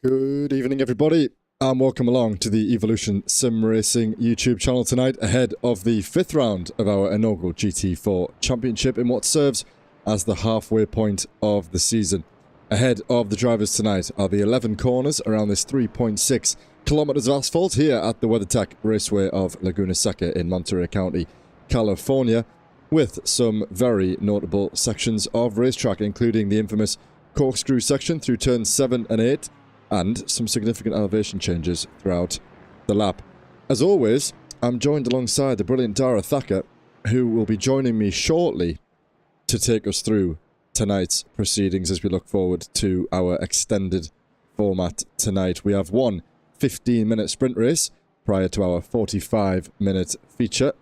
Good evening, everybody, and welcome along to the Evolution Sim Racing YouTube channel tonight, ahead of the 5th round of our inaugural GT4 Championship in what serves as the halfway point of the season. Ahead of the drivers tonight are the 11 corners around this 3.6 kilometers of asphalt here at the WeatherTech Raceway of Laguna Seca in Monterey County, California, with some very notable sections of racetrack, including the infamous corkscrew section through turns 7 and 8, and some significant elevation changes throughout the lap. As always, I'm joined alongside the brilliant Dara Thacker, who will be joining me shortly to take us through tonight's proceedings as we look forward to our extended format tonight. We have one 15-minute sprint race prior to our 45-minute feature.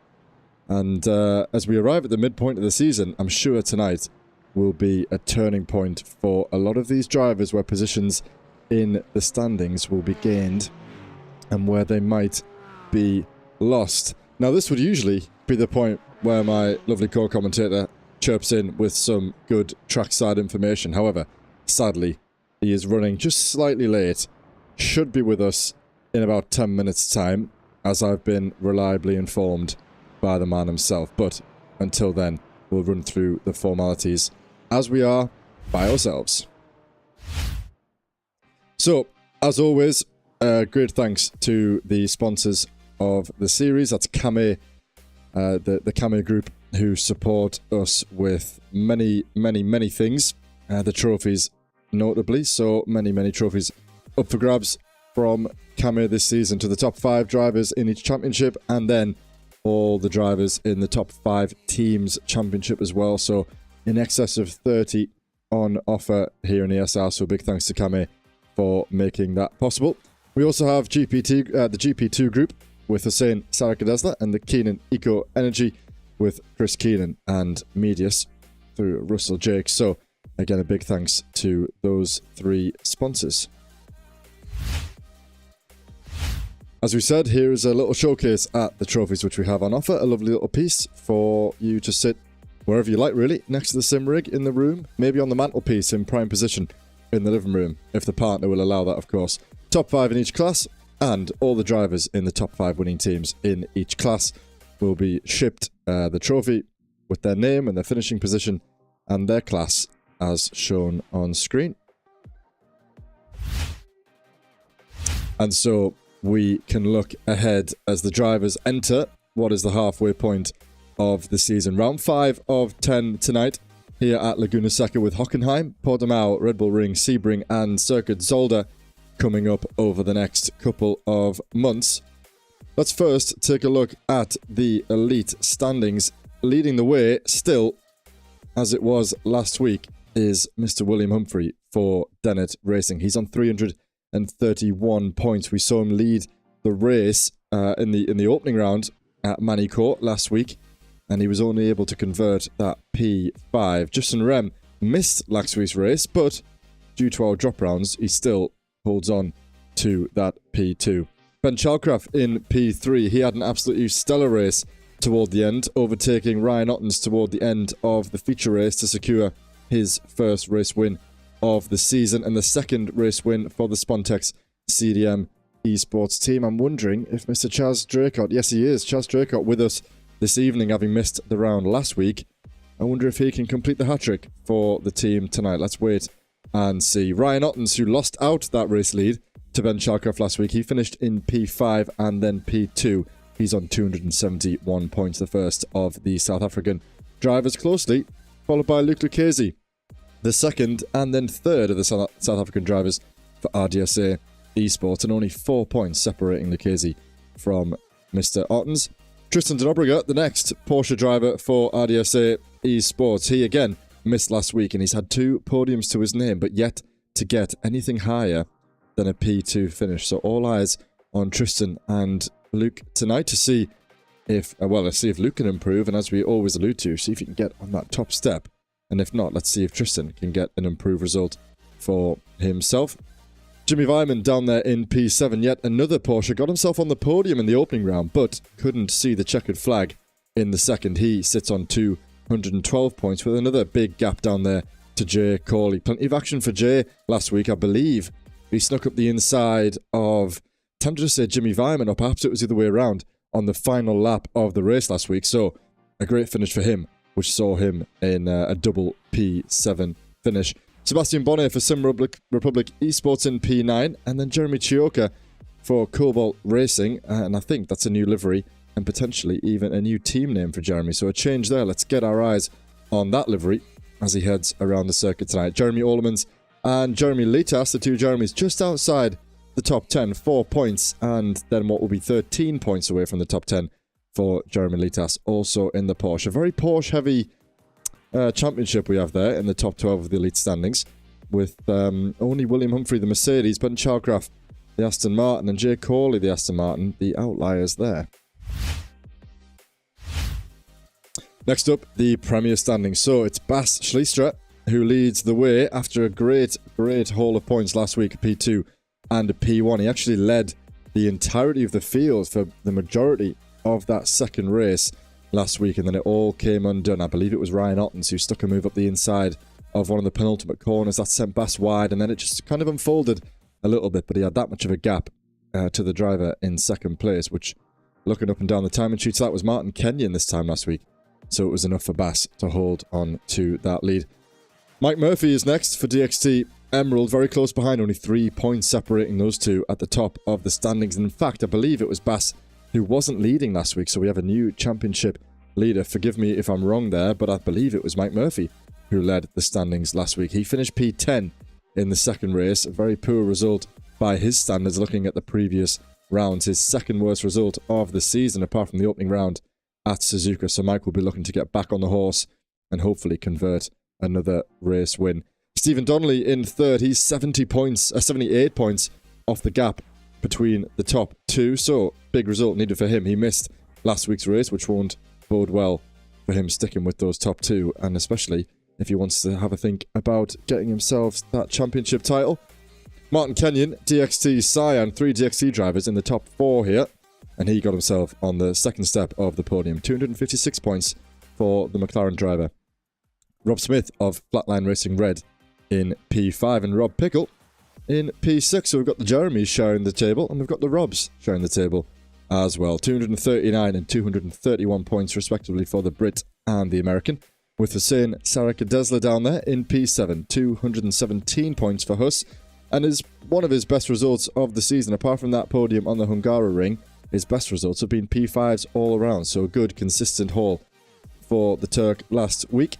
And as we arrive at the midpoint of the season, I'm sure tonight will be a turning point for a lot of these drivers where positions in the standings will be gained and where they might be lost. Now, this would usually be the point where my lovely co-commentator chirps in with some good trackside information. However, sadly, he is running just slightly late. Should be with us in about 10 minutes' time, as I've been reliably informed by the man himself. But until then, we'll run through the formalities as we are by ourselves. So, as always, great thanks to the sponsors of the series. That's Kame, the Kame group, who support us with many things. The trophies, notably. So, many trophies up for grabs from Kame this season, to the top 5 drivers in each championship, and then all the drivers in the top 5 teams championship as well. So, in excess of 30 on offer here in ESR. So, big thanks to Kame for making that possible. We also have the GP2 group with Hussein Sarakadesla, and the Keenan Eco Energy with Chris Keenan and Medius through Russell Jake. So again, a big thanks to those 3 sponsors. As we said, here is a little showcase at the trophies which we have on offer. A lovely little piece for you to sit wherever you like, really, next to the sim rig in the room, maybe on the mantelpiece in prime position in the living room, if the partner will allow that, of course. Top 5 in each class, and all the drivers in the top 5 winning teams in each class will be shipped the trophy with their name and their finishing position and their class as shown on screen. And so we can look ahead as the drivers enter what is the halfway point of the season. Round 5 of 10 tonight, here at Leguna Seca, with Hockenheim, Portimao, Red Bull Ring, Sebring and Circuit Zolder coming up over the next couple of months. Let's first take a look at the elite standings. Leading the way still, as it was last week, is Mr. William Humphrey for Dennett Racing. He's on 331 points. We saw him lead the race in the opening round at Manicourt last week, and he was only able to convert that P5. Justin Rem missed last week's race, but due to our drop rounds, he still holds on to that P2. Ben Chalcraft in P3. He had an absolutely stellar race toward the end, overtaking Ryan Ottens toward the end of the feature race to secure his first race win of the season and the second race win for the Spontex CDM esports team. I'm wondering if Mr. Chaz Draycott, yes he is, Chaz Draycott with us this evening, having missed the round last week. I wonder if he can complete the hat-trick for the team tonight. Let's wait and see. Ryan Ottens, who lost out that race lead to Ben Chalcraft last week, he finished in P5 and then P2. He's on 271 points, the first of the South African drivers, closely followed by Luke Lucchese, the second and then third of the South African drivers for RDSA esports, and only 4 points separating Lucchese from Mr. Ottens. Tristan de Nobrega, the next Porsche driver for RDSA esports. He again missed last week, and he's had 2 podiums to his name, but yet to get anything higher than a P2 finish. So all eyes on Tristan and Luke tonight to see if, let's see if Luke can improve, and as we always allude to, see if he can get on that top step. And if not, let's see if Tristan can get an improved result for himself. Jimmy Vyman down there in P7, yet another Porsche, got himself on the podium in the opening round, but couldn't see the checkered flag in the second. He sits on 212 points with another big gap down there to Jay Corley. Plenty of action for Jay last week. I believe He snuck up the inside of, tempted to say Jimmy Vyman, or perhaps it was the other way around, on the final lap of the race last week. So a great finish for him, which saw him in a double P7 finish. Sebastian Bonnet for Sim Republic Esports in P9, and then Jeremy Chioka for Cobalt Racing, and I think that's a new livery and potentially even a new team name for Jeremy. So a change there. Let's get our eyes on that livery as he heads around the circuit tonight. Jeremy Olemans and Jeremy Litas, the two Jeremys, just outside the top 10, 4 points, and then what will be 13 points away from the top 10 for Jeremy Litas, also in the Porsche. A very Porsche-heavy championship we have there in the top 12 of the elite standings, with only William Humphrey, the Mercedes, Ben Chalcraft, the Aston Martin, and Jay Corley, the Aston Martin, the outliers there. Next up, the Premier standings. So it's Bas Schliestra who leads the way after a great haul of points last week, P2 and a P1. He actually led the entirety of the field for the majority of that second race last week, and then it all came undone. I believe it was Ryan Ottens who stuck a move up the inside of one of the penultimate corners. That sent Bass wide, and then it just kind of unfolded a little bit, but he had that much of a gap to the driver in second place, which, looking up and down the timing sheets, that was Martin Kenyon this time last week. So it was enough for Bass to hold on to that lead. Mike Murphy is next for DXT Emerald, very close behind, only 3 points separating those two at the top of the standings. And in fact, I believe it was Bass who wasn't leading last week, so we have a new championship leader. Forgive me if I'm wrong there, but I believe it was Mike Murphy who led the standings last week. He finished P10 in the second race, a very poor result by his standards looking at the previous rounds. His second worst result of the season, apart from the opening round at Suzuka. So Mike will be looking to get back on the horse and hopefully convert another race win. Stephen Donnelly in third. He's 78 points off the gap between the top two. So big result needed for him. He missed last week's race, which won't bode well for him sticking with those top two, and especially if he wants to have a think about getting himself that championship title. Martin Kenyon, DXT Cyan, 3 DXT drivers in the top 4 here, and he got himself on the second step of the podium. 256 points for the McLaren driver. Rob Smith of Flatline Racing Red in P5, and Rob Pickle in P6. So we've got the Jeremys sharing the table, and we've got the Robs sharing the table as well. 239 and 231 points respectively for the Brit and the American, with Hussein Sarakadesla down there in P7. 217 points for Huss, and is one of his best results of the season. Apart from that podium on the Hungaroring, his best results have been P5s all around, so a good consistent haul for the Turk last week.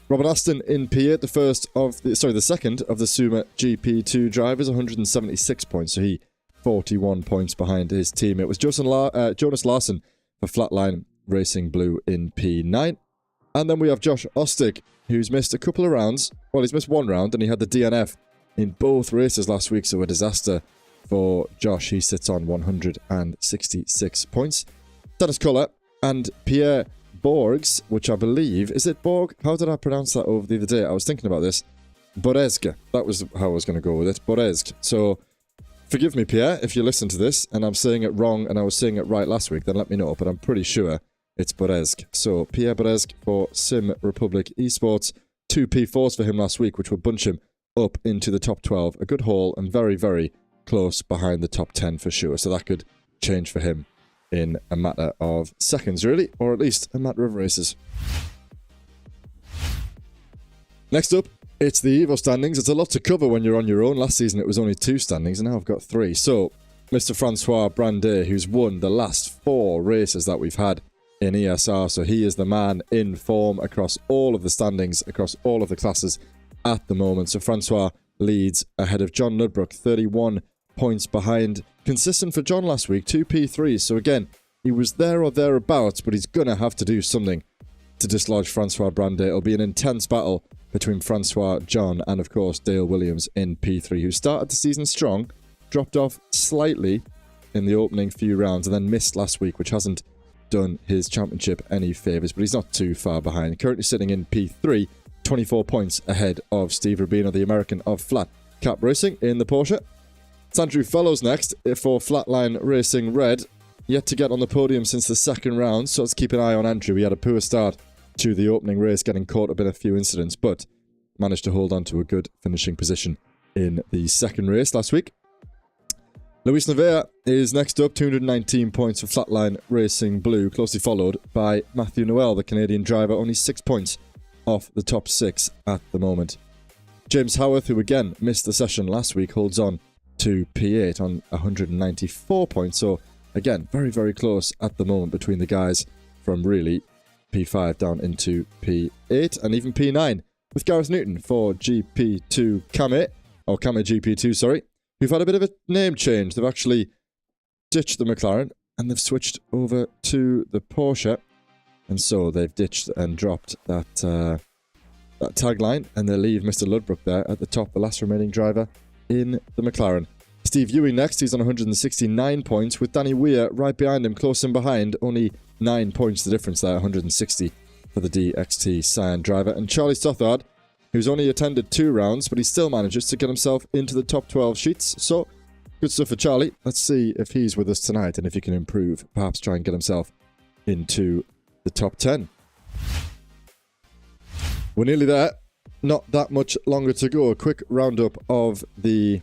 Robin Aston in P8, the second of the Suma GP2 drivers, 176 points, so he 41 points behind his team. It was Jonas Larson for Flatline Racing Blue in P9. And then we have Josh Ostick, who's missed a couple of rounds. Well, he's missed one round, and he had the DNF in both races last week, so a disaster for Josh. He sits on 166 points. Dennis Culler and Pierre Borgs, which I believe, is it Borg? How did I pronounce that over the other day? I was thinking about this. Borezg. That was how I was going to go with it. Borezg. So, forgive me, Pierre, if you listen to this and I'm saying it wrong and I was saying it right last week, then let me know, but I'm pretty sure it's Borezg. So, Pierre Borezg for Sim Republic Esports. 2 P4s for him last week, which will bunch him up into the top 12. A good haul and very, very close behind the top 10 for sure. So that could change for him in a matter of seconds, really, or at least a matter of races. Next up, it's the Evo standings. It's a lot to cover when you're on your own. Last season it was only 2 standings, and now I've got 3. So, Mr. Francois Brandet, who's won the last 4 races that we've had in ESR, so he is the man in form across all of the standings, across all of the classes at the moment. So Francois leads ahead of John Ludbrook, 31 points behind. Consistent for John last week, 2 P3s. So again, he was there or thereabouts, but he's going to have to do something to dislodge Francois Brandet. It'll be an intense battle between Francois, John, and of course Dale Williams in P3, who started the season strong, dropped off slightly in the opening few rounds, and then missed last week, which hasn't done his championship any favours, but he's not too far behind. Currently sitting in P3, 24 points ahead of Steve Rubino, the American of Flat Cap Racing in the Porsche. It's Andrew Fellows next for Flatline Racing Red, yet to get on the podium since the second round, so let's keep an eye on Andrew. He had a poor start to the opening race, getting caught up in a few incidents, but managed to hold on to a good finishing position in the second race last week. Luis Nevaeh is next up, 219 points for Flatline Racing Blue, closely followed by Matthew Noel, the Canadian driver, only 6 points off the top 6 at the moment. James Howarth, who again missed the session last week, holds on to P8 on 194 points. So again, very, very close at the moment between the guys from really P5 down into P8 and even P9 with Gareth Newton for GP2 Kame GP2, sorry, who've had a bit of a name change. They've actually ditched the McLaren and they've switched over to the Porsche. And so they've ditched and dropped that tagline, and they leave Mr. Ludbrook there at the top, the last remaining driver in the McLaren. Steve Ewing next, he's on 169 points, with Danny Weir right behind him, close in behind, only 9 points the difference there, 160 for the DXT Cyan driver. And Charlie Stothard, who's only attended 2 rounds, but he still manages to get himself into the top 12 sheets. So, good stuff for Charlie. Let's see if he's with us tonight and if he can improve, perhaps try and get himself into the top 10. We're nearly there. Not that much longer to go. A quick roundup of the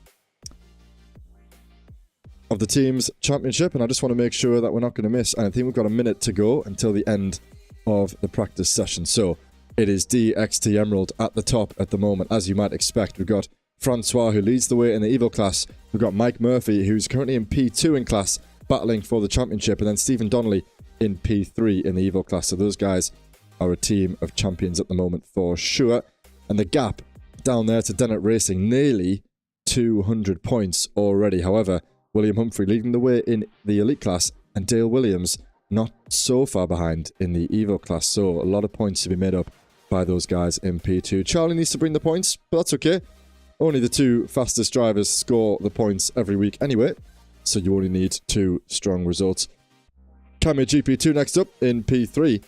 team's championship, and I just want to make sure that we're not going to miss anything. We've got a minute to go until the end of the practice session. So it is DXT Emerald at the top at the moment, as you might expect. We've got Francois, who leads the way in the Evo class. We've got Mike Murphy, who's currently in P2 in class, battling for the championship, and then Stephen Donnelly in P3 in the Evo class. So those guys are a team of champions at the moment for sure. And the gap down there to Dennett Racing, nearly 200 points already. However, William Humphrey leading the way in the elite class, and Dale Williams not so far behind in the Evo class. So a lot of points to be made up by those guys in P2. Charlie needs to bring the points, but that's okay. Only the 2 fastest drivers score the points every week anyway, so you only need 2 strong results. Kame GP2 next up in P3,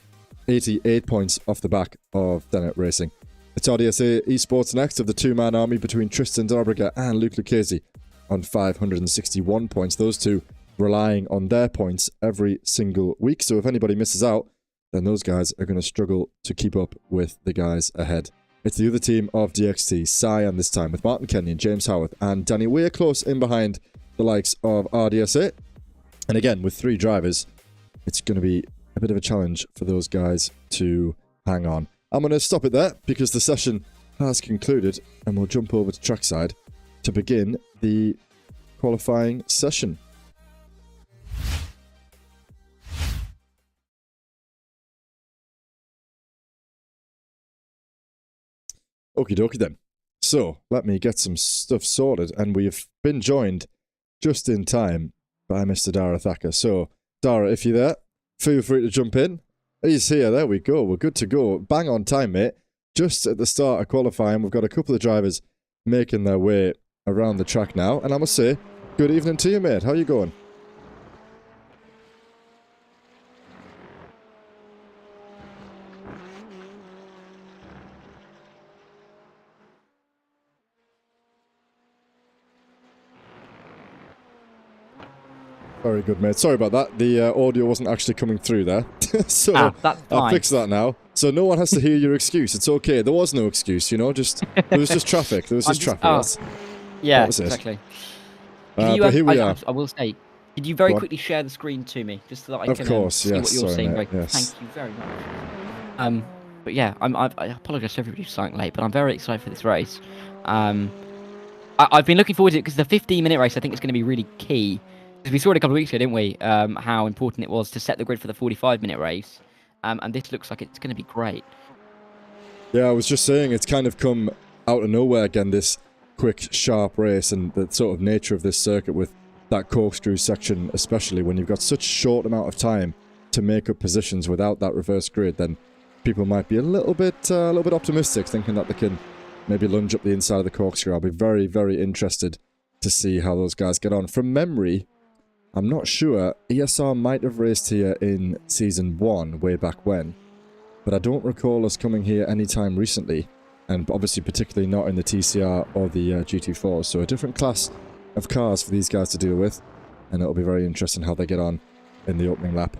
88 points off the back of Dennett Racing. It's RDSA Esports next of the 2-man army between Tristan Darbriga and Luke Lucchese on 561 points. Those two relying on their points every single week. So if anybody misses out, then those guys are going to struggle to keep up with the guys ahead. It's the other team of DXT, Cyan this time, with Martin Kenyon, James Howarth, and Danny Weir close in behind the likes of RDSA. And again, with 3 drivers, it's going to be a bit of a challenge for those guys to hang on. I'm going to stop it there because the session has concluded, and we'll jump over to trackside to begin the qualifying session. Okie dokie then. So, let me get some stuff sorted, and we've been joined just in time by Mr. Dara Thacker. So, Dara, if you're there, feel free to jump in. He's here, there we go, we're good to go. Bang on time, mate. Just at the start of qualifying, we've got a couple of drivers making their way around the track now, and I must say, good evening to you, mate. How you going? Very good, mate. Sorry about that. The audio wasn't actually coming through there. So that's fine. I'll fix that now. So no one has to hear your excuse. It's okay. There was no excuse, you know. There was just traffic. There was just traffic. Yeah, that was exactly. But here we are. I will say, could you very quickly share the screen to me, just so that I can see what you're saying? Mate, yes. Thank you very much. But yeah, I apologise to everybody for starting late, but I'm very excited for this race. I've been looking forward to it because the 15-minute race, I think, is going to be really key. Because we saw it a couple of weeks ago, didn't we? How important it was to set the grid for the 45-minute race. And this looks like it's going to be great. Yeah, I was just saying, it's kind of come out of nowhere again, this quick, sharp race, and the sort of nature of this circuit with that corkscrew section, especially when you've got such a short amount of time to make up positions without that reverse grid, then people might be a little bit optimistic, thinking that they can maybe lunge up the inside of the corkscrew. I'll be very, very interested to see how those guys get on. From memory, I'm not sure. ESR might have raced here in Season 1, way back when. But I don't recall us coming here anytime recently. And obviously particularly not in the TCR or the GT4. So a different class of cars for these guys to deal with. And it'll be very interesting how they get on in the opening lap.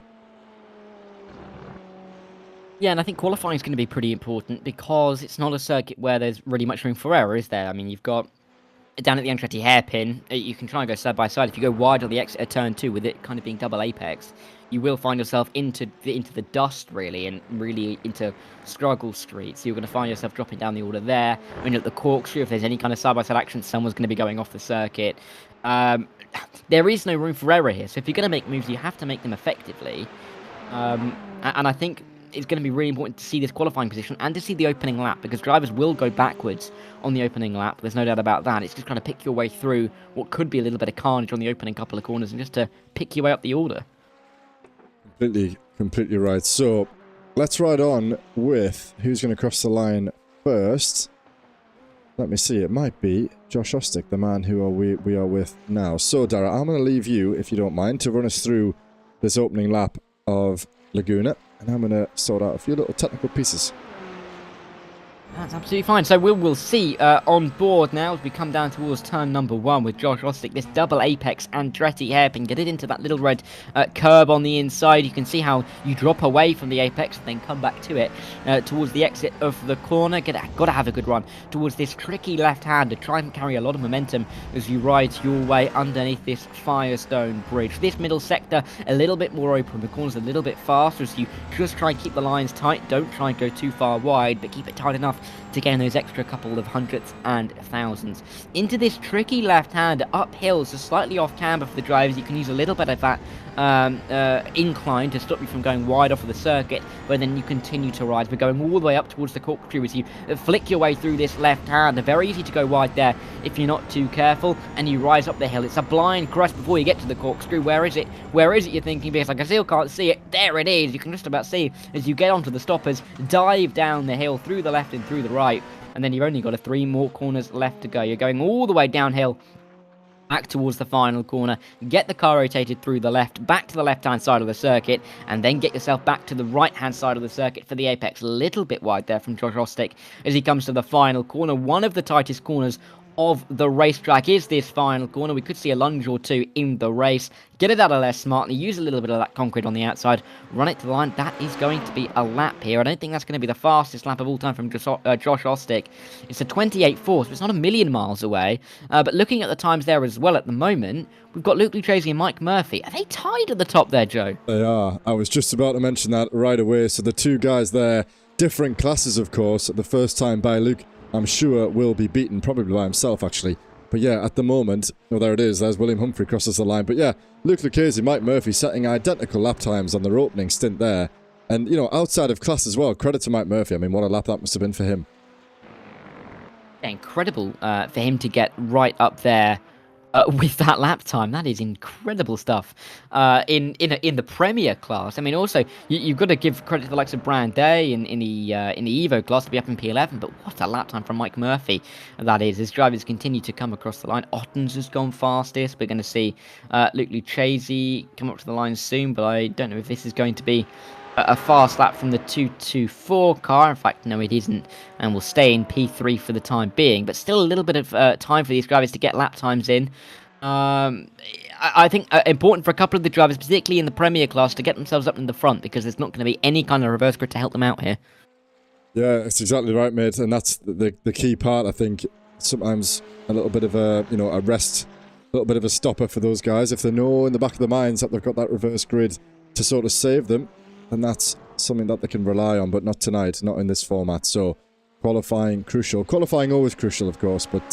Yeah, and I think qualifying is going to be pretty important because it's not a circuit where there's really much room for error, is there? I mean, you've got down at the Andretti hairpin, you can try and go side by side. If you go wide on the exit of turn 2 with it kind of being double apex, you will find yourself into the dust, really, and really into struggle street. So you're going to find yourself dropping down the order there. When you're at the corkscrew, if there's any kind of side-by-side action, someone's going to be going off the circuit. There is no room for error here. So if you're going to make moves, you have to make them effectively. And I think it's going to be really important to see this qualifying position and to see the opening lap, because drivers will go backwards on the opening lap. There's no doubt about that. It's just trying to pick your way through what could be a little bit of carnage on the opening couple of corners and just to pick your way up the order. Completely right. So let's ride on with who's going to cross the line first. Let me see. It might be Josh Ostick, the man who we are with now. So, Dara, I'm going to leave you, if you don't mind, to run us through this opening lap of Laguna, and I'm going to sort out a few little technical pieces. That's absolutely fine. So we'll see on board now as we come down towards turn number 1 with Josh Ostick. This double apex Andretti hairpin. Get it into that little red curb on the inside. You can see how you drop away from the apex and then come back to it towards the exit of the corner. Got to have a good run towards this tricky left hand to try and carry a lot of momentum as you ride your way underneath this Firestone bridge. This middle sector a little bit more open. The corner's a little bit faster as you just try and keep the lines tight. Don't try and go too far wide, but keep it tight enough to gain those extra couple of hundredths and thousands. Into this tricky left-hand uphill, so slightly off camber for the drivers. You can use a little bit of that incline to stop you from going wide off of the circuit, but then you continue to ride. We're going all the way up towards the corkscrew as you flick your way through this left hand. Very easy to go wide there if you're not too careful, and you rise up the hill. It's a blind crush before you get to the corkscrew. Where is it? Where is it, you're thinking, because I still can't see it. There it is. You can just about see as you get onto the stoppers, dive down the hill through the left and through the right, and then you've only got 3 more corners left to go. You're going all the way downhill back towards the final corner, get the car rotated through the left, back to the left-hand side of the circuit, and then get yourself back to the right-hand side of the circuit for the apex. A little bit wide there from Josh Ostick as he comes to the final corner. One of the tightest corners of the racetrack is this final corner. We could see a lunge or two in the race. Get it out of there smartly, use a little bit of that concrete on the outside, run it to the line. That is going to be a lap here. I don't think that's going to be the fastest lap of all time from Josh Ostick. It's a 28.4, so it's not a million miles away. But looking at the times there as well at the moment, we've got Luke Lucchese and Mike Murphy. Are they tied at the top there, Joe? They are. I was just about to mention that right away. So the two guys there, different classes, of course. The first time by Luke, I'm sure, will be beaten, probably by himself, actually. But yeah, at the moment, oh, there it is. There's William Humphrey crosses the line. But yeah, Luke Lucchese, Mike Murphy setting identical lap times on their opening stint there. And, you know, outside of class as well, credit to Mike Murphy. I mean, what a lap that must have been for him. Yeah, incredible for him to get right up there with that lap time. That is incredible stuff in the Premier class. I mean, also you've got to give credit to the likes of Brand Day in the Evo class to be up in P11. But what a lap time from Mike Murphy that is. As drivers continue to come across the line, Ottens has gone fastest. We're going to see Luke Lucchese come up to the line soon, but I don't know if this is going to be a fast lap from the 224 car. In fact, no, it isn't, and we'll stay in P3 for the time being. But still a little bit of time for these drivers to get lap times in. I think important for a couple of the drivers, particularly in the Premier class, to get themselves up in the front, because there's not going to be any kind of reverse grid to help them out here. Yeah, it's exactly right, mate, and that's the key part. I think sometimes a little bit of a rest, a little bit of a stopper for those guys. If they know in the back of their minds that they've got that reverse grid to sort of save them, and that's something that they can rely on, but not tonight, not in this format. So qualifying crucial. Qualifying always crucial, of course, but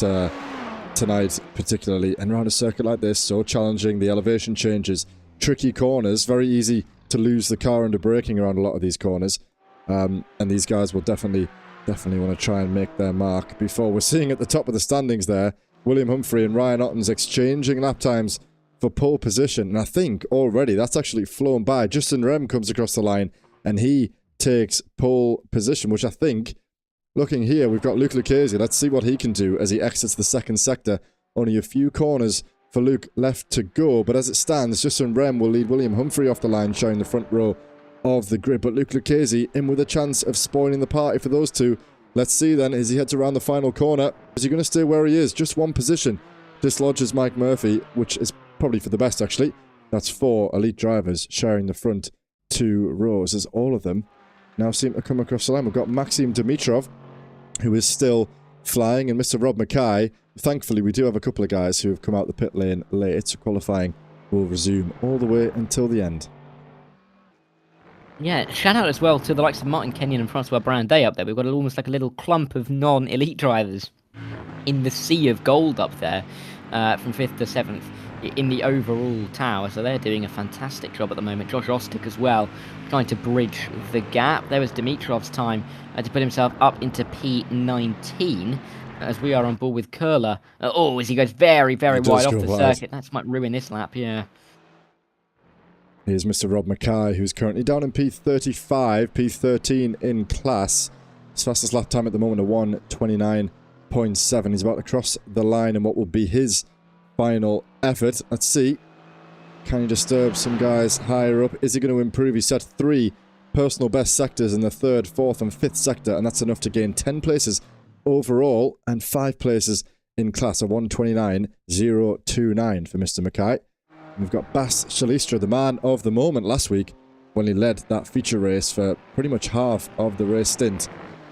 tonight particularly. And around a circuit like this, so challenging, the elevation changes, tricky corners, very easy to lose the car under braking around a lot of these corners. And these guys will definitely want to try and make their mark before we're seeing at the top of the standings there, William Humphrey and Ryan Ottens exchanging lap times for pole position, and I think already that's actually flown by. Justin Rem comes across the line and he takes pole position, which I think, looking here, we've got Luke Lucchese. Let's see what he can do as he exits the second sector. Only a few corners for Luke left to go, but as it stands, Justin Rem will lead William Humphrey off the line, sharing the front row of the grid, but Luke Lucchese in with a chance of spoiling the party for those two. Let's see then as he heads around the final corner. Is he going to stay where he is? Just one position dislodges Mike Murphy, which is probably for the best, actually. That's 4 elite drivers sharing the front 2 rows, as all of them now seem to come across the line. We've got Maxim Dimitrov, who is still flying, and Mr. Rob Mackay, thankfully we do have a couple of guys who have come out the pit lane late, so qualifying will resume all the way until the end. Yeah, shout out as well to the likes of Martin Kenyon and Francois Brandet up there. We've got almost like a little clump of non-elite drivers in the sea of gold up there, from 5th to 7th in the overall tower. So they're doing a fantastic job at the moment. Josh Ostick as well, trying to bridge the gap. There was Dimitrov's time to put himself up into P19. As we are on board with Curler. As he goes very, very wide off the circuit. That might ruin this lap, yeah. Here's Mr. Rob Mackay, who's currently down in P35, P13 in class. His fastest lap time at the moment, a 1:29.7. He's about to cross the line in what will be his final effort. Let's see. Can he disturb some guys higher up? Is he going to improve? He set 3 personal best sectors in the 3rd, 4th and 5th sector, and that's enough to gain 10 places overall and 5 places in class, a 1:29.029 for Mr. Mackay. We've got Bas Shalistra, the man of the moment last week, when he led that feature race for pretty much half of the race stint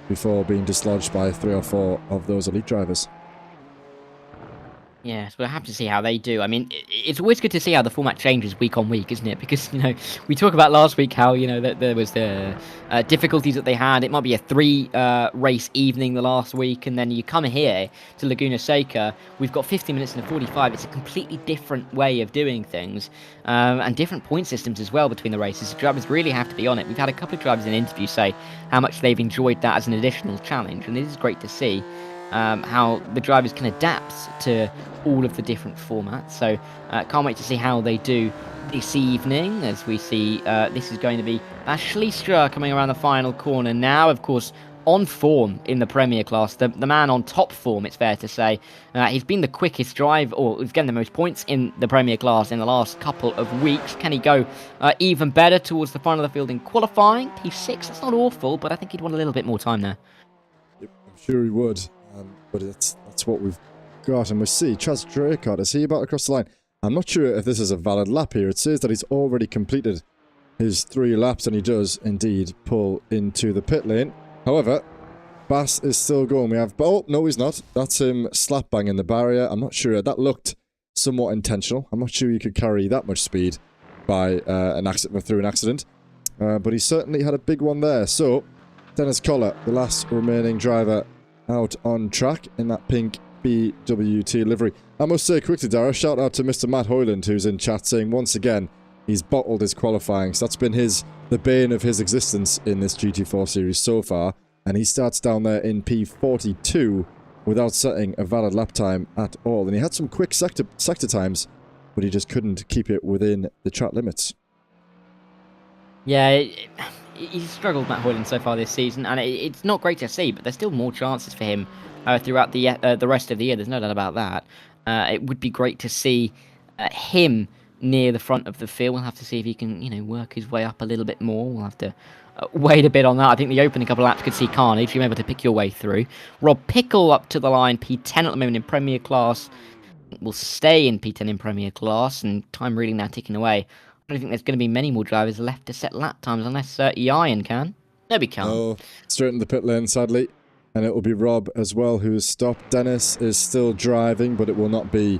before being dislodged by 3 or 4 of those elite drivers. Yes, we'll have to see how they do. I mean, it's always good to see how the format changes week on week, isn't it? Because, we talk about last week how, that there was the difficulties that they had. It might be a 3-race evening the last week, and then you come here to Leguna Seca. We've got 50 minutes and a 45. It's a completely different way of doing things, and different point systems as well between the races. The drivers really have to be on it. We've had a couple of drivers in interviews say how much they've enjoyed that as an additional challenge, and it is great to see. How the drivers can adapt to all of the different formats. So can't wait to see how they do this evening, as we see this is going to be Schliestra coming around the final corner now, of course, on form in the Premier class, the man on top form, it's fair to say. He's been the quickest drive, or he's getting the most points in the Premier class in the last couple of weeks. Can he go even better towards the front of the field in qualifying? P6, that's not awful, but I think he'd want a little bit more time there. Yep, I'm sure he would. But that's what we've got, and we see Chaz Draycott, is he about to cross the line? I'm not sure if this is a valid lap here. It says that he's already completed his 3 laps, and he does indeed pull into the pit lane. However, Bass is still going. We have, oh no, he's not. That's him slap banging the barrier. I'm not sure. That looked somewhat intentional. I'm not sure you could carry that much speed by through an accident, but he certainly had a big one there. So Dennis Collar, the last remaining driver out on track in that pink BWT livery. I must say quickly, Dara, shout out to Mr. Matt Hoyland, who's in chat, saying once again he's bottled his qualifying. So that's been the bane of his existence in this GT4 series so far, and he starts down there in P42 without setting a valid lap time at all. And he had some quick sector times, but he just couldn't keep it within the track limits. Yeah, he's struggled, Matt Hoyland, so far this season, and it's not great to see, but there's still more chances for him throughout the rest of the year. There's no doubt about that. It would be great to see him near the front of the field. We'll have to see if he can, work his way up a little bit more. We'll have to wait a bit on that. I think the opening couple of laps could see carnage. You're able to pick your way through. Rob Pickle up to the line, P10 at the moment in Premier Class. Will stay in P10 in Premier Class, and time really now ticking away. I don't think there's going to be many more drivers left to set lap times unless Ian can. No, he can't. Oh, straight in the pit lane, sadly. And it will be Rob as well who has stopped. Dennis is still driving, but it will not be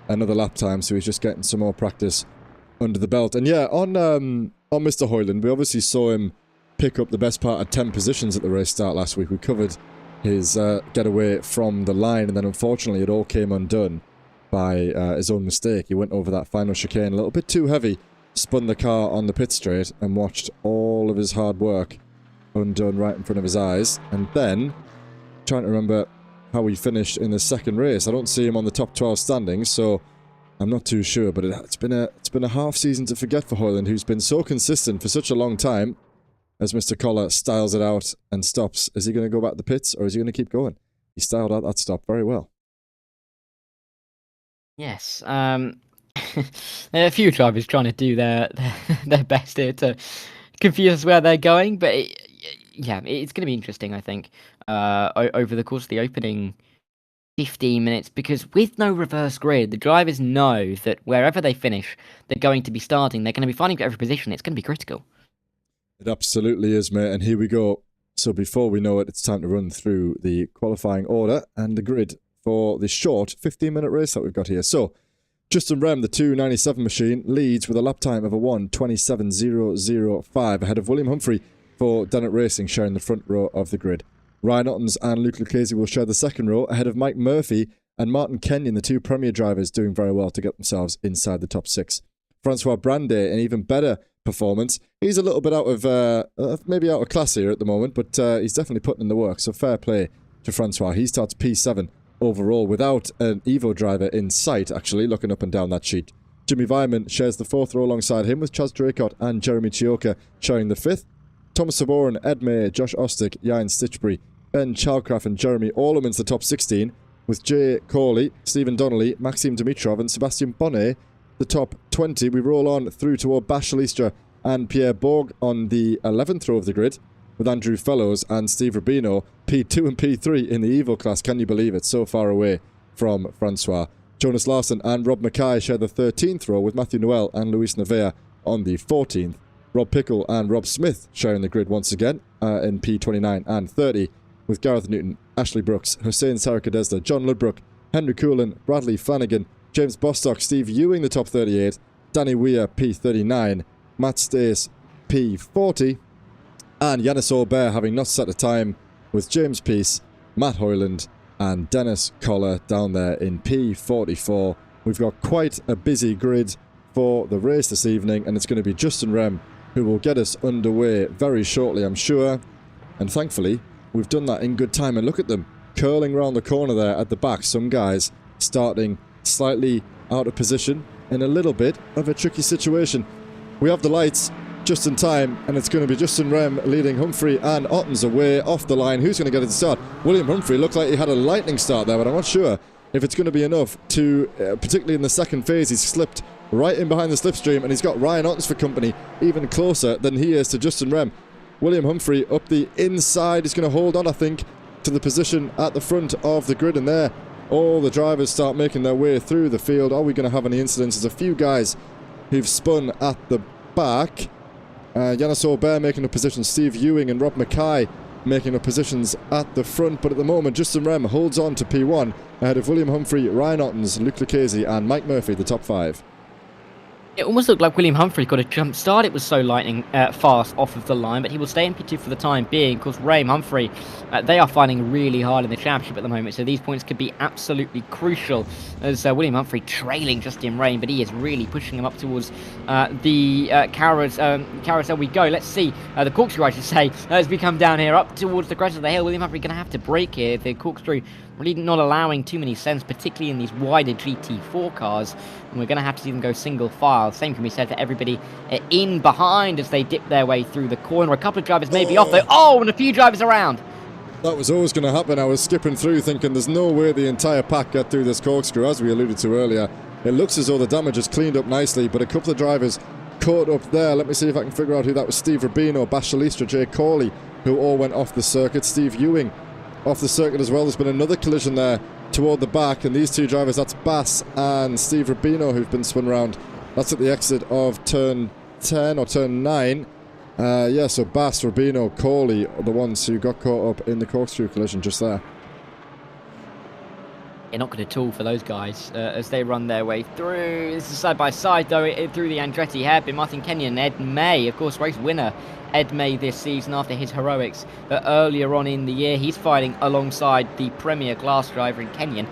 another lap time, so he's just getting some more practice under the belt. And yeah, on Mr. Hoyland, we obviously saw him pick up the best part of 10 positions at the race start last week. We covered his getaway from the line, and then unfortunately it all came undone by his own mistake. He went over that final chicane a little bit too heavy, spun the car on the pit straight, and watched all of his hard work undone right in front of his eyes. And then, trying to remember how he finished in the second race. I don't see him on the top 12 standings, so I'm not too sure. But it's been a half season to forget for Hoyland, who's been so consistent for such a long time. As Mr. Collar styles it out and stops, is he going to go back to the pits, or is he going to keep going? He styled out that stop very well. Yes. There are a few drivers trying to do their best here to confuse us where they're going, but it's going to be interesting, I think, over the course of the opening 15 minutes, because with no reverse grid, the drivers know that wherever they finish, they're going to be starting. They're going to be fighting for every position. It's going to be critical. It absolutely is, mate. And here we go. So before we know it, it's time to run through the qualifying order and the grid for the short 15-minute race that we've got here. So Justin Rem, the 297 machine, leads with a lap time of a 1:27.005 ahead of William Humphrey for Dennett Racing, sharing the front row of the grid. Ryan Ottens and Luke Lucchese will share the second row ahead of Mike Murphy and Martin Kenyon, the two Premier drivers, doing very well to get themselves inside the top 6. Francois Brandet, an even better performance. He's a little bit out of, maybe out of class here at the moment, but he's definitely putting in the work, so fair play to Francois. He starts P7 overall without an Evo driver in sight, actually, looking up and down that sheet. Jimmy Vyman shares the 4th row alongside him, with Chaz Draycott and Jeremy Chioka sharing the 5th. Thomas Saborin, Ed May, Josh Ostick, Jan Stitchbury, Ben Chalcraft and Jeremy Orleman's the top 16, with Jay Corley, Stephen Donnelly, Maxime Dimitrov and Sebastian Bonnet the top 20. We roll on through toward Bash Shalistra and Pierre Borg on the 11th row of the grid, with Andrew Fellows and Steve Rubino, P2 and P3 in the Evo class. Can you believe it? So far away from Francois. Jonas Larson and Rob Mackay share the 13th row, with Matthew Noel and Luis Nevea on the 14th. Rob Pickle and Rob Smith sharing the grid once again in P29 and 30, with Gareth Newton, Ashley Brooks, Hussein Sarakadezda, John Ludbrook, Henry Coulin, Bradley Flanagan, James Bostock, Steve Ewing the top 38, Danny Weir P39, Matt Stace P40, and Yanis Aubert having not set a time, with James Peace, Matt Hoyland and Dennis Collar down there in P44. We've got quite a busy grid for the race this evening, and it's going to be Justin Rem who will get us underway very shortly, I'm sure. And thankfully, we've done that in good time. And look at them curling around the corner there at the back. Some guys starting slightly out of position in a little bit of a tricky situation. We have the lights just in time, and it's going to be Justin Rem leading Humphrey and Ottens away off the line. Who's going to get it to start? William Humphrey looked like he had a lightning start there, but I'm not sure if it's going to be enough to, particularly in the second phase, he's slipped right in behind the slipstream, and he's got Ryan Ottens for company, even closer than he is to Justin Rem. William Humphrey up the inside is going to hold on, I think, to the position at the front of the grid, and there all the drivers start making their way through the field. Are we going to have any incidents? There's a few guys who've spun at the back. Yanis Aubert making up positions, Steve Ewing and Rob Mackay making up positions at the front, but at the moment Justin Rem holds on to P1 ahead of William Humphrey, Ryan Ottens, Luke Lucchese and Mike Murphy, the top 5. It almost looked like William Humphrey got a jump start. It was so lightning fast off of the line, but he will stay in P2 for the time being. Of course, Ray and Humphrey, they are fighting really hard in the championship at the moment, so these points could be absolutely crucial as William Humphrey trailing Justin Ray, but he is really pushing him up towards the carousel we go. Let's see, the corkscrew, I should say, as we come down here up towards the crest of the hill. William Humphrey going to have to brake here. The corkscrew really not allowing too many sends, particularly in these wider GT4 cars, and we're going to have to see them go single file. Same can be said for everybody in behind as they dip their way through the corner. A couple of drivers may be off though. Oh, and a few drivers around. That was always going to happen. I was skipping through thinking there's no way the entire pack get through this corkscrew, as we alluded to earlier. It looks as though the damage is cleaned up nicely, but a couple of drivers caught up there. Let me see if I can figure out who that was. Steve Rubino, Bash Shalistra, Jay Corley, who all went off the circuit. Steve Ewing off the circuit as well. There's been another collision there toward the back, and these two drivers, that's Bass and Steve Rubino, who've been spun around. That's at the exit of turn 10 or turn 9. Yeah, so Bass, Rubino, Corley are the ones who got caught up in the corkscrew collision just there. Yeah, not good at all for those guys as they run their way through. This is side by side though, through the Andretti hairpin. Martin Kenyon, Ed May, of course, race winner Ed May this season after his heroics earlier on in the year. He's fighting alongside the Premier class driver in Kenyon,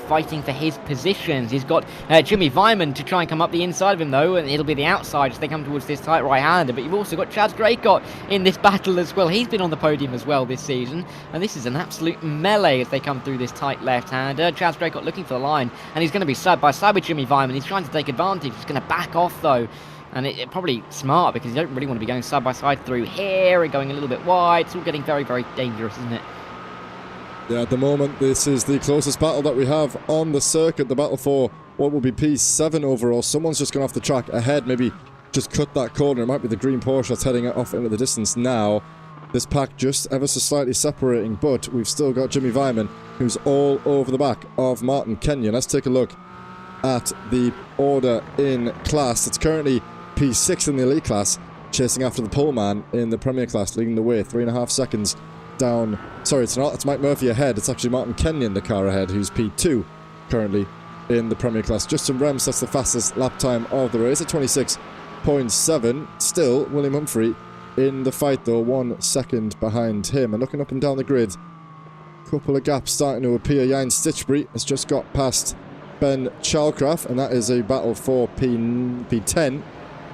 fighting for his positions. He's got Jimmy Vyman to try and come up the inside of him though, and it'll be the outside as they come towards this tight right-hander. But you've also got Chaz Draycott in this battle as well. He's been on the podium as well this season, and this is an absolute melee as they come through this tight left-hander. Chaz Draycott looking for the line, and he's going to be side by side with Jimmy Vyman. He's trying to take advantage. He's going to back off though. And it probably smart because you don't really want to be going side by side through here and going a little bit wide. It's all getting very, very dangerous, isn't it? Yeah, at the moment, this is the closest battle that we have on the circuit. The battle for what will be P7 overall. Someone's just gone off the track ahead, maybe just cut that corner. It might be the green Porsche that's heading off into the distance now. This pack just ever so slightly separating, but we've still got Jimmy Vyman, who's all over the back of Martin Kenyon. Let's take a look at the order in class. It's currently P6 in the elite class, chasing after the pole man in the Premier Class, leading the way, 3.5 seconds down. Sorry, it's not. It's Mike Murphy ahead. It's actually Martin Kenyon, the car ahead, who's P2 currently in the Premier Class. Justin Rems, that's the fastest lap time of the race at 26.7. Still, William Humphrey in the fight, though, 1 second behind him. And looking up and down the grid, couple of gaps starting to appear. Jan Stitchbury has just got past Ben Chalcraft, and that is a battle for P10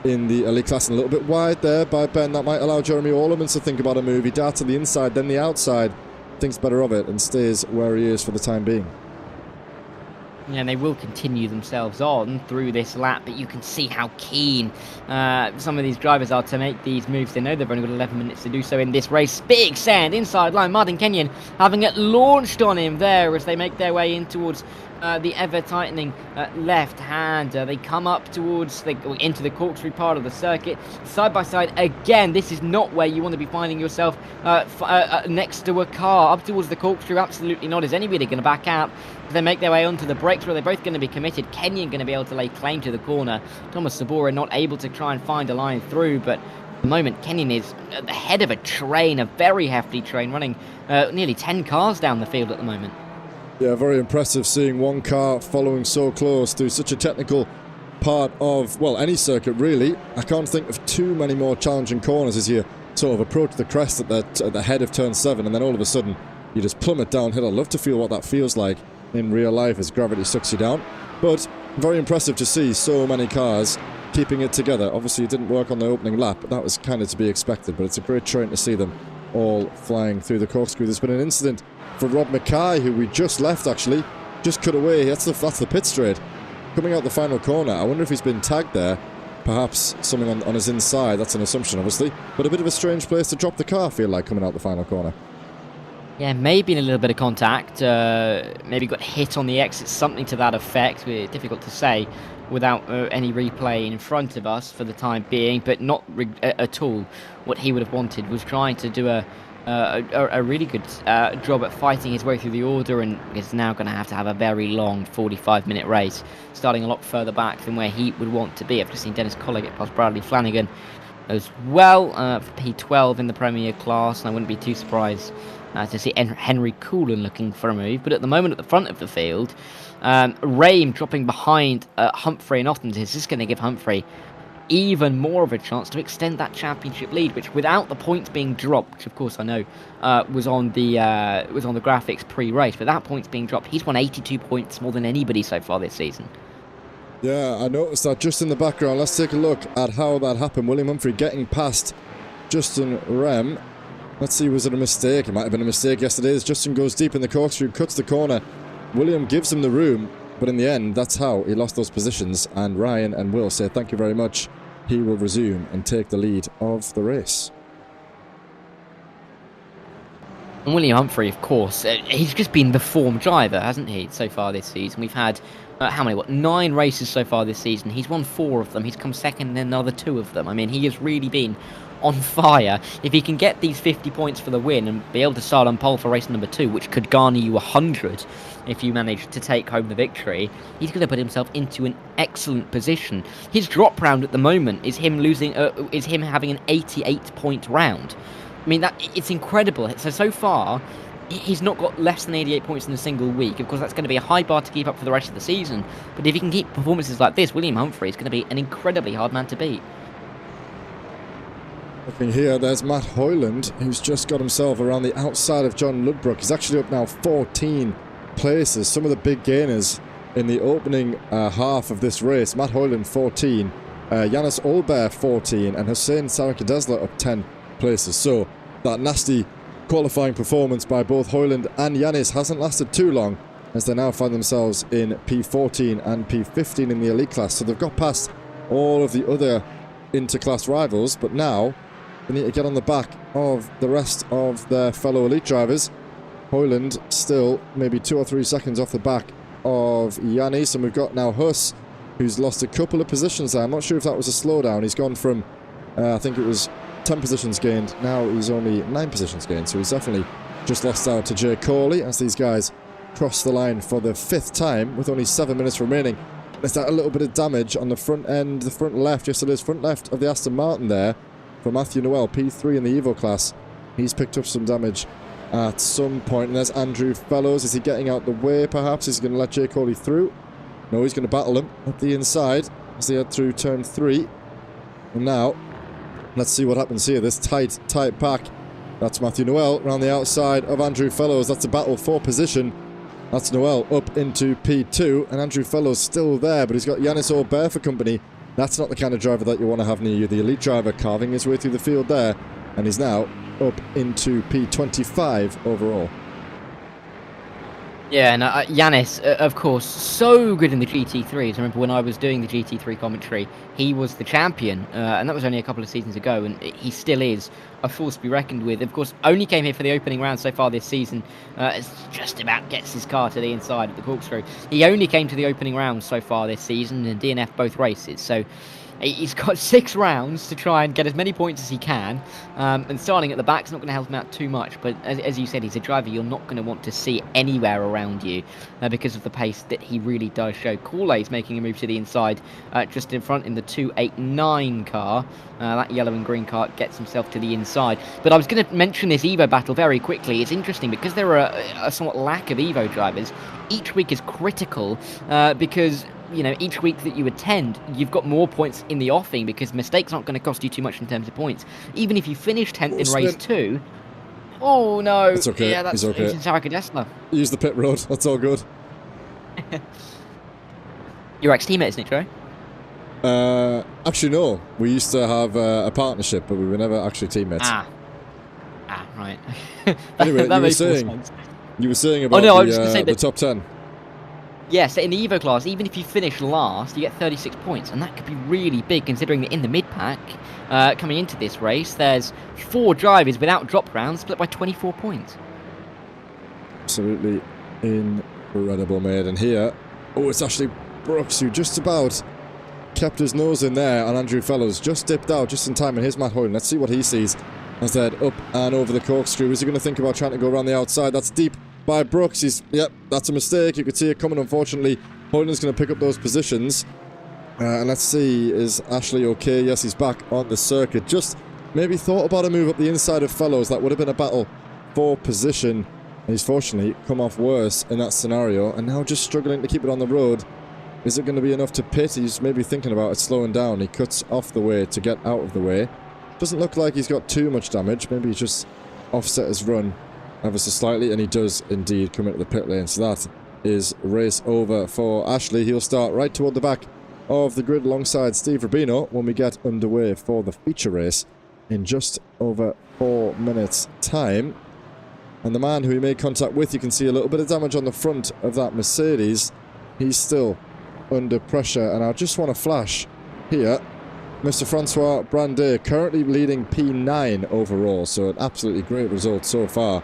in the elite class, and a little bit wide there by Ben. That might allow Jeremy Orlemans to think about a move. He darts to the inside, then the outside, thinks better of it, and stays where he is for the time being. Yeah, and they will continue themselves on through this lap, but you can see how keen some of these drivers are to make these moves. They know they've only got 11 minutes to do so in this race. Big sand inside line. Martin Kenyon having it launched on him there as they make their way in towards the ever-tightening left hand. They come up towards into the corkscrew part of the circuit. Side by side again. This is not where you want to be finding yourself next to a car. Up towards the corkscrew, absolutely not. Is anybody going to back out? They make their way onto the brakes where they're both going to be committed. Kenyon going to be able to lay claim to the corner. Thomas Sabora not able to try and find a line through, but at the moment Kenyon is at the head of a train, a very hefty train, running nearly 10 cars down the field at the moment. Yeah, very impressive seeing one car following so close through such a technical part of, well, any circuit really. I can't think of too many more challenging corners as you sort of approach the crest at the head of turn 7, and then all of a sudden you just plummet downhill. I'd love to feel what that feels like in real life as gravity sucks you down. But very impressive to see so many cars keeping it together. Obviously it didn't work on the opening lap, but that was kind of to be expected. But it's a great train to see them all flying through the corkscrew. There's been an incident for Rob Mackay, who we just left actually, just cut away. That's the pit straight. Coming out the final corner, I wonder if he's been tagged there. Perhaps something on his inside, that's an assumption obviously. But a bit of a strange place to drop the car, I feel like, coming out the final corner. Yeah, maybe in a little bit of contact, maybe got hit on the exit, something to that effect. Difficult to say without any replay in front of us for the time being, but not at all what he would have wanted. Was trying to do a really good job at fighting his way through the order, and is now going to have a very long 45-minute race, starting a lot further back than where he would want to be. I've just seen Dennis Collar get past Bradley Flanagan as well for P12 in the Premier Class, and I wouldn't be too surprised to see Henry Coolan looking for a move. But at the moment at the front of the field, Rame dropping behind Humphrey and Ottens. Is this going to give Humphrey even more of a chance to extend that championship lead, which without the points being dropped, which of course I know was on the graphics pre-race, but that points being dropped, he's won 82 points more than anybody so far this season. Yeah, I noticed that just in the background. Let's take a look at how that happened. William Humphrey getting past Justin Rem. Let's see, was it a mistake? It might have been a mistake yesterday as Justin goes deep in the corkscrew, cuts the corner. William gives him the room, but in the end, that's how he lost those positions. And Ryan and Will say thank you very much. He will resume and take the lead of the race. And William Humphrey, of course, he's just been the form driver, hasn't he, so far this season? We've had, 9 races so far this season. He's won 4 of them. He's come second in another 2 of them. I mean, he has really been on fire. If he can get these 50 points for the win and be able to start on pole for race number 2, which could garner you 100 if you manage to take home the victory, he's going to put himself into an excellent position. His drop round at the moment is him having an 88-point round. I mean, it's incredible. So far, he's not got less than 88 points in a single week. Of course, that's going to be a high bar to keep up for the rest of the season. But if he can keep performances like this, William Humphrey is going to be an incredibly hard man to beat. Looking here, there's Matt Hoyland, who's just got himself around the outside of John Ludbrook. He's actually up now 14 places. Some of the big gainers in the opening half of this race. Matt Hoyland, 14. Yanis Olber, 14. And Hussein Sarakadesla up 10 places. So that nasty qualifying performance by both Hoyland and Yanis hasn't lasted too long, as they now find themselves in P14 and P15 in the elite class. So they've got past all of the other interclass rivals, but now they need to get on the back of the rest of their fellow elite drivers. Hoyland still maybe 2 or 3 seconds off the back of Yanis, and we've got now Huss, who's lost a couple of positions there. I'm not sure if that was a slowdown. He's gone from, I think it was 10 positions gained. Now he's only 9 positions gained, so he's definitely just lost out to Jay Corley as these guys cross the line for the 5th time with only 7 minutes remaining. There's that a little bit of damage on the front end, the front left. Yes, it is front left of the Aston Martin there. for Matthew Noel, P3 in the Evo class. He's picked up some damage at some point. And there's Andrew Fellows. Is he getting out the way, perhaps? Is he going to let Jake Hawley through? No, he's going to battle him at the inside as they head through turn 3. And now, let's see what happens here. This tight pack. That's Matthew Noel around the outside of Andrew Fellows. That's a battle for position. That's Noel up into P2. And Andrew Fellows still there, but he's got Yanis Aubert for company. That's not the kind of driver that you want to have near you. The elite driver carving his way through the field there. And he's now up into P25 overall. Yeah, and Yanis, of course, so good in the GT3s. I remember when I was doing the GT3 commentary, he was the champion, and that was only a couple of seasons ago, and he still is a force to be reckoned with. Of course, only came here for the opening round so far this season. It's just about gets his car to the inside of the corkscrew. He only came to the opening round so far this season and DNF both races, so he's got 6 rounds to try and get as many points as he can, and starting at the back is not going to help him out too much, but as you said, he's a driver you're not going to want to see anywhere around you because of the pace that he really does show. Corley's making a move to the inside just in front in the 289 car. That yellow and green car gets himself to the inside. But I was going to mention this Evo battle very quickly. It's interesting because there are a somewhat lack of Evo drivers. Each week is critical because you know, each week that you attend, you've got more points in the offing because mistakes aren't going to cost you too much in terms of points. Even if you finish 10th in race 2... Oh, no. It's okay. Yeah, that's okay. in Saracadesla. Use the pit road. That's all good. Your ex-teammate, isn't it, Troy? Actually, no. We used to have a partnership, but we were never actually teammates. Right. Anyway, you were saying about the top 10. Yes, in the Evo class, even if you finish last, you get 36 points, and that could be really big considering that in the mid-pack, coming into this race, there's 4 drivers without drop rounds, split by 24 points. Absolutely incredible, mate. And here, it's Ashley Brooks who just about kept his nose in there, and Andrew Fellows just dipped out just in time, and here's Matt Hoyland. Let's see what he sees as they head up and over the corkscrew. Is he going to think about trying to go around the outside? That's deep by Brooks. Yep, that's a mistake. You could see it coming, unfortunately. Hoyland's going to pick up those positions. And let's see, is Ashley okay? Yes, he's back on the circuit. Just maybe thought about a move up the inside of Fellows. That would have been a battle for position. And he's fortunately come off worse in that scenario. And now just struggling to keep it on the road. Is it going to be enough to pit? He's maybe thinking about it slowing down. He cuts off the way to get out of the way. Doesn't look like he's got too much damage. Maybe he's just offset his run ever so slightly, and he does indeed come into the pit lane. So that is race over for Ashley. He'll start right toward the back of the grid alongside Steve Rubino when we get underway for the feature race in just over 4 minutes time. And the man who he made contact with, you can see a little bit of damage on the front of that Mercedes. He's still under pressure, and I just want to flash here Mr. Francois Brandet, currently leading P9 overall, so an absolutely great result so far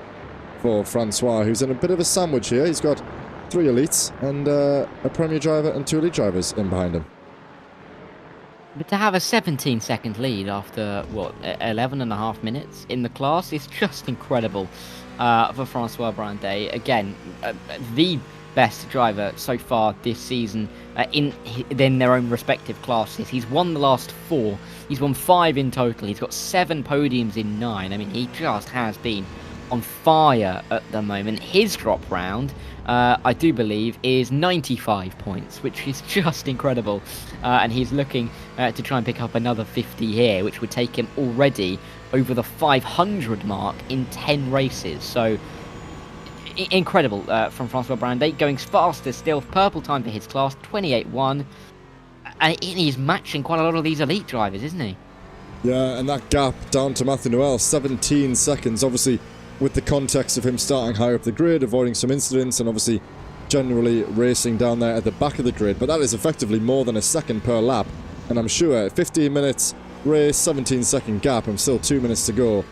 for Francois, who's in a bit of a sandwich here. He's got 3 elites and a Premier driver and 2 elite drivers in behind him. But to have a 17-second lead after, 11 and a half minutes in the class is just incredible for Francois Brandet. Again, the best driver so far this season in their own respective classes. He's won the last 4. He's won 5 in total. He's got 7 podiums in 9. I mean, he just has been on fire at the moment. His drop round, I do believe, is 95 points, which is just incredible. And he's looking to try and pick up another 50 here, which would take him already over the 500 mark in 10 races. So incredible from Francois Brandet, going faster still. Purple time for his class, 28.1. And he's matching quite a lot of these elite drivers, isn't he? Yeah, and that gap down to Matthew Noel, 17 seconds. Obviously, with the context of him starting higher up the grid, avoiding some incidents, and obviously generally racing down there at the back of the grid. But that is effectively more than a second per lap. And I'm sure 15 minutes race, 17-second gap, and still 2 minutes to go.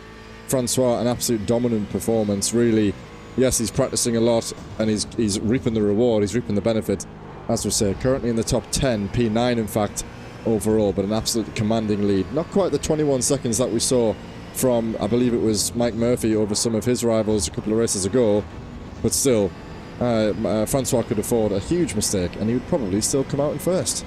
Francois, an absolute dominant performance, really. Yes, he's practicing a lot, and he's reaping the reward, he's reaping the benefit. As we say, currently in the top 10, P9 in fact, overall, but an absolutely commanding lead. Not quite the 21 seconds that we saw from, I believe it was Mike Murphy over some of his rivals a couple of races ago, but still, Francois could afford a huge mistake, and he would probably still come out in first.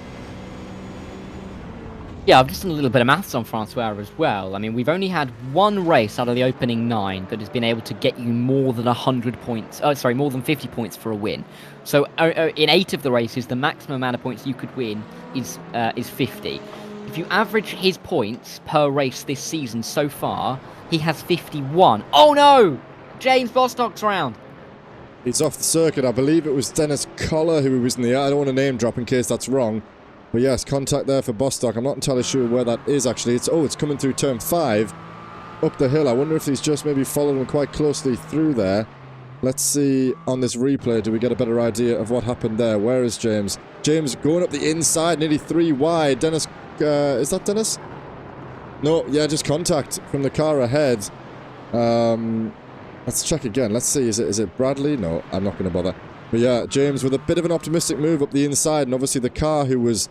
Yeah, I've just done a little bit of maths on Francois as well. I mean, we've only had one race out of the opening 9 that has been able to get you more than 100 points. Oh, sorry, more than 50 points for a win. So in 8 of the races, the maximum amount of points you could win is 50. If you average his points per race this season so far, he has 51. Oh no! James Bostock's round. He's off the circuit. I believe it was Dennis Collar who was in the air. I don't want to name drop in case that's wrong. But yes, contact there for Bostock. I'm not entirely sure where that is actually. It's coming through turn 5 up the hill. I wonder if he's just maybe followed him quite closely through there. Let's see on this replay, do we get a better idea of what happened there? Where is James? James going up the inside, nearly 3 wide. Dennis, is that Dennis? No, yeah, just contact from the car ahead. Let's check again. Let's see, is it Bradley? No, I'm not going to bother. But yeah, James with a bit of an optimistic move up the inside, and obviously the car who was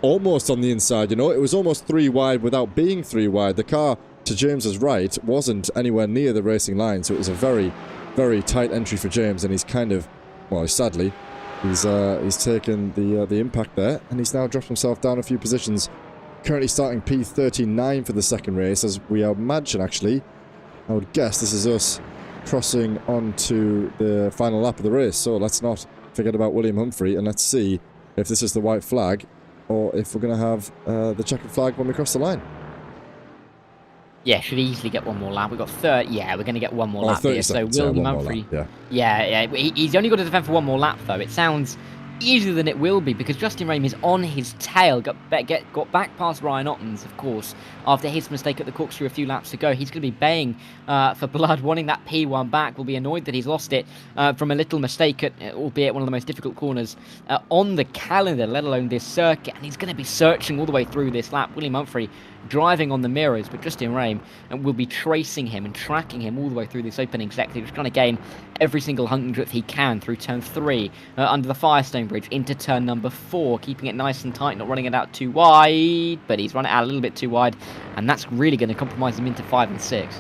almost on the inside, you know, it was almost 3 wide without being 3 wide. The car to James's right wasn't anywhere near the racing line, so it was a very, very tight entry for James, and he's kind of, well, sadly, he's taken the impact there, and he's now dropped himself down a few positions. Currently starting P39 for the second race, as we imagine, actually, I would guess this is us crossing onto the final lap of the race, so let's not forget about William Humphrey, and let's see if this is the white flag, or if we're going to have the checkered flag when we cross the line. Yeah, should easily get one more lap. We've got 30. Yeah, we're going to get one more lap here. So William Humphrey. Yeah. He's only got to defend for one more lap, though. It sounds easier than it will be because Justin Rame is on his tail. Got back past Ryan Ottens, of course, after his mistake at the corkscrew a few laps ago. He's going to be baying for blood, wanting that P1 back. Will be annoyed that he's lost it from a little mistake at, albeit one of the most difficult corners on the calendar, let alone this circuit. And he's going to be searching all the way through this lap. William Humphrey driving on the mirrors, but Justin Rame will be tracing him and tracking him all the way through this opening sector. He's trying to gain every single 100th he can through turn 3, under the Firestone Bridge, into turn number 4, keeping it nice and tight, not running it out too wide, but he's run it out a little bit too wide, and that's really going to compromise him into 5 and 6.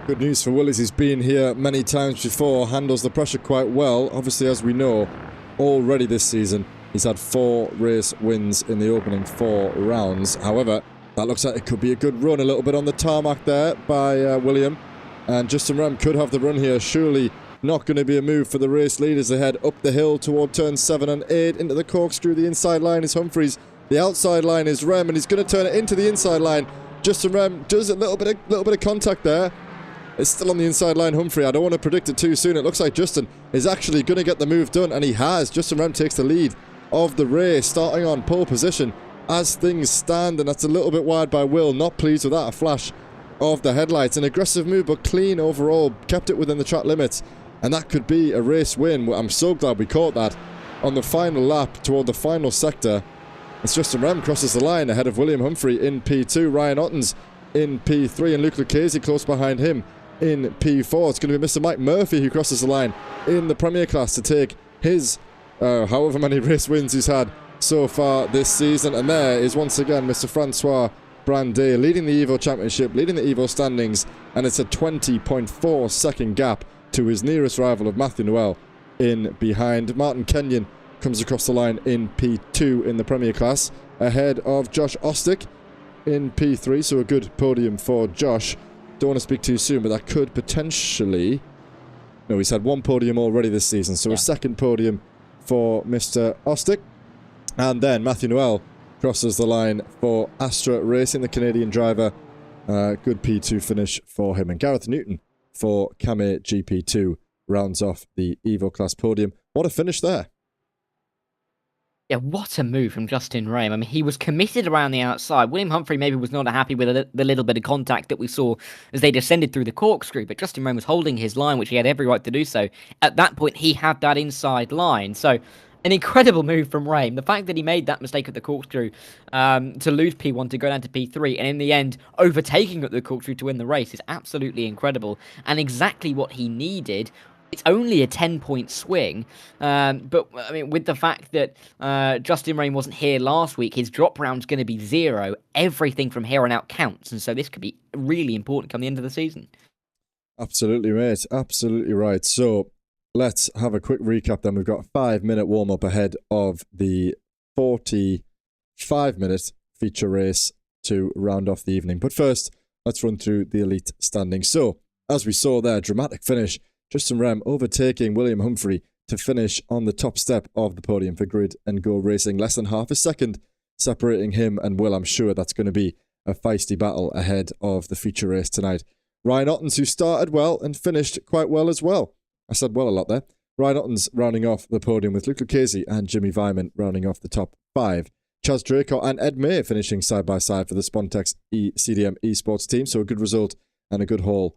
Good news for Willis. He's been here many times before, handles the pressure quite well. Obviously, as we know, already this season, he's had 4 race wins in the opening 4 rounds. However, that looks like it could be a good run, a little bit on the tarmac there by William. And Justin Rem could have the run here. Surely not going to be a move for the race leaders ahead up the hill toward turn 7 and 8 into the corkscrew. The inside line is Humphreys. The outside line is Rem, and he's going to turn it into the inside line. Justin Rem does a little bit of contact there. It's still on the inside line, Humphrey. I don't want to predict it too soon. It looks like Justin is actually going to get the move done, and he has. Justin Rem takes the lead of the race, starting on pole position as things stand, and that's a little bit wide by Will. Not pleased with that. A flash of the headlights. An aggressive move, but clean overall. Kept it within the track limits, and that could be a race win. I'm so glad we caught that on the final lap toward the final sector. It's Justin Rem crosses the line ahead of William Humphrey in P2. Ryan Ottens in P3, and Luke Lucchese close behind him in P4. It's going to be Mr. Mike Murphy who crosses the line in the Premier class to take his however many race wins he's had so far this season. And there is once again Mr. Francois Brandet leading the Evo Championship, leading the Evo standings, and it's a 20.4 second gap to his nearest rival of Matthew Noel in behind. Martin Kenyon comes across the line in P2 in the Premier class, ahead of Josh Ostick in P3, so a good podium for Josh. Don't want to speak too soon, but that could potentially... No, he's had 1 podium already this season, so a second podium for Mr. Ostick. And then Matthew Noel crosses the line for Astra Racing, the Canadian driver. Good P2 finish for him. And Gareth Newton for Kame GP2 rounds off the Evo class podium. What a finish there. Yeah, what a move from Justin Rame. I mean, he was committed around the outside. William Humphrey maybe was not happy with the little bit of contact that we saw as they descended through the corkscrew, but Justin Rame was holding his line, which he had every right to do so. At that point, he had that inside line. So, an incredible move from Rame. The fact that he made that mistake at the corkscrew to lose P1 to go down to P3, and in the end, overtaking at the corkscrew to win the race is absolutely incredible, and exactly what he needed. It's only a 10-point swing, but I mean, with the fact that Justin Rame wasn't here last week, his drop round's going to be 0. Everything from here on out counts, and so this could be really important come the end of the season. Absolutely, mate. Absolutely right. So let's have a quick recap then. We've got a 5-minute warm-up ahead of the 45-minute feature race to round off the evening. But first, let's run through the elite standings. So, as we saw there, dramatic finish. Tristan Rem overtaking William Humphrey to finish on the top step of the podium for Grid and Go Racing. Less than half a second separating him and Will. I'm sure that's going to be a feisty battle ahead of the feature race tonight. Ryan Ottens, who started well and finished quite well as well. I said well a lot there. Ryan Ottens rounding off the podium with Luke Lucchese and Jimmy Vyman rounding off the top 5. Chaz Draco and Ed May finishing side by side for the Spontex CDM esports team. So a good result and a good haul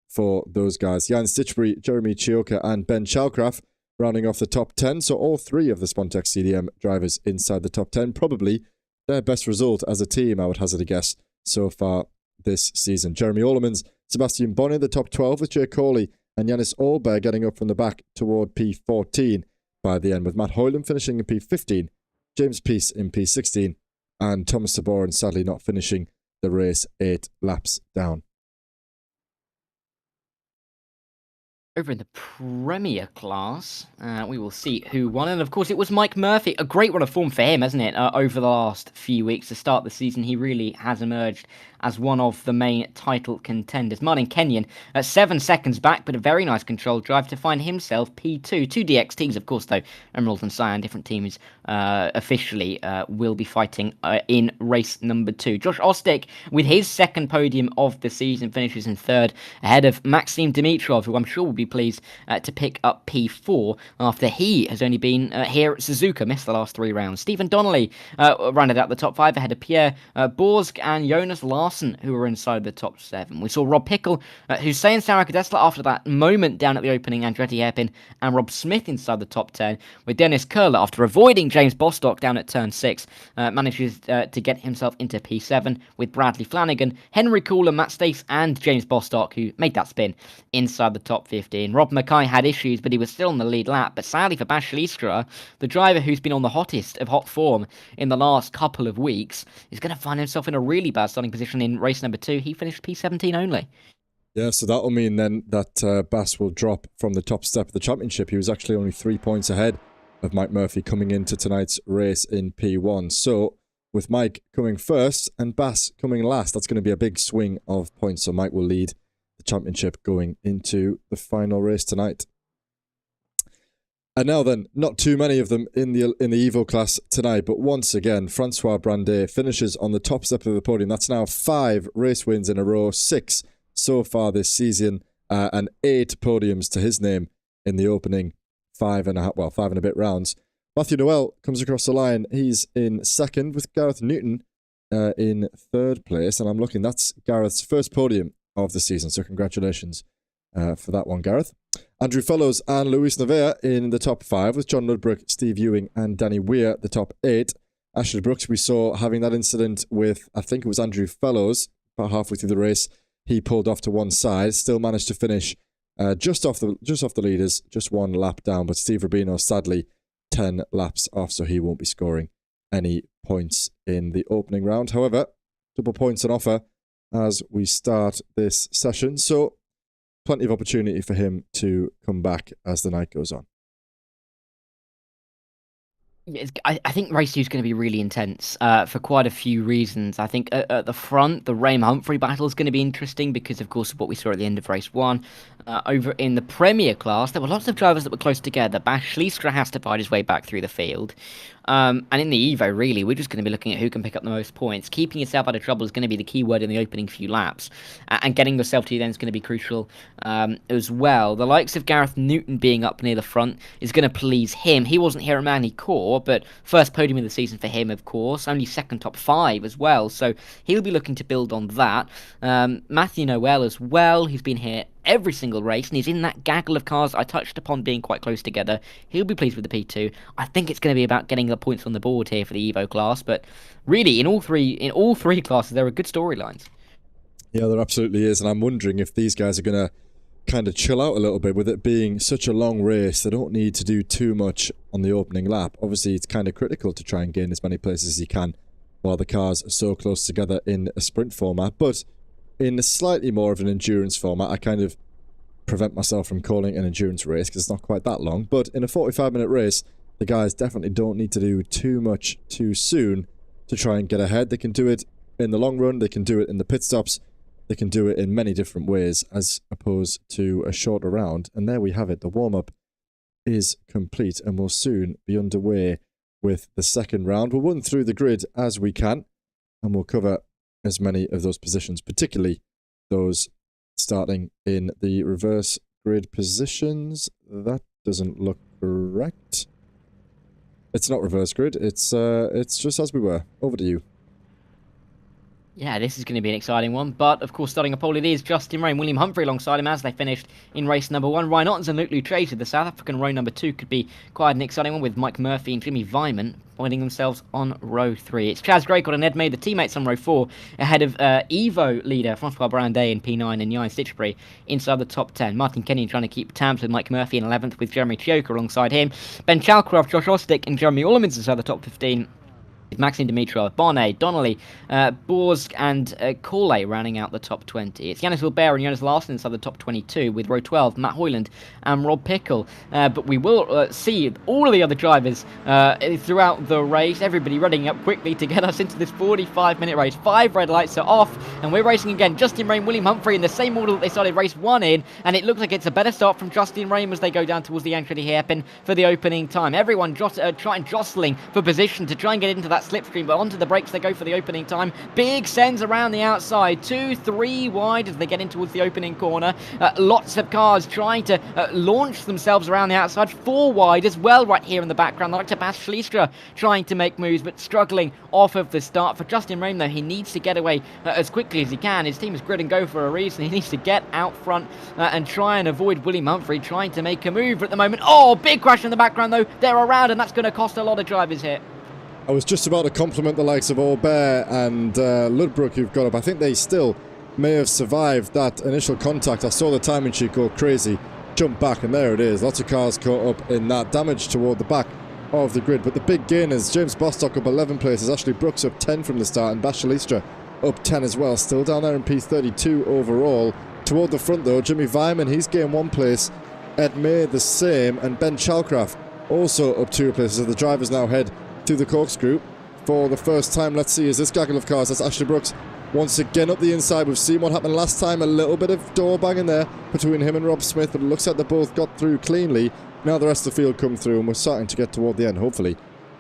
for those guys. Jan Stitchbury, Jeremy Chioka and Ben Chalcraft rounding off the top 10. So all 3 of the Spontex CDM drivers inside the top 10. Probably their best result as a team, I would hazard a guess, so far this season. Jeremy Olemans, Sebastian Bonnet, the top 12 with Jay Corley and Yanis Allberg getting up from the back toward P14 by the end, with Matt Hoyland finishing in P15, James Peace in P16, and Thomas Saborin sadly not finishing the race 8 laps down. Over in the Premier class, we will see who won. And of course, it was Mike Murphy. A great run of form for him, hasn't it? Over the last few weeks to start the season, he really has emerged as one of the main title contenders. Martin Kenyon at 7 seconds back, but a very nice controlled drive to find himself P2. 2 DX teams, of course, though. Emerald and Cyan, different teams officially will be fighting in race number 2. Josh Ostick, with his second podium of the season, finishes in 3rd, ahead of Maxim Dimitrov, who I'm sure will be pleased to pick up P4 after he has only been here at Suzuka, missed the last 3 rounds. Stephen Donnelly rounded out the top 5 ahead of Pierre Borsk and Jonas Larsen, who were inside the top 7. We saw Rob Pickle, Hussein Sarakadesla after that moment down at the opening, Andretti hairpin, and Rob Smith inside the top 10, with Dennis Curler, after avoiding James Bostock down at turn 6, manages to get himself into P7, with Bradley Flanagan, Henry Cooler, Matt Stace, and James Bostock, who made that spin, inside the top 15. Rob Mackay had issues, but he was still on the lead lap. But sadly for Bas Schliestra, the driver who's been on the hottest of hot form in the last couple of weeks, is going to find himself in a really bad starting position in race number 2. He finished P17 only. Yeah, so that will mean then that Bass will drop from the top step of the championship. He was actually only 3 points ahead of Mike Murphy coming into tonight's race in P1. So with Mike coming first and Bass coming last, that's going to be a big swing of points. So Mike will lead the championship going into the final race tonight. And now then, not too many of them in the Evo class tonight, but once again, Francois Brandet finishes on the top step of the podium. That's now 5 race wins in a row, 6 so far this season, and 8 podiums to his name in the opening 5 and a bit rounds. Matthew Noel comes across the line. He's in 2nd with Gareth Newton in 3rd place, and I'm looking, that's Gareth's first podium of the season, so congratulations for that one, Gareth. Andrew Fellows and Luis Nevea in the top 5, with John Ludbrook, Steve Ewing and Danny Weir the top 8. Ashley Brooks, we saw having that incident with, I think it was Andrew Fellows, about halfway through the race. He pulled off to one side, still managed to finish just off the leaders, just 1 lap down, but Steve Rubino sadly 10 laps off, so he won't be scoring any points in the opening round. However, double points on offer as we start this session, so plenty of opportunity for him to come back as the night goes on. I think race 2 is going to be really intense for quite a few reasons. I think at the front, the Rame-Humphrey battle is going to be interesting because, of course, of what we saw at the end of race 1. Over in the Premier class, there were lots of drivers that were close together. Bas Schliestra has to fight his way back through the field. And in the Evo, really, we're just going to be looking at who can pick up the most points. Keeping yourself out of trouble is going to be the key word in the opening few laps. And getting yourself to you then is going to be crucial as well. The likes of Gareth Newton being up near the front is going to please him. He wasn't here at Manly Core, but first podium of the season for him, of course. Only 2nd top 5 as well. So he'll be looking to build on that. Matthew Noel as well. He's been here every single race, and he's in that gaggle of cars I touched upon being quite close together. He'll be pleased with the P2. I think it's going to be about getting the points on the board here for the Evo class, but really in all three classes there are good storylines. Yeah, there absolutely is, and I'm wondering if these guys are going to kind of chill out a little bit with it being such a long race. They don't need to do too much on the opening lap. Obviously, it's kind of critical to try and gain as many places as you can while the cars are so close together in a sprint format, but in a slightly more of an endurance format, I kind of prevent myself from calling it an endurance race because it's not quite that long. But in a 45-minute race, the guys definitely don't need to do too much too soon to try and get ahead. They can do it in the long run. They can do it in the pit stops. They can do it in many different ways as opposed to a shorter round. And there we have it. The warm-up is complete and will soon be underway with the second round. We'll run through the grid as we can and we'll cover as many of those positions, particularly those starting in the reverse grid positions. That doesn't look correct. It's not reverse grid. It's just as we were. Over to you. Yeah, this is going to be an exciting one, but of course starting a pole it is Justin Ray and William Humphrey alongside him as they finished in race number 1. Ryan Ottens and Luke Lutrage, the South African row number 2, could be quite an exciting one with Mike Murphy and Jimmy Vyman finding themselves on row 3. It's Chaz Greycourt and Ed May, the teammates on row 4, ahead of Evo leader Francois Brandet in P9 and Jan Stitchbury inside the top 10. Martin Kenyon trying to keep tabs with Mike Murphy in 11th with Jeremy Chioka alongside him. Ben Chalcroft, Josh Ostick and Jeremy Orlemans inside the top 15. Maxime Dimitrov, Bonnet, Donnelly, Borsk and Corley rounding out the top 20. It's Yanis Wilbert and Jonas Larsen inside the top 22 with row 12, Matt Hoyland and Rob Pickle. But we will see all of the other drivers throughout the race, everybody running up quickly to get us into this 45-minute race. 5 red lights are off and we're racing again. Justin Ray and William Humphrey in the same order that they started race 1 in, and it looks like it's a better start from Justin Ray as they go down towards the Antredy hairpin for the opening time. Everyone jostling for position to try and get into that slipstream, but onto the brakes they go for the opening time. Big sends around the outside, 2-3 wide as they get in towards the opening corner. Lots of cars trying to launch themselves around the outside, 4 wide as well right here in the background. Like Bas Schliestra trying to make moves but struggling off of the start. For Justin Rame though, he needs to get away as quickly as he can. His team is grid and go for a reason. He needs to get out front and try and avoid William Humphrey trying to make a move at the moment. Oh, big crash in the background though. They're around and that's going to cost a lot of drivers here. I was just about to compliment the likes of Aubert and Ludbrook who've got up. I think they still may have survived that initial contact. I saw the timing sheet go crazy, jump back, and there it is. Lots of cars caught up in that damage toward the back of the grid. But the big gainers, James Bostock up 11 places, Ashley Brooks up 10 from the start, and Bas Schliestra up 10 as well. Still down there in P32 overall. Toward the front though, Jimmy Vyman, he's gained 1 place. Ed May the same, and Ben Chalcraft also up 2 places. So the drivers now head to the corkscrew for the first time. Let's see, is this gaggle of cars? That's Ashley Brooks once again up the inside. We've seen what happened last time, a little bit of door banging there between him and Rob Smith, but it looks like they both got through cleanly. Now the rest of the field come through and we're starting to get toward the end. Hopefully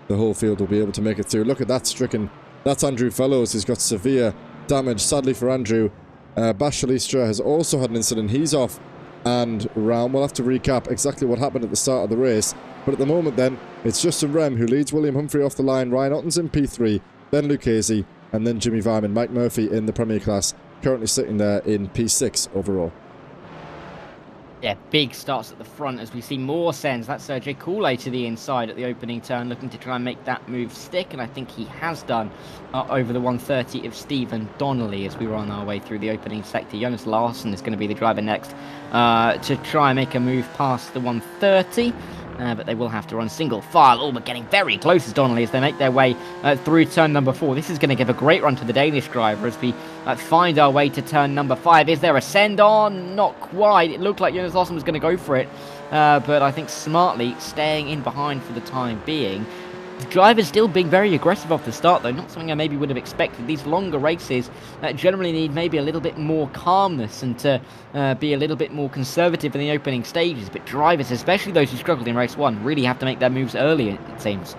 the whole field will be able to make it through. Look at that stricken. That's Andrew Fellows. He's got severe damage, sadly for Andrew. Bas Schliestra has also had an incident. He's off and round. We'll have to recap exactly what happened at the start of the race. But at the moment then, it's Justin Rem who leads William Humphrey off the line. Ryan Ottens in P3, then Lucchese, and then Jimmy Vyman. Mike Murphy in the Premier class, currently sitting there in P6 overall. Yeah, big starts at the front as we see more sends. That's Jay Cooley to the inside at the opening turn, looking to try and make that move stick, and I think he has done over the 130 of Stephen Donnelly as we were on our way through the opening sector. Jonas Larsen is going to be the driver next to try and make a move past the 130. But they will have to run single file. Oh, but getting very close as Donnelly as they make their way through turn number 4. This is going to give a great run to the Danish driver as we find our way to turn number 5. Is there a send on? Not quite. It looked like Jonas Larsen was going to go for it, but I think smartly staying in behind for the time being. The driver's still being very aggressive off the start though, not something I maybe would have expected. These longer races generally need maybe a little bit more calmness and to be a little bit more conservative in the opening stages, but drivers, especially those who struggled in race 1, really have to make their moves early, it seems.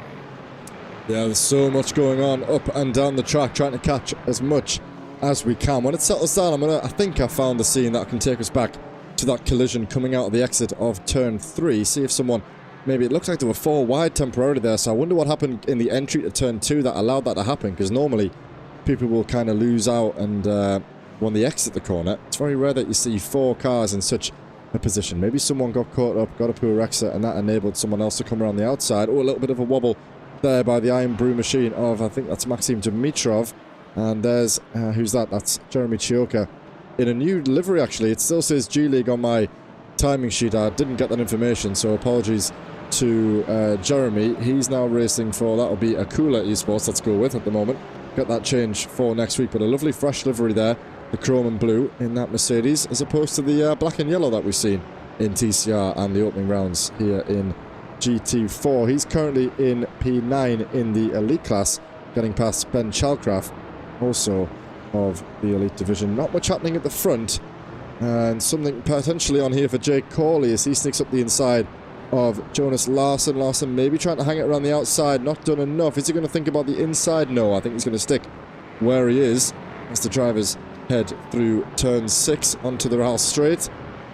Yeah, there's so much going on up and down the track, trying to catch as much as we can. When it settles down, I think I found the scene that can take us back to that collision coming out of the exit of turn 3. See if someone... Maybe it looks like there were 4 wide temporarily there, so I wonder what happened in the entry to turn 2 that allowed that to happen, because normally people will kind of lose out and when they exit the corner, it's very rare that you see 4 cars in such a position. Maybe someone got caught up, got a poor exit, and that enabled someone else to come around the outside. Oh, a little bit of a wobble there by the Iron Brew machine of, I think that's Maxime Dimitrov, and there's, who's that? That's Jeremy Chioka in a new livery actually. It still says G-League on my timing sheet. I didn't get that information, so apologies to Jeremy. He's now racing for, that'll be Akula Esports, let's go with at the moment. Get that change for next week, but a lovely fresh livery there, the chrome and blue in that Mercedes, as opposed to the black and yellow that we've seen in TCR and the opening rounds here in GT4. He's currently in P9 in the elite class, getting past Ben Chalcraft, also of the Elite Division. Not much happening at the front, and something potentially on here for Jake Corley as he sneaks up the inside of Jonas Larsson. Larsson maybe trying to hang it around the outside, not done enough. Is he going to think about the inside? No, I think he's going to stick where he is as the drivers head through turn 6 onto the Rahal Straight.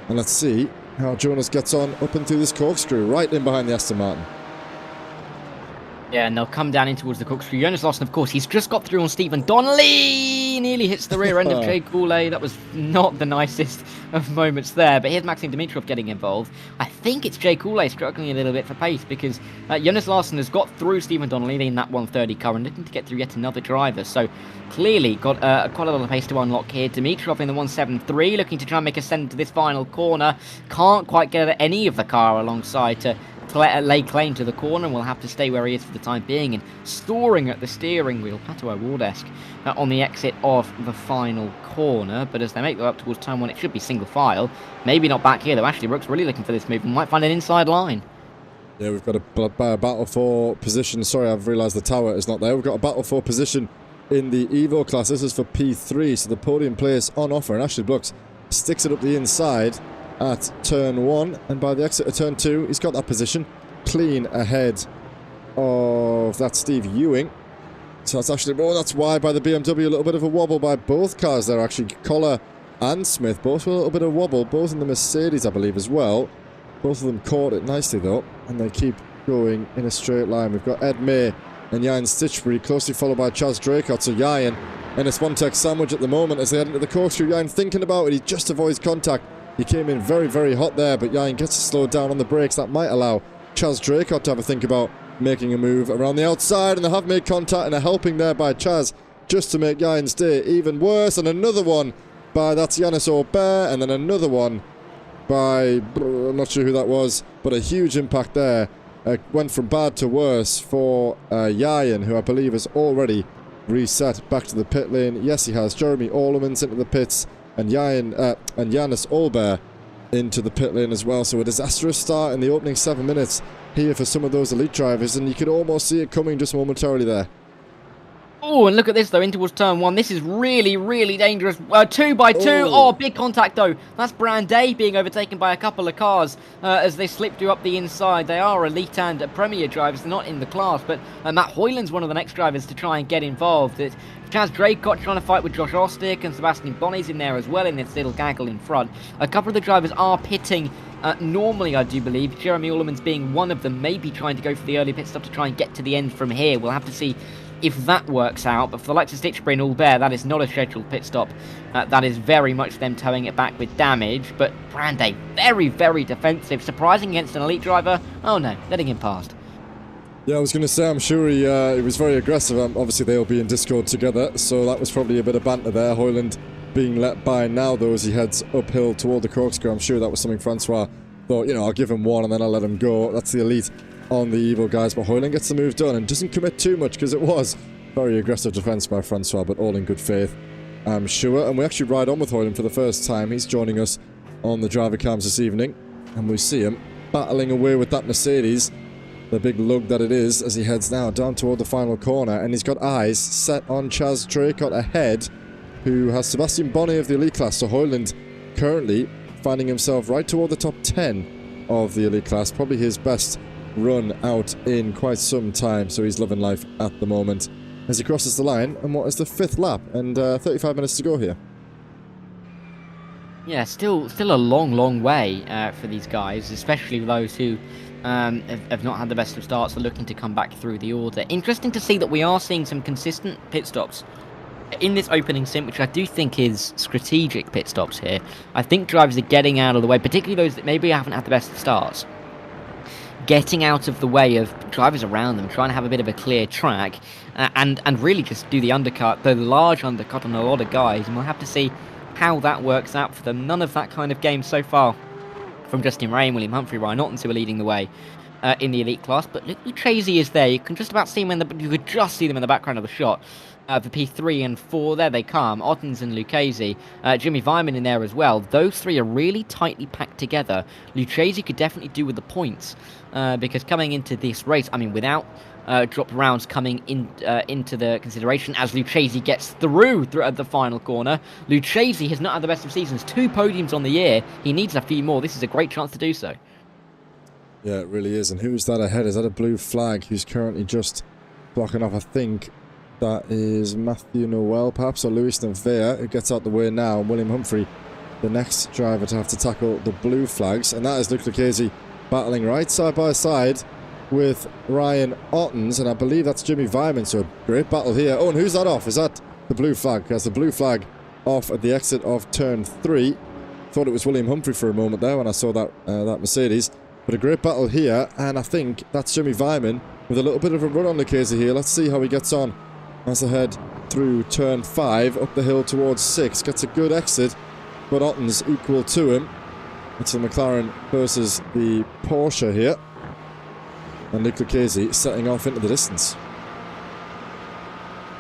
And let's see how Jonas gets on up and through this corkscrew, right in behind the Aston Martin. Yeah, and they'll come down in towards the corkscrew. Jonas Larsson, of course, he's just got through on Stephen Donnelly. Nearly hits the rear end of Jay Couley. That was not the nicest of moments there. But here's Maxim Dimitrov getting involved. I think it's Jay Couley struggling a little bit for pace because Jonas Larsson has got through Stephen Donnelly in that 130 car and looking to get through yet another driver. So clearly got quite a lot of pace to unlock here. Dimitrov in the 173 looking to try and make a send to this final corner. Can't quite get any of the car alongside to lay claim to the corner, and will have to stay where he is for the time being, and storing at the steering wheel, Pato O'Ward-esque, on the exit of the final corner. But as they make their way up towards turn 1, it should be single file. Maybe not back here though. Actually, Rook's really looking for this move and might find an inside line. Yeah, we've got a battle for position. Sorry, I've realised the tower is not there. We've got a battle for position in the Evo class. This is for P3, so the podium place on offer, and Ashley Brooks sticks it up the inside at turn 1, and by the exit of turn 2 he's got that position clean ahead of that Steve Ewing. So that's actually, oh, that's wide by the BMW. A little bit of a wobble by both cars there, actually. Collar and Smith both with a little bit of wobble, both in the Mercedes I believe as well. Both of them caught it nicely though, and they keep going in a straight line. We've got Ed May and Jan Stitchbury closely followed by Chaz Draycott. So Jan in a Spontex sandwich at the moment as they head into the corkscrew. Jan thinking about it, he just avoids contact. He came in very, very hot there, but Jan gets to slow down on the brakes. That might allow Chaz Draycott to have a think about making a move around the outside, and they have made contact and are helping there by Chaz just to make Jan's day even worse. And another one by, that's Yannis Aubert, and then another one by, I'm not sure who that was, but a huge impact there. Went from bad to worse for Yayan, who I believe has already reset back to the pit lane. Yes, he has. Jeremy Orlemans into the pits, and Yannis Aubert into the pit lane as well. So a disastrous start in the opening 7 minutes here for some of those elite drivers, and you could almost see it coming just momentarily there. Oh, and look at this though, in towards turn 1. This is really, really dangerous. 2 by 2. Oh, big contact though. That's Brandet being overtaken by a couple of cars as they slip through up the inside. They are elite and premier drivers. They're not in the class, but Matt Hoyland's one of the next drivers to try and get involved. It's Chaz Draycott trying to fight with Josh Ostick, and Sebastian Bonnie's in there as well in this little gaggle in front. A couple of the drivers are pitting normally, I do believe. Jeremy Orlemans being one of them, maybe trying to go for the early pit stop to try and get to the end from here. We'll have to see if that works out, but for the likes of Stitchbury and Aubert, that is not a scheduled pit stop. That is very much them towing it back with damage, but Brandet, very, very defensive. Surprising against an elite driver. Oh no, letting him past. Yeah, I was going to say, I'm sure he was very aggressive. Obviously, they'll be in Discord together, so that was probably a bit of banter there. Hoyland being let by now, though, as he heads uphill toward the corkscrew. I'm sure that was something Francois thought, you know, I'll give him one and then I'll let him go. That's the elite on the Evo guys, but Hoyland gets the move done and doesn't commit too much because it was very aggressive defense by Francois, but all in good faith, I'm sure. And we actually ride on with Hoyland for the first time. He's joining us on the driver cams this evening, and we see him battling away with that Mercedes, the big lug that it is, as he heads now down toward the final corner, and he's got eyes set on Chaz Draycott ahead, who has Sebastian Bonnet of the elite class. So Hoyland currently finding himself right toward the top 10 of the elite class, probably his best run out in quite some time, so he's loving life at the moment as he crosses the line. And what is the 5th lap, and 35 minutes to go here. Yeah, still a long way for these guys, especially those who have not had the best of starts, are looking to come back through the order. Interesting to see that we are seeing some consistent pit stops in this opening sim, which I do think is strategic pit stops here. I think drivers are getting out of the way, particularly those that maybe haven't had the best of starts, getting out of the way of drivers around them, trying to have a bit of a clear track, and really just do the undercut, the large undercut on a lot of guys, and we'll have to see how that works out for them. None of that kind of game so far from Justin Ray and William Humphrey, Ryan Otton, who are leading the way in the elite class, but Lucchese is there. You can just about see them you could just see them in the background of the shot. For P3 and 4, there they come. Ottens and Lucchese. Jimmy Vyman in there as well. Those three are really tightly packed together. Lucchese could definitely do with the points, because coming into this race, I mean, without drop rounds coming into the consideration as Lucchese gets through at the final corner. Lucchese has not had the best of seasons. 2 podiums on the year. He needs a few more. This is a great chance to do so. Yeah, it really is. And who's that ahead? Is that a blue flag who's currently just blocking off? I think that is Matthew Noel, perhaps, or Luis Nevea, who gets out the way now. And William Humphrey, the next driver to have to tackle the blue flags. And that is Luke Lucchese battling right side by side with Ryan Ottens. And I believe that's Jimmy Vyman. So a great battle here. Oh, and who's that off? Is that the blue flag? That's the blue flag off at the exit of turn 3. Thought it was William Humphrey for a moment there when I saw that Mercedes. But a great battle here, and I think that's Jimmy Vyman with a little bit of a run on Lucchese here. Let's see how he gets on as they head through turn 5, up the hill towards 6. Gets a good exit, but Otten's equal to him. It's the McLaren versus the Porsche here. And Luke Lucchese setting off into the distance.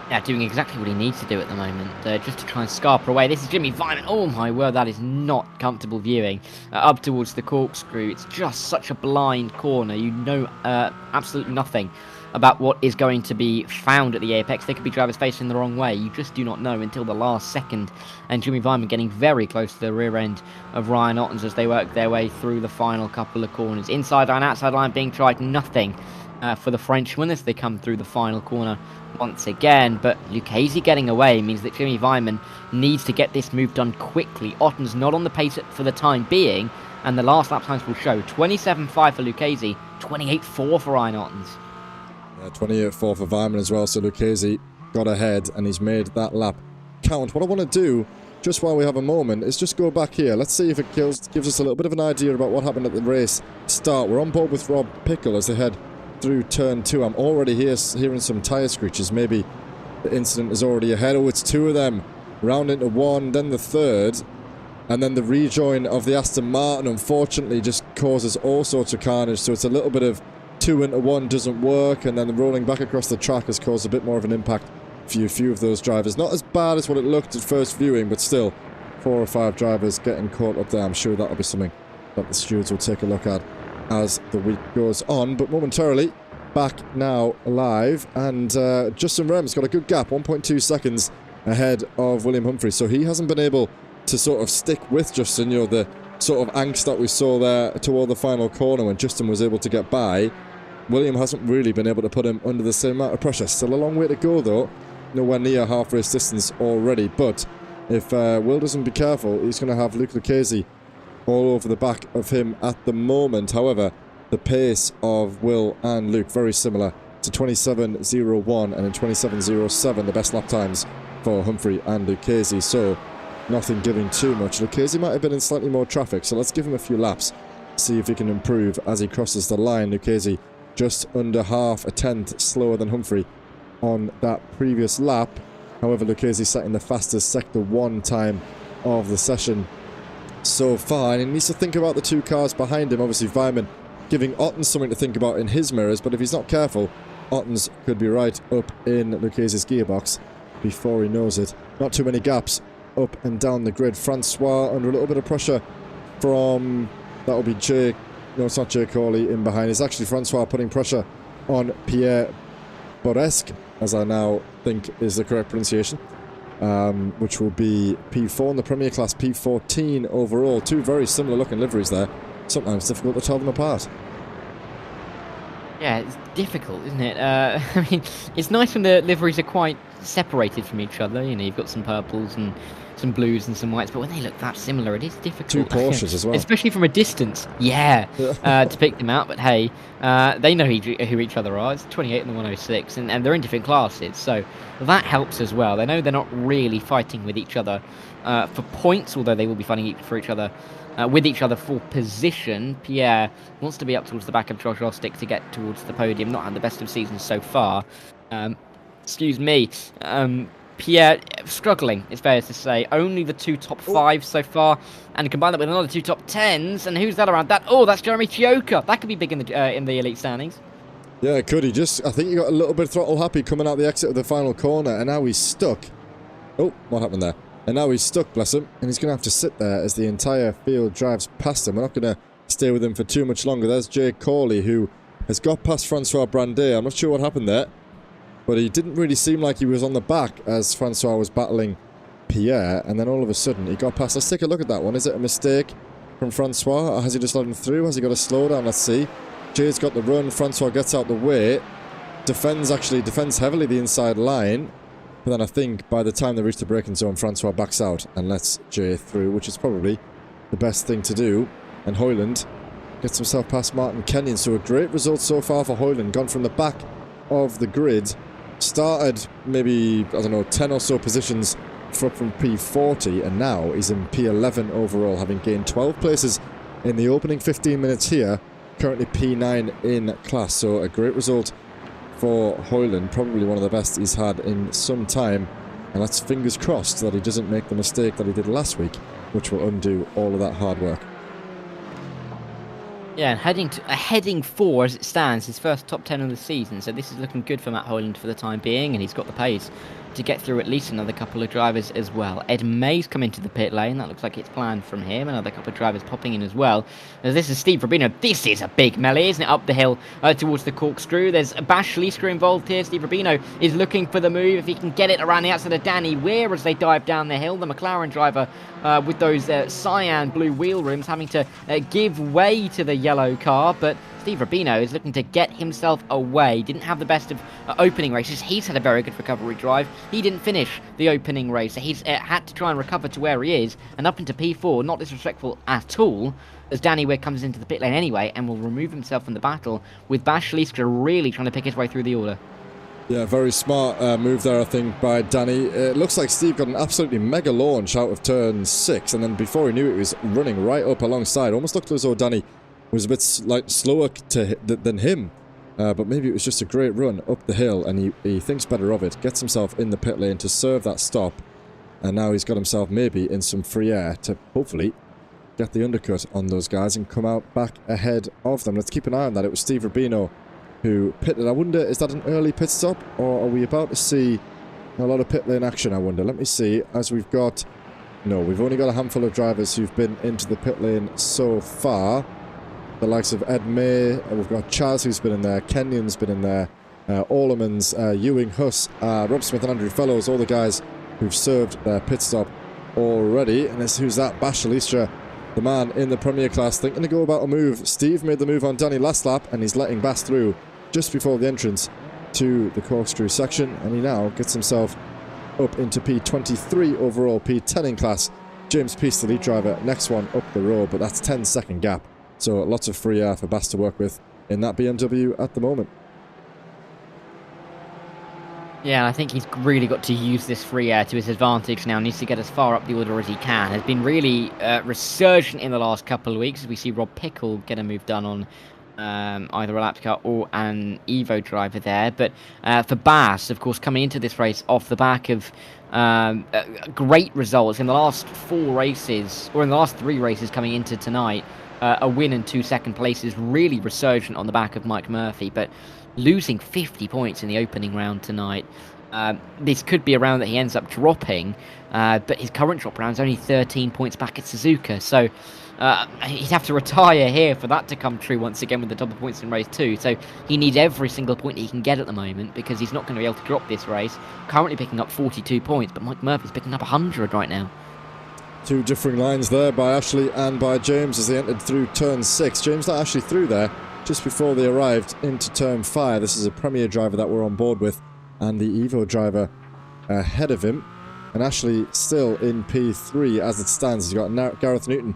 Yeah, doing exactly what he needs to do at the moment, just to try and scarper away. This is Jimmy Vyman. Oh my word, that is not comfortable viewing. Up towards the corkscrew, it's just such a blind corner. You know absolutely nothing about what is going to be found at the apex. There could be drivers facing the wrong way. You just do not know until the last second. And Jimmy Vyman getting very close to the rear end of Ryan Ottens as they work their way through the final couple of corners. Inside line, outside line being tried, nothing for the Frenchman as they come through the final corner once again. But Lucchese getting away means that Jimmy Vyman needs to get this move done quickly. Otten's not on the pace for the time being, and the last lap times will show 27.5 for Lucchese, 28.4 for Ryan Ottens. Yeah, 28.4 for Vyman as well, so Lucchese got ahead and he's made that lap count. What I want to do, just while we have a moment, is just go back here. Let's see if it gives us a little bit of an idea about what happened at the race start. We're on board with Rob Pickle as they head through turn 2. I'm already hearing some tyre screeches. Maybe the incident is already ahead. Oh, it's 2 of them. Round into 1, then the 3rd. And then the rejoin of the Aston Martin, unfortunately, just causes all sorts of carnage. So it's a little bit of 2 into 1 doesn't work. And then the rolling back across the track has caused a bit more of an impact for a few of those drivers. Not as bad as what it looked at first viewing, but still 4 or 5 drivers getting caught up there. I'm sure that'll be something that the stewards will take a look at as the week goes on. But momentarily back now live, and Justin Rem's got a good gap, 1.2 seconds ahead of William Humphrey, so he hasn't been able to sort of stick with Justin. You know, the sort of angst that we saw there toward the final corner when Justin was able to get by, William hasn't really been able to put him under the same amount of pressure. Still a long way to go though, nowhere near half race distance already. But if Will doesn't be careful, he's going to have Luke Lucchese all over the back of him at the moment. However, the pace of Will and Luke very similar to 27.01 and in 27.07 the best lap times for Humphrey and Lucchese, so nothing giving too much. Lucchese might have been in slightly more traffic, so let's give him a few laps, see if he can improve as he crosses the line. Lucchese just under half a tenth slower than Humphrey on that previous lap. However, Lucchese setting the fastest sector 1 time of the session so far, and he needs to think about the 2 cars behind him. Obviously Vyman giving Ottens something to think about in his mirrors, but if he's not careful, Ottens could be right up in Lucchese's gearbox before he knows it. Not too many gaps up and down the grid. Francois under a little bit of pressure from, that'll be Jay, no, it's not Jay Corley in behind. It's actually Francois putting pressure on Pierre Boresque, as I now think is the correct pronunciation, which will be P4 in the Premier Class, P14 overall. 2 very similar looking liveries there. Sometimes difficult to tell them apart. Yeah, it's difficult, isn't it? I mean, it's nice when the liveries are quite separated from each other. You know, you've got some purples and some blues and some whites, but when they look that similar, it is difficult. 2 Porsches as well. Especially from a distance. Yeah, to pick them out. But hey, they know who each other are. It's 28 and the 106, and they're in different classes, so that helps as well. They know they're not really fighting with each other for points, although they will be fighting for each other. With each other for position. Pierre wants to be up towards the back of Josh Ostick to get towards the podium. Not had the best of seasons so far. Excuse me. Pierre struggling, it's fair to say. Only the 2 top 5s so far, and combine that with another 2 top 10s. And who's that around that? Oh, that's Jeremy Chioka. That could be big in the elite standings. Yeah, it could. I think he got a little bit throttle happy coming out the exit of the final corner, and now he's stuck. Oh, what happened there? And now he's stuck, bless him, and he's going to have to sit there as the entire field drives past him. We're not going to stay with him for too much longer. There's Jay Corley, who has got past Francois Brandet. I'm not sure what happened there, but he didn't really seem like he was on the back as Francois was battling Pierre, and then all of a sudden he got past. Let's take a look at that one. Is it a mistake from Francois, or has he just let him through? Has he got a slowdown? Let's see. Jay's got the run. Francois gets out the way. Defends heavily the inside line. But then I think by the time they reach the braking zone, Francois backs out and lets Jay through, which is probably the best thing to do. And Hoyland gets himself past Martin Kenyon. So a great result so far for Hoyland. Gone from the back of the grid. Started maybe, I don't know, 10 or so positions from P40, and now he's in P11 overall, having gained 12 places in the opening 15 minutes here. Currently P9 in class, so a great result for Hoyland, probably one of the best he's had in some time, and let's fingers crossed that he doesn't make the mistake that he did last week, which will undo all of that hard work. Yeah, and heading for, as it stands, his first top 10 of the season, so this is looking good for Matt Hoyland for the time being, and he's got the pace to get through at least another couple of drivers as well. Ed May's come into the pit lane. That looks like it's planned from him. Another couple of drivers popping in as well. As this is Steve Rubino. This is a big melee, isn't it? Up the hill towards the corkscrew. There's Bash Liska involved here. Steve Rubino is looking for the move. If he can get it around the outside of Danny Weir as they dive down the hill. The McLaren driver with those cyan blue wheel rims having to give way to the yellow car. But Steve Rubino is looking to get himself away. Didn't have the best of opening races. He's had a very good recovery drive. He didn't finish the opening race, so he's had to try and recover to where he is, and up into P4, not disrespectful at all, as Danny Weir comes into the pit lane anyway, and will remove himself from the battle, with Bash Liska really trying to pick his way through the order. Yeah, very smart move there, I think, by Danny. It looks like Steve got an absolutely mega launch out of turn 6, and then before he knew it, he was running right up alongside. Almost looked as though Danny was a bit slower than him. But maybe it was just a great run up the hill, and he thinks better of it. Gets himself in the pit lane to serve that stop. And now he's got himself maybe in some free air to hopefully get the undercut on those guys and come out back ahead of them. Let's keep an eye on that. It was Steve Rubino who pitted. I wonder, is that an early pit stop, or are we about to see a lot of pit lane action, I wonder? Let me see, as we've got... No, we've only got a handful of drivers who've been into the pit lane so far. The likes of Ed May, we've got Chaz who's been in there, Kenyon's been in there, Orlemans, Ewing, Huss, Rob Smith and Andrew Fellows, all the guys who've served their pit stop already. And who's that? Bash Liska, the man in the Premier class, thinking to go about a move. Steve made the move on Danny last lap, and he's letting Bass through just before the entrance to the corkscrew section, and he now gets himself up into P23 overall, P10 in class. James Peace, the lead driver, next one up the road, but that's 10-second gap. So lots of free air for Bass to work with in that BMW at the moment. Yeah, I think he's really got to use this free air to his advantage now. Needs to get as far up the order as he can. Has been really resurgent in the last couple of weeks as we see Rob Pickle get a move done on either a lap car or an Evo driver there. But for Bass, of course, coming into this race off the back of great results in the last 4 races, or in the last 3 races coming into tonight, a win and 2 second places, really resurgent on the back of Mike Murphy, but losing 50 points in the opening round tonight. This could be a round that he ends up dropping, but his current drop round is only 13 points back at Suzuka, so he'd have to retire here for that to come true once again with the double points in race 2. So he needs every single point he can get at the moment, because he's not going to be able to drop this race. Currently picking up 42 points, but Mike Murphy's picking up 100 right now. 2 differing lines there by Ashley and by James as they entered through turn 6. James not actually through there just before they arrived into turn 5. This is a Premier driver that we're on board with, and the Evo driver ahead of him. And Ashley still in P3 as it stands. He's got Gareth Newton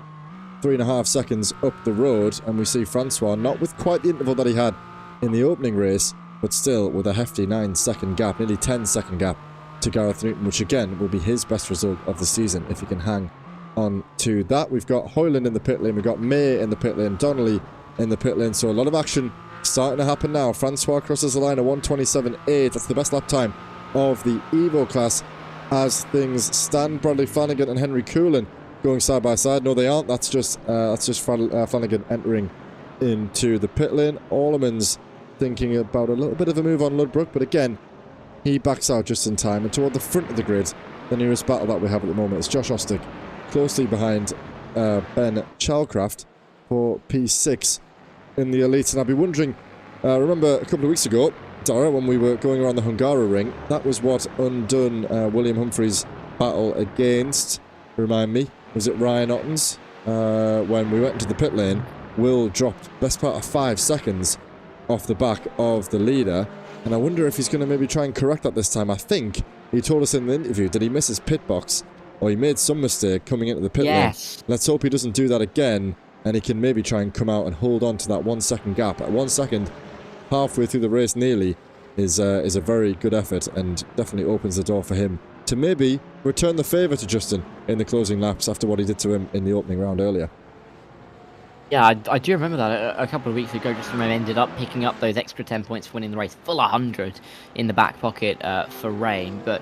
3.5 seconds up the road, and we see Francois not with quite the interval that he had in the opening race, but still with a hefty 9-second gap, nearly 10-second gap to Gareth Newton, which again will be his best result of the season if he can hang on to that. We've got Hoyland in the pit lane, we've got May in the pit lane, Donnelly in the pit lane, so a lot of action starting to happen now. Francois crosses the line at 1:27.8. That's the best lap time of the Evo class as things stand. Bradley Flanagan and Henry Coulin going side by side. No, they aren't. That's just Flanagan entering into the pit lane. Orlemans thinking about a little bit of a move on Ludbrook, but again, he backs out just in time. And toward the front of the grid, the nearest battle that we have at the moment is Josh Ostick, closely behind Ben Chalcraft for P6 in the elites. And I'd be wondering Remember a couple of weeks ago, Dara, when we were going around the Hungaroring, that was what undone William Humphrey's battle against, remind me, was it Ryan Otten's? When we went into the pit lane, Will dropped best part of 5 seconds off the back of the leader, and I wonder if he's going to maybe try and correct that this time. I think he told us in the interview, did he miss his pit box, or he made some mistake coming into the pit lane? Let's hope he doesn't do that again, and he can maybe try and come out and hold on to that 1 second gap. At 1 second, halfway through the race nearly, is a very good effort, and definitely opens the door for him to maybe return the favour to Justin in the closing laps after what he did to him in the opening round earlier. Yeah, I do remember that a couple of weeks ago. Justin ended up picking up those extra 10 points for winning the race, full 100 in the back pocket for Rain. But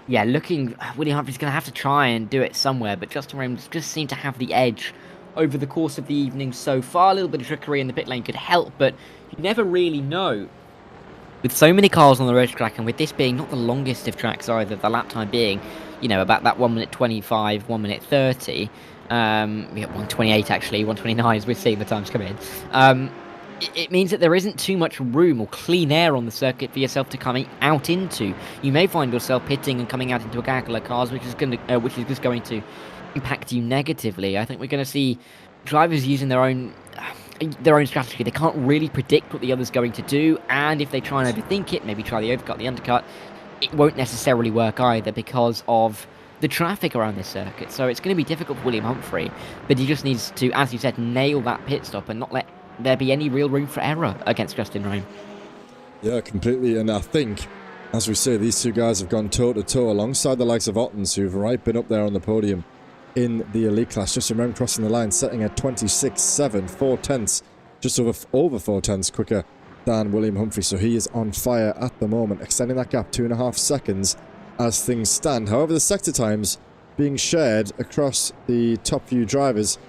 yeah, William Humphrey's going to have to try and do it somewhere, but Justin Rain just seemed to have the edge over the course of the evening so far. A little bit of trickery in the pit lane could help, but you never really know. With so many cars on the racetrack, and with this being not the longest of tracks either, the lap time being, you know, about that 1 minute 25, 1 minute 30, 128 actually, 129 as we're seeing the times come in, it means that there isn't too much room or clean air on the circuit for yourself to come out into. You may find yourself pitting and coming out into a gaggle of cars, which is just going to impact you negatively. I think we're going to see drivers using their own strategy. They can't really predict what the other's going to do, and if they try and overthink it, maybe try the overcut, the undercut, it won't necessarily work either because of the traffic around this circuit. So it's going to be difficult for William Humphrey, but he just needs to, as you said, nail that pit stop and not let there be any real room for error against Justin Rain. Yeah, completely. And I think, as we say, these two guys have gone toe-to-toe alongside the likes of Ottens, who've been up there on the podium in the elite class. Just remember crossing the line, setting at 26.7, 4 tenths, just over 4 tenths quicker than William Humphrey. So he is on fire at the moment, extending that gap 2.5 seconds as things stand. However, the sector times being shared across the top few drivers.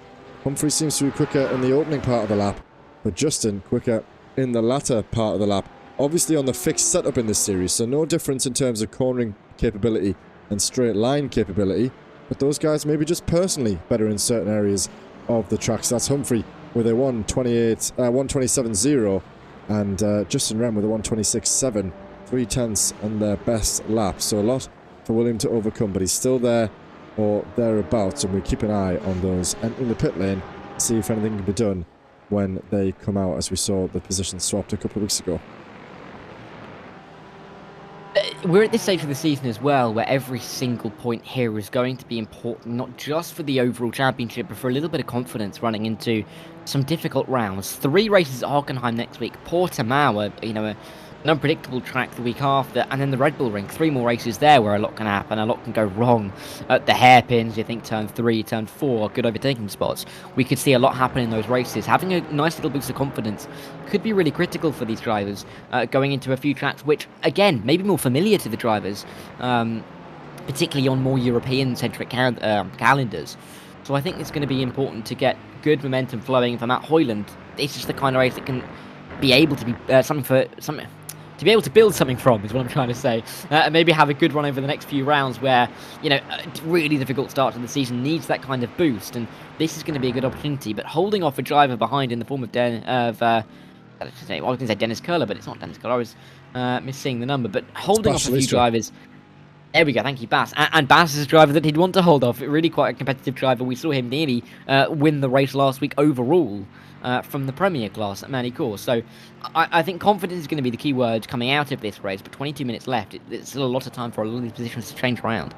Humphrey seems to be quicker in the opening part of the lap, but Justin quicker in the latter part of the lap. Obviously on the fixed setup in this series, so no difference in terms of cornering capability and straight line capability. But those guys maybe just personally better in certain areas of the track. So that's Humphrey with a 127.0 and Justin Wren with a 126.7, 3 tenths on their best lap. So a lot for William to overcome, but he's still there or thereabouts, and we keep an eye on those entering the pit lane, see if anything can be done when they come out, as we saw the position swapped a couple of weeks ago. We're at this stage of the season as well, where every single point here is going to be important, not just for the overall championship, but for a little bit of confidence running into some difficult rounds. 3 races at Hockenheim next week, Portimao, an unpredictable track the week after, and then the Red Bull Ring. 3 more races there where a lot can happen, a lot can go wrong. At the hairpins, you think turn 3, turn 4, good overtaking spots. We could see a lot happen in those races. Having a nice little boost of confidence could be really critical for these drivers, going into a few tracks which, again, maybe more familiar to the drivers, particularly on more European-centric calendars. So I think it's going to be important to get good momentum flowing for Matt Hoyland. It's just the kind of race that can be able to be to be able to build something from, is what I'm trying to say. And maybe have a good run over the next few rounds where, really difficult start to the season needs that kind of boost. And this is going to be a good opportunity. But holding off a driver behind in the form of I was going to say Dennis Curler, but it's not Dennis Curler. I was misseeing the number. But holding off a few drivers. There we go, thank you, Bass. And Bass is a driver that he'd want to hold off. Really quite a competitive driver. We saw him nearly win the race last week overall. From the Premier class at Manicourt. So I think confidence is going to be the key word coming out of this race, but 22 minutes left. It's still a lot of time for a lot of these positions to change around.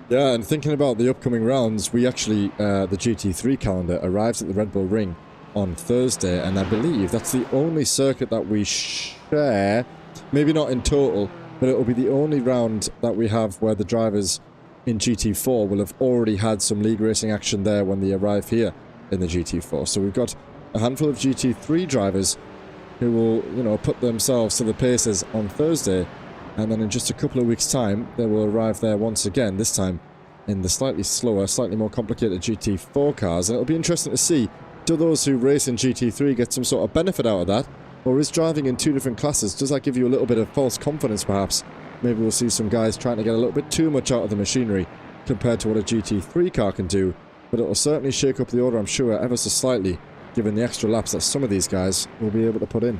Yeah, and thinking about the upcoming rounds, we actually, the GT3 calendar arrives at the Red Bull Ring on Thursday, and I believe that's the only circuit that we share, maybe not in total, but it will be the only round that we have where the drivers in GT4 will have already had some league racing action there when they arrive here in the GT4. So we've got a handful of GT3 drivers who will, put themselves to the paces on Thursday, and then in just a couple of weeks' time, they will arrive there once again, this time in the slightly slower, slightly more complicated GT4 cars. And it'll be interesting to see, do those who race in GT3 get some sort of benefit out of that, or is driving in 2 different classes, does that give you a little bit of false confidence perhaps? Maybe we'll see some guys trying to get a little bit too much out of the machinery compared to what a GT3 car can do, but it'll certainly shake up the order, I'm sure, ever so slightly, given the extra laps that some of these guys will be able to put in.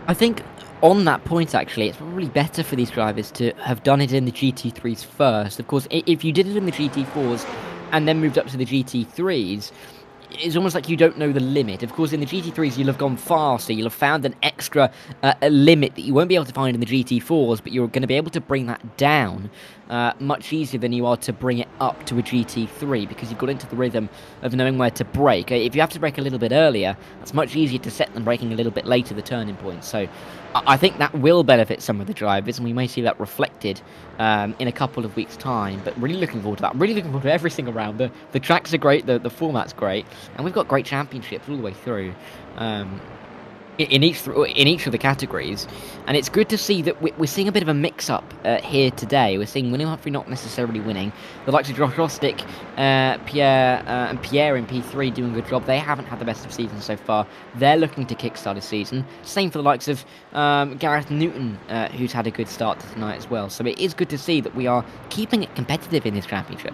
I think on that point, actually, it's probably better for these drivers to have done it in the GT3s first. Of course, if you did it in the GT4s and then moved up to the GT3s, it's almost like you don't know the limit. Of course, in the GT3s, you'll have gone faster. You'll have found an extra a limit that you won't be able to find in the GT4s, but you're going to be able to bring that down much easier than you are to bring it up to a GT3, because you've got into the rhythm of knowing where to brake. If you have to brake a little bit earlier, it's much easier to set than braking a little bit later, the turning point. So I think that will benefit some of the drivers, and we may see that reflected in a couple of weeks' time. But really looking forward to that. Really looking forward to everything around. The tracks are great, the format's great, and we've got great championships all the way through. In each of the categories, and it's good to see that we're seeing a bit of a mix-up here today. We're seeing William Humphrey not necessarily winning. The likes of Josh Rostick, Pierre in P3 doing a good job. They haven't had the best of seasons so far. They're looking to kickstart his season. Same for the likes of Gareth Newton, who's had a good start to tonight as well. So it is good to see that we are keeping it competitive in this championship.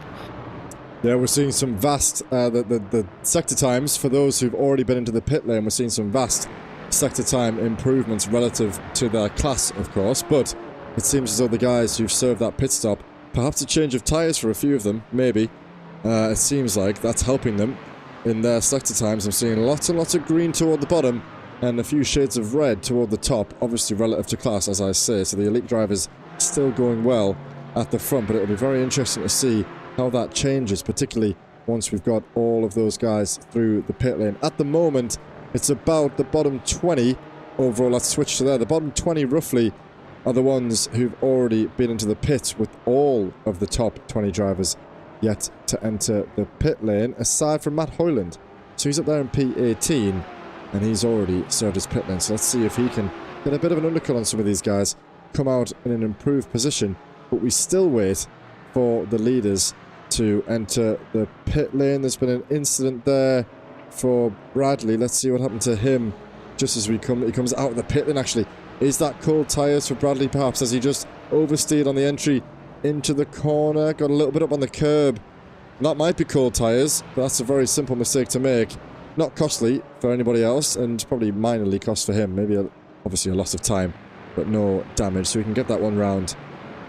Yeah, we're seeing some vast, the sector times, for those who've already been into the pit lane, we're seeing some vast sector time improvements relative to their class, of course, but it seems as though the guys who've served that pit stop, perhaps a change of tyres for a few of them, maybe, it seems like that's helping them in their sector times. I'm seeing lots and lots of green toward the bottom and a few shades of red toward the top, obviously relative to class, as I say, so the elite drivers still going well at the front, but it'll be very interesting to see how that changes, particularly once we've got all of those guys through the pit lane. At the moment, it's about the bottom 20 overall. Let's switch to there. The bottom 20 roughly are the ones who've already been into the pit, with all of the top 20 drivers yet to enter the pit lane, aside from Matt Hoyland. So he's up there in P18 and he's already served his pit lane. So let's see if he can get a bit of an undercut on some of these guys, come out in an improved position. But we still wait for the leaders to enter the pit lane. There's been an incident there for Bradley. Let's see what happened to him just as he comes out of the pit lane. Actually, is that cold tyres for Bradley perhaps? Has he just oversteered on the entry into the corner, got a little bit up on the curb? That might be cold tyres, but that's a very simple mistake to make. Not costly for anybody else, and probably minorly cost for him. Maybe obviously a loss of time, but no damage. So he can get that one round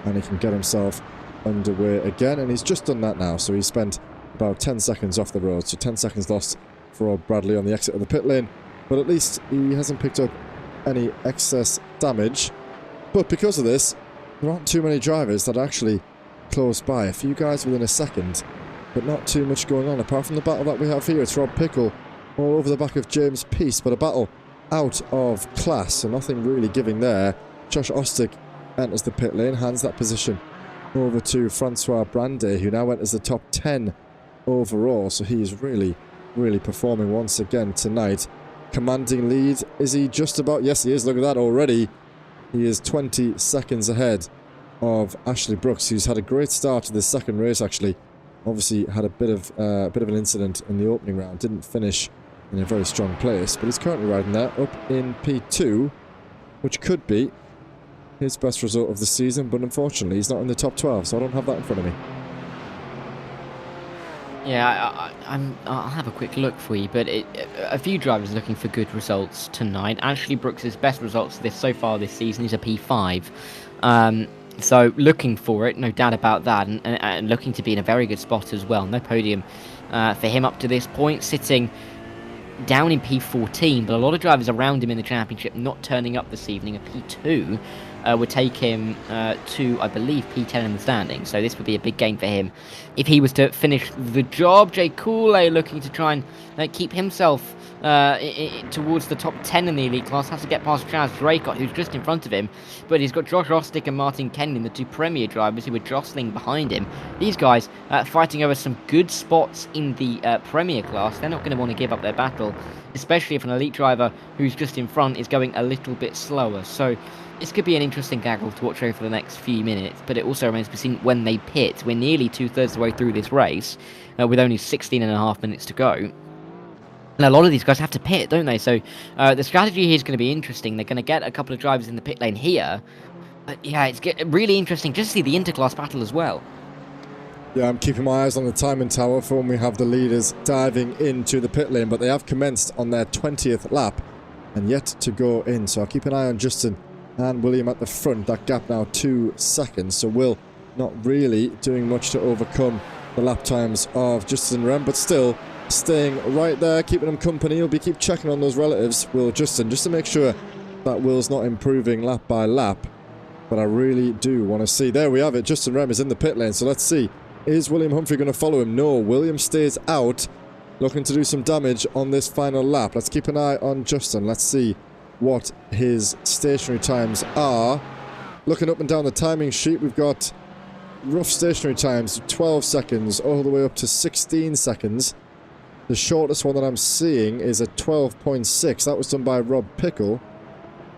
and he can get himself underway again, and he's just done that now. So he spent about 10 seconds off the road, so 10 seconds lost for Bradley on the exit of the pit lane, but at least he hasn't picked up any excess damage. But because of this, there aren't too many drivers that are actually close by. A few guys within a second, but not too much going on apart from the battle that we have here. It's Rob Pickle all over the back of James Peace, but a battle out of class, so nothing really giving there. Josh Ostick enters the pit lane, hands that position over to Francois Brandet, who now enters the top 10 overall, so he is really performing once again tonight. Commanding lead, is he just about? Yes, he is. Look at that already. He is 20 seconds ahead of Ashley Brooks, who's had a great start to this second race, actually. Obviously had a bit of an incident in the opening round, didn't finish in a very strong place, but he's currently riding there up in P2, which could be his best result of the season, but unfortunately he's not in the top 12, so I don't have that in front of me. Yeah, I'll have a quick look for you, but a few drivers are looking for good results tonight. Ashley Brooks' best results so far this season is a P5. So looking for it, no doubt about that, and looking to be in a very good spot as well. No podium for him up to this point, sitting down in P14, but a lot of drivers around him in the championship not turning up this evening. A P2 would take him to, I believe, P10 in the standing, so this would be a big game for him if he was to finish the job. Jay Cooley looking to try and keep himself towards the top 10 in the elite class, has to get past Chaz Draycott, who's just in front of him, but he's got Josh Ostick and Martin Kenyon, the two premier drivers who are jostling behind him. These guys fighting over some good spots in the premier class. They're not going to want to give up their battle, especially if an elite driver who's just in front is going a little bit slower. So this could be an interesting gaggle to watch over the next few minutes, but it also remains to be seen when they pit. We're nearly 2/3 of the way through this race, with only 16.5 minutes to go. And a lot of these guys have to pit, don't they? So the strategy here is going to be interesting. They're going to get a couple of drivers in the pit lane here. But yeah, it's really interesting just to see the interclass battle as well. Yeah, I'm keeping my eyes on the timing tower for when we have the leaders diving into the pit lane, but they have commenced on their 20th lap and yet to go in. So I'll keep an eye on Justin and William at the front. That gap now 2 seconds. So Will not really doing much to overcome the lap times of Justin and Rem, but still staying right there, keeping him company. He'll be keep checking on those relatives, Will, Justin, just to make sure that Will's not improving lap by lap. But I really do want to see. There we have it. Justin Rem is in the pit lane. So let's see. Is William Humphrey going to follow him? No. William stays out, looking to do some damage on this final lap. Let's keep an eye on Justin. Let's see what his stationary times are. Looking up and down the timing sheet, we've got rough stationary times, 12 seconds, all the way up to 16 seconds. The shortest one that I'm seeing is at 12.6. That was done by Rob Pickle.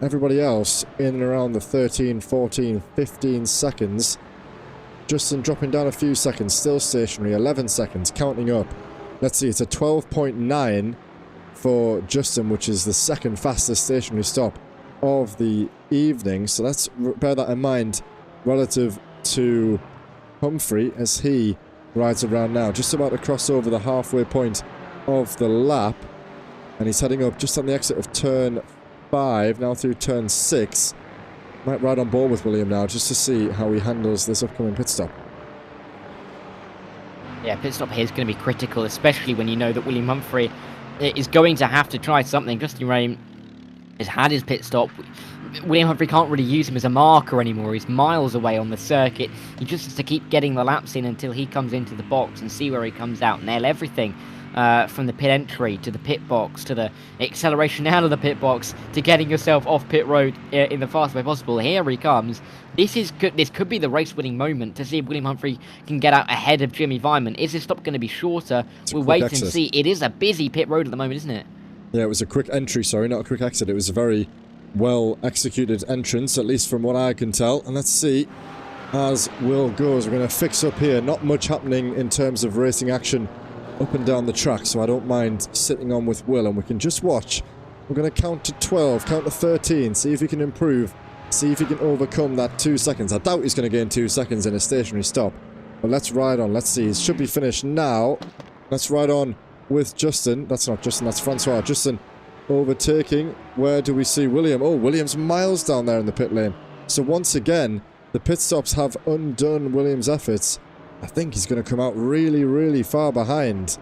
Everybody else in and around the 13, 14, 15 seconds. Justin dropping down a few seconds, still stationary, 11 seconds, counting up. Let's see, it's a 12.9 for Justin, which is the second fastest stationary stop of the evening. So let's bear that in mind relative to Humphrey as he rides around now. Just about to cross over the halfway point of the lap. And he's heading up just on the exit of turn 5, now through turn 6. Might ride on board with William now just to see how he handles this upcoming pit stop. Yeah, pit stop here is going to be critical, especially when you know that William Humphrey is going to have to try something. Justin Rame has had his pit stop. William Humphrey can't really use him as a marker anymore. He's miles away on the circuit. He just has to keep getting the laps in until he comes into the box and see where he comes out. Nail everything. From the pit entry to the pit box to the acceleration out of the pit box to getting yourself off pit road in the fastest way possible. Here he comes. This could be the race-winning moment to see if William Humphrey can get out ahead of Jimmy Vyman. Is this stop going to be shorter? We'll wait and see. It is a busy pit road at the moment, isn't it? Yeah, it was a quick entry, sorry, not a quick exit. It was a very well-executed entrance, at least from what I can tell. And let's see, as Will goes, we're going to fix up here. Not much happening in terms of racing action up and down the track, so I don't mind sitting on with Will, and we can just watch. We're going to count to 12, count to 13, see if he can improve, see if he can overcome that 2 seconds. I doubt he's going to gain 2 seconds in a stationary stop, but let's ride on. Let's see, it should be finished now. Let's ride on with Justin. That's not Justin, that's Francois. Justin overtaking. Where do we see William? Oh, William's miles down there in the pit lane. So once again, the pit stops have undone William's efforts. I think he's going to come out really, really far behind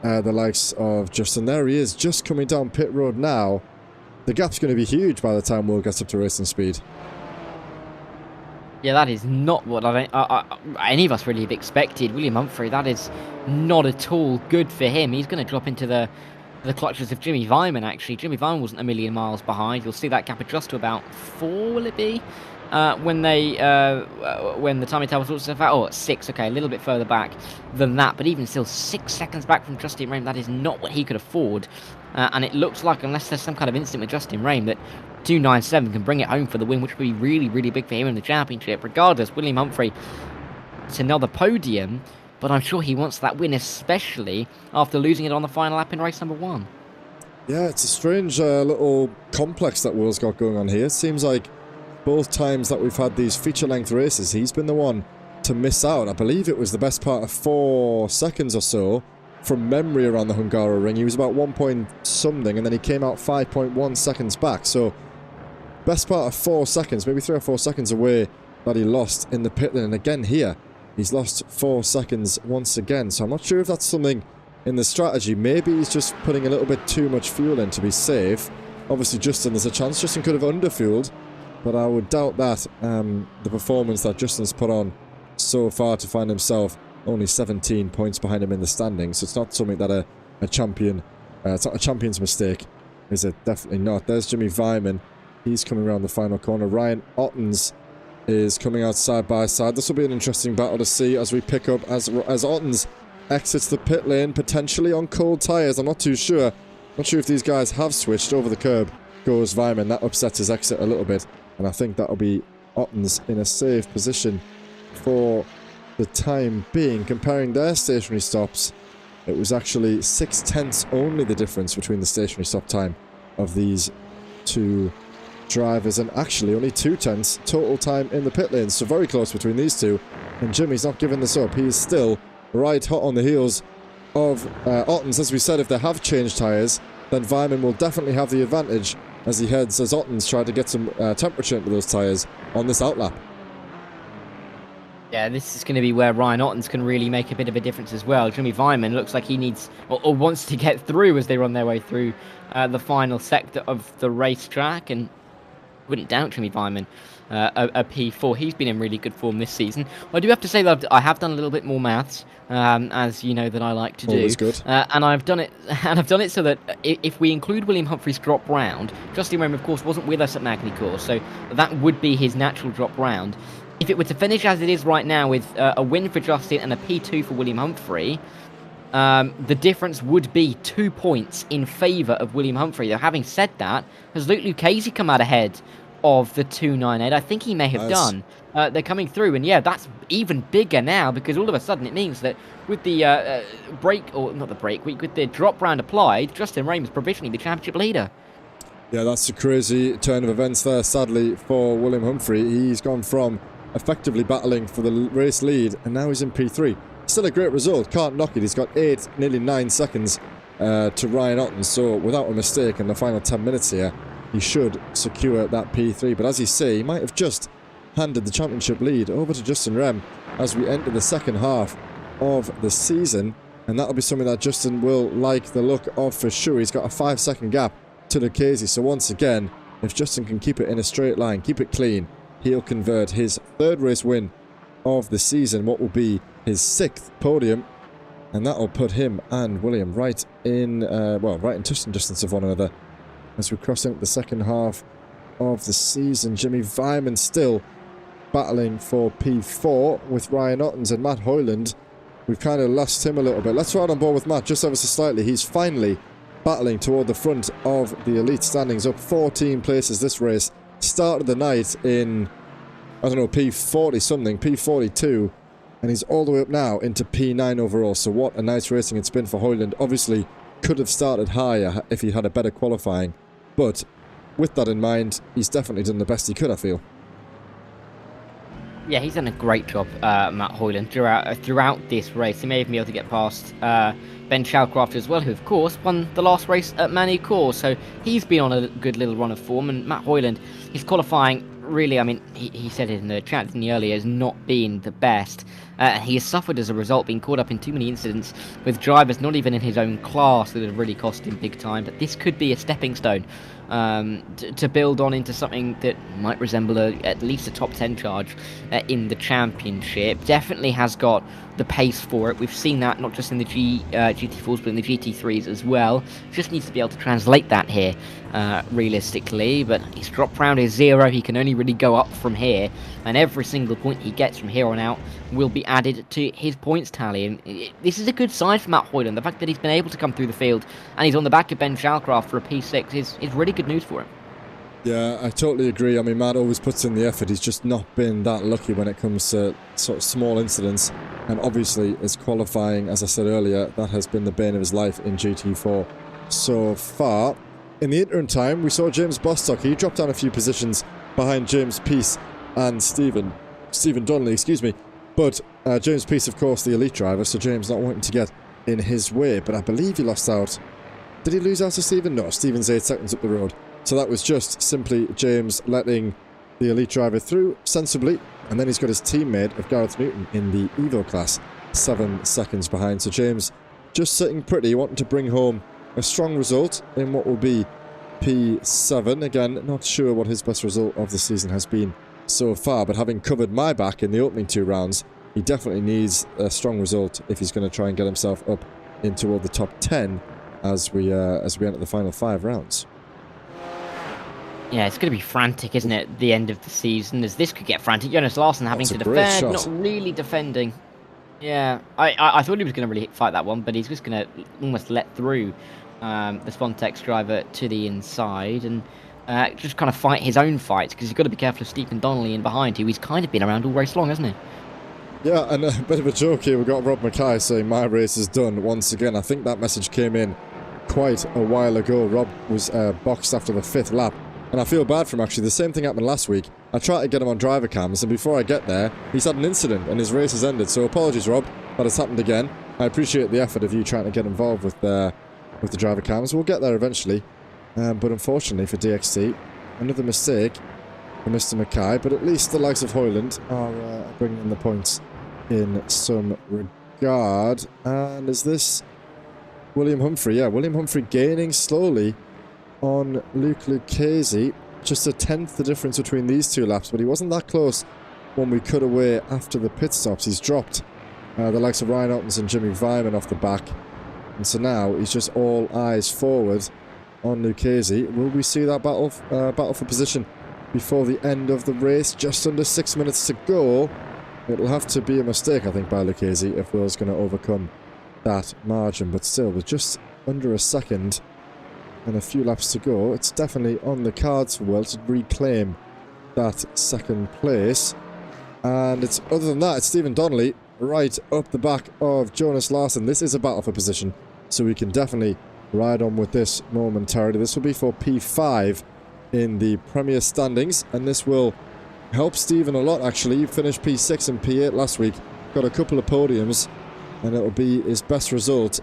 the likes of Justin. There he is, just coming down pit road now. The gap's going to be huge by the time Will gets up to racing speed. Yeah, that is not what any of us really have expected. William Humphrey, that is not at all good for him. He's going to drop into the clutches of Jimmy Vyman, actually. Jimmy Vyman wasn't a million miles behind. You'll see that gap adjust to about 4, will it be? When the timing table sorts itself out. Oh, 6, okay, a little bit further back than that, but even still 6 seconds back from Justin Rame. That is not what he could afford, and it looks like, unless there's some kind of incident with Justin Rame, that 297 can bring it home for the win, which would be really, really big for him in the championship. Regardless, William Humphrey, it's another podium, but I'm sure he wants that win, especially after losing it on the final lap in race number 1. Yeah, it's a strange little complex that Will's got going on here. It seems like both times that we've had these feature-length races, he's been the one to miss out. I believe it was the best part of 4 seconds or so from memory around the Hungaroring. He was about 1 point something, and then he came out 5.1 seconds back. So, best part of 4 seconds, maybe 3 or 4 seconds away that he lost in the pit lane. And again here, he's lost 4 seconds once again. So I'm not sure if that's something in the strategy. Maybe he's just putting a little bit too much fuel in to be safe. Obviously, Justin, there's a chance Justin could have underfueled, but I would doubt that the performance that Justin's put on so far to find himself only 17 points behind him in the standings. So it's not something that a champion, it's not a champion's mistake, is it? Definitely not. There's Jimmy Vyman. He's coming around the final corner. Ryan Ottens is coming out side by side. This will be an interesting battle to see as we pick up as Ottens exits the pit lane, potentially on cold tyres. I'm not too sure. Not sure if these guys have switched. Over the curb goes Vyman. That upsets his exit a little bit. And I think that'll be Ottens in a safe position for the time being. Comparing their stationary stops, it was actually 6/10 only the difference between the stationary stop time of these two drivers, and actually only 2/10 total time in the pit lane. So very close between these two. And Jimmy's not giving this up. He is still right hot on the heels of Ottens. As we said, if they have changed tyres, then Vyman will definitely have the advantage as he heads, as Otton's tried to get some temperature into those tyres on this outlap. Yeah, this is going to be where Ryan Ottens can really make a bit of a difference as well. Jimmy Vyman looks like he needs or wants to get through as they run their way through the final sector of the racetrack, and wouldn't doubt Jimmy Vyman a P4. He's been in really good form this season. I do have to say that I have done a little bit more maths, as you know that I like to do. Always good. And I've done it so that if we include William Humphrey's drop round, Justin Rome of course wasn't with us at Magny-Cours, so that would be his natural drop round. If it were to finish as it is right now with a win for Justin and a P2 for William Humphrey, the difference would be 2 points in favour of William Humphrey. Though having said that, has Luke Lucchese come out ahead of the 298? I think he may have done. They're coming through, and yeah, that's even bigger now, because all of a sudden it means that with the with the drop round applied, Justin Rome is provisionally the championship leader. Yeah, that's a crazy turn of events there, sadly, for William Humphrey. He's gone from effectively battling for the race lead, and now he's in P3. Still a great result, can't knock it. He's got 8, nearly 9 seconds to Ryan Otten, so without a mistake in the final 10 minutes here, he should secure that P3. But as you say, he might have just handed the championship lead over to Justin Rem as we enter the second half of the season, and that'll be something that Justin will like the look of for sure. He's got a 5-second gap to Lucchese, so once again, if Justin can keep it in a straight line, keep it clean, he'll convert his 3rd race win of the season, what will be his 6th podium, and that'll put him and William right in touching distance of one another as we cross into the second half of the season. Jimmy Vyman still battling for P4 with Ryan Ottens, and Matt Hoyland, we've kind of lost him a little bit. Let's ride on board with Matt just ever so slightly. He's finally battling toward the front of the elite standings, up 14 places this race. Started the night in, I don't know, P40 something, P42, and he's all the way up now into P9 overall. So what a nice racing it's been for Hoyland. Obviously could have started higher if he had a better qualifying, but with that in mind, he's definitely done the best he could, I feel. Yeah, he's done a great job, Matt Hoyland, throughout this race. He may even be able to get past Ben Shalcraft as well, who of course won the last race at Magny-Cours, so he's been on a good little run of form. And Matt Hoyland, his qualifying, really, I mean, he said it in the chat earlier, has not been the best. He has suffered as a result, being caught up in too many incidents with drivers not even in his own class that have really cost him big time. But this could be a stepping stone to build on into something that might resemble at least a top 10 charge in the championship. Definitely has got the pace for it. We've seen that not just in the GT4s but in the GT3s as well. Just needs to be able to translate that here realistically, but his drop round is 0. He can only really go up from here, and every single point he gets from here on out will be added to his points tally. And this is a good sign for Matt Hoyland. The fact that he's been able to come through the field and he's on the back of Ben Shalcraft for a P6 is really good news for him. Yeah, I totally agree. I mean, Matt always puts in the effort. He's just not been that lucky when it comes to sort of small incidents. And obviously, his qualifying, as I said earlier, that has been the bane of his life in GT4 so far. In the interim time, we saw James Bostock. He dropped down a few positions behind James Peace and Stephen Donnelly, excuse me. But James Peace, of course, the elite driver, so James not wanting to get in his way. But I believe he lost out. Did he lose out to Stephen? No, Stephen's 8 seconds up the road. So that was just simply James letting the elite driver through sensibly. And then he's got his teammate of Gareth Newton in the Evo class 7 seconds behind. So James just sitting pretty, wanting to bring home a strong result in what will be P7. Again, not sure what his best result of the season has been so far, but having covered my back in the opening 2 rounds, he definitely needs a strong result if he's going to try and get himself up into toward the top 10 as we enter the final 5 rounds. Yeah, it's going to be frantic, isn't it, at the end of the season, as this could get frantic. Jonas Larsson having to defend, not really defending. Yeah, I thought he was going to really fight that one, but he's just going to almost let through the Spontex driver to the inside and just kind of fight his own fights, because you've got to be careful of Stephen Donnelly in behind, who he's kind of been around all race long, hasn't he? Yeah, and a bit of a joke here. We've got Rob Mackay saying, "My race is done once again." I think that message came in quite a while ago. Rob was boxed after the 5th lap. And I feel bad for him, actually. The same thing happened last week. I tried to get him on driver cams, and before I get there, he's had an incident, and his race has ended. So apologies, Rob, that has happened again. I appreciate the effort of you trying to get involved with the driver cams. We'll get there eventually. But unfortunately for DXT, another mistake for Mr. Mackay. But at least the likes of Hoyland are bringing in the points in some regard. And is this William Humphrey? Yeah, William Humphrey gaining slowly on Luke Lucchese. Just a tenth the difference between these two laps, but he wasn't that close when we cut away after the pit stops. He's dropped the likes of Ryan Ottens and Jimmy Vyman off the back, and so now he's just all eyes forward on Lucchese. Will we see that battle for position before the end of the race? Just under 6 minutes to go. It'll have to be a mistake, I think, by Lucchese if Will's going to overcome that margin, but still, with just under a second and a few laps to go, it's definitely on the cards for Will to reclaim that second place. And it's, other than that, it's Stephen Donnelly right up the back of Jonas Larsson. This is a battle for position, so we can definitely ride on with this momentarily. This will be for P5 in the Premier standings, and this will help Stephen a lot, actually. He finished P6 and P8 last week, got a couple of podiums, and it'll be his best result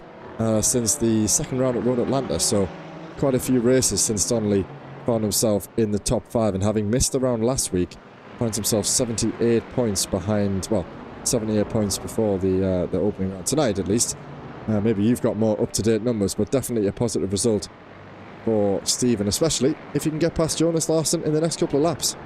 since the second round at Road Atlanta. So quite a few races since Donnelly found himself in the top 5, and having missed the round last week, finds himself 78 points behind, well, 78 points before the opening round tonight, at least. Maybe you've got more up-to-date numbers, but definitely a positive result for Stephen, especially if you can get past Jonas Larsson in the next couple of laps.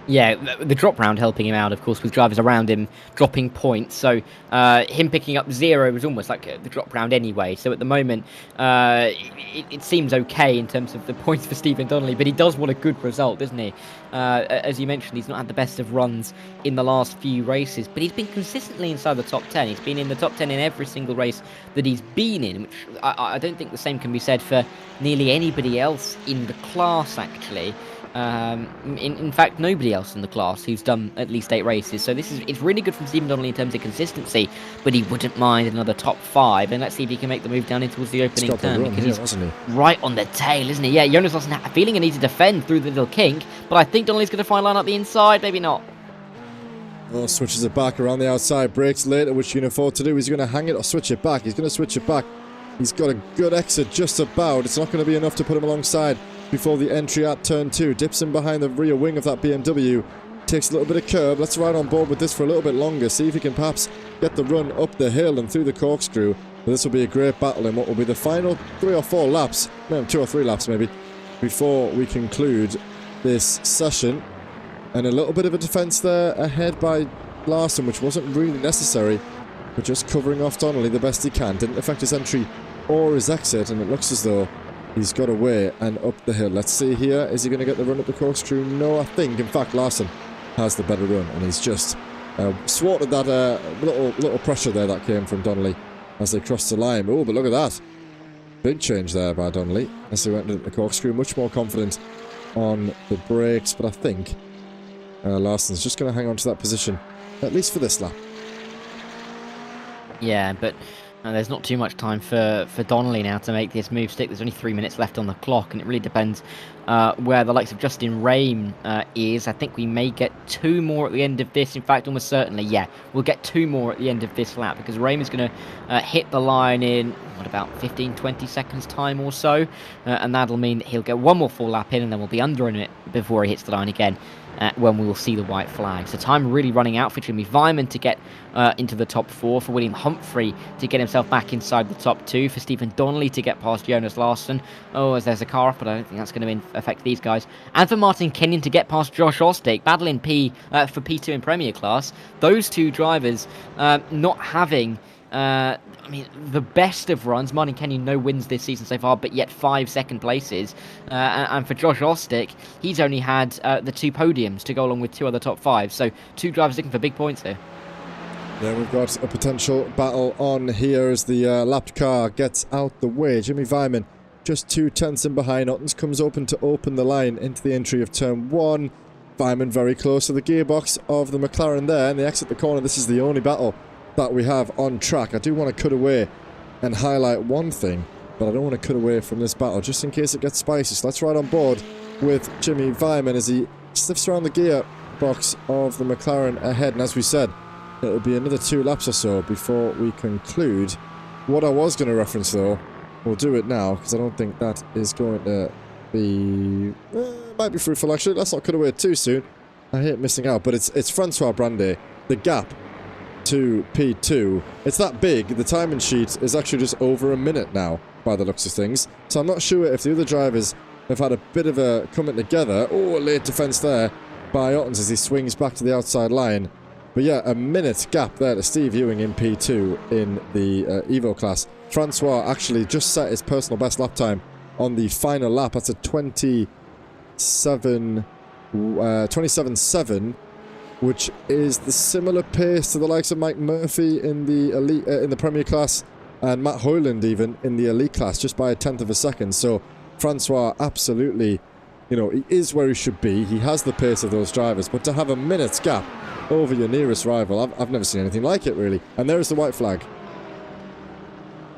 Yeah, the drop round helping him out, of course, with drivers around him dropping points. So him picking up 0 was almost like the drop round anyway. So at the moment, it seems okay in terms of the points for Stephen Donnelly, but he does want a good result, doesn't he? As you mentioned, he's not had the best of runs in the last few races, but he's been consistently inside the top 10. He's been in the top 10 in every single race that he's been in, which I don't think the same can be said for nearly anybody else in the class, actually. In fact, nobody else in the class who's done at least 8 races. So it's really good from Stephen Donnelly in terms of consistency, but he wouldn't mind another top 5. And let's see if he can make the move down in towards the opening turn, because he's right on the tail, isn't he? Yeah, Jonas Larsson feeling a need to defend through the little kink, but I think Donnelly's going to find line up the inside, maybe not. Oh, switches it back around the outside, brakes later, which you can afford to do. He's going to hang it or switch it back. He's going to switch it back. He's got a good exit just about. It's not going to be enough to put him alongside before the entry at turn 2. Dips in behind the rear wing of that BMW. Takes a little bit of curb. Let's ride on board with this for a little bit longer. See if he can perhaps get the run up the hill and through the corkscrew. But this will be a great battle in what will be the final 3 or 4 laps. No, 2 or 3 laps maybe, before we conclude this session. And a little bit of a defence there ahead by Larsson, which wasn't really necessary. But just covering off Donnelly the best he can. Didn't affect his entry or his exit, and it looks as though he's got away and up the hill. Let's see here. Is he going to get the run up the corkscrew? No, I think, in fact, Larsson has the better run, and he's just thwarted that little pressure there that came from Donnelly as they crossed the line. Oh, but look at that. Big change there by Donnelly as he went into the corkscrew. Much more confident on the brakes, but I think Larsson's just going to hang on to that position, at least for this lap. Yeah, but there's not too much time for Donnelly now to make this move stick. There's only 3 minutes left on the clock, and it really depends where the likes of Justin Rame is. I think we may get 2 more at the end of this. In fact, almost certainly, yeah, we'll get 2 more at the end of this lap, because Rame is going to hit the line in, what, about 15-20 seconds time or so, and that'll mean that he'll get 1 more full lap in, and then we'll be under in it before he hits the line again. When we will see the white flag. So time really running out for Jimmy Vyman to get into the top 4, for William Humphrey to get himself back inside the top 2, for Stephen Donnelly to get past Jonas Larsson. Oh, as there's a car off, but I don't think that's going to affect these guys. And for Martin Kenyon to get past Josh Ostic, battling for P2 in Premier Class. Those 2 drivers not having I mean, the best of runs. Martin Kenyon, no wins this season so far, but yet 5 second places. And for Josh Ostic, he's only had the 2 podiums to go along with 2 other top 5. So 2 drivers looking for big points here. Yeah, we've got a potential battle on here as the lapped car gets out the way. Jimmy Vyman just 2 tenths in behind. Ottens comes open to open the line into the entry of turn 1. Vyman very close to the gearbox of the McLaren there, and they exit the corner. This is the only battle that we have on track. I do want to cut away and highlight one thing, but I don't want to cut away from this battle just in case it gets spicy. So let's ride on board with Jimmy Vyman as he sniffs around the gearbox of the McLaren ahead. And as we said, it'll be another 2 laps or so before we conclude. What I was going to reference though we'll do it now, because I don't think that is going to be... might be fruitful, actually. Let's not cut away too soon. I hate missing out, but it's Francois Brandet. The gap to P2, it's that big. The timing sheet is actually just over a minute now, by the looks of things. So I'm not sure if the other drivers have had a bit of a coming together. Oh, a late defense there by Ottens as he swings back to the outside line. But yeah, a minute gap there to Steve Ewing in P2 in the Evo class. Francois actually just set his personal best lap time on the final lap. That's a 27.7, which is the similar pace to the likes of Mike Murphy in the elite, in the Premier class, and Matt Hoyland even in the elite class, just by a tenth of a second. So Francois absolutely, you know, he is where he should be. He has the pace of those drivers, but to have a minute's gap over your nearest rival, I've never seen anything like it, really. And there is the white flag.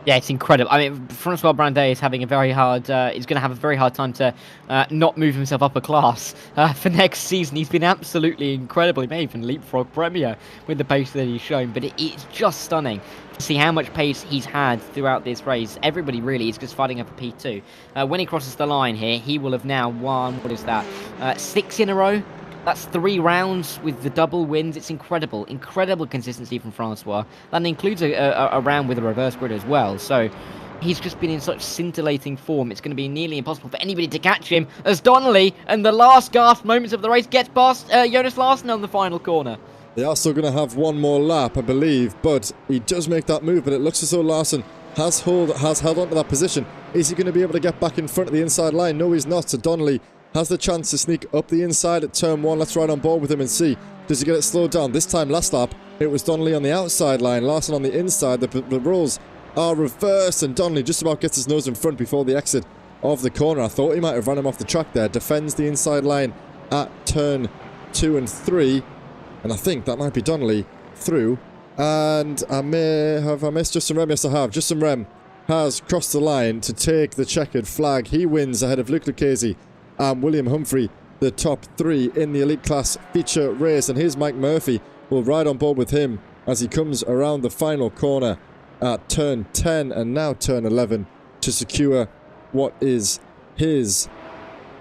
Yeah, it's incredible. I mean, Francois Brandet is having a very hard. He's going to have a very hard time to not move himself up a class for next season. He's been absolutely incredible. He may even leapfrog Premier with the pace that he's shown, but it's just stunning to see how much pace he's had throughout this race. Everybody really is just fighting up a P2. When he crosses the line here, he will have now won. What is that? 6 in a row. That's 3 rounds with the double wins. It's incredible. Incredible consistency from Francois. That includes a round with a reverse grid as well. So he's just been in such scintillating form. It's going to be nearly impossible for anybody to catch him as Donnelly, in the last gasp moments of the race, gets past Jonas Larsen on the final corner. They are still going to have one more lap, I believe, but he does make that move, but it looks as though Larsen has held on to that position. Is he going to be able to get back in front of the inside line? No, he's not. So Donnelly has the chance to sneak up the inside at turn 1. Let's ride on board with him and see. Does he get it slowed down? This time, last lap, it was Donnelly on the outside line, Larsen on the inside. The roles are reversed, and Donnelly just about gets his nose in front before the exit of the corner. I thought he might have run him off the track there. Defends the inside line at turn 2 and 3. And I think that might be Donnelly through. And I missed Justin Rem? Yes, I have. Justin Rem has crossed the line to take the checkered flag. He wins ahead of Luke Lucchese and William Humphrey, the top 3 in the elite class feature race. And here's Mike Murphy. We'll ride on board with him as he comes around the final corner at turn 10 and now turn 11 to secure what is his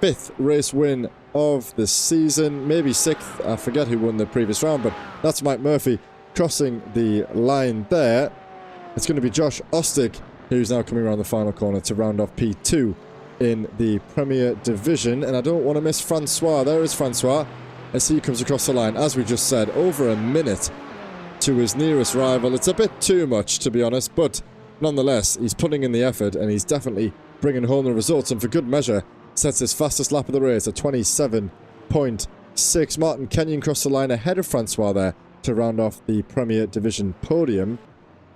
5th race win of the season, maybe 6th. I forget who won the previous round, but that's Mike Murphy crossing the line there. It's going to be Josh Ostick, who's now coming around the final corner to round off P2 in the Premier Division. And I don't want to miss Francois. There is Francois as he comes across the line. As we just said, over a minute to his nearest rival. It's a bit too much, to be honest, but nonetheless, he's putting in the effort and he's definitely bringing home the results. And for good measure, sets his fastest lap of the race at 27.6. Martin Kenyon crossed the line ahead of Francois there to round off the Premier Division podium.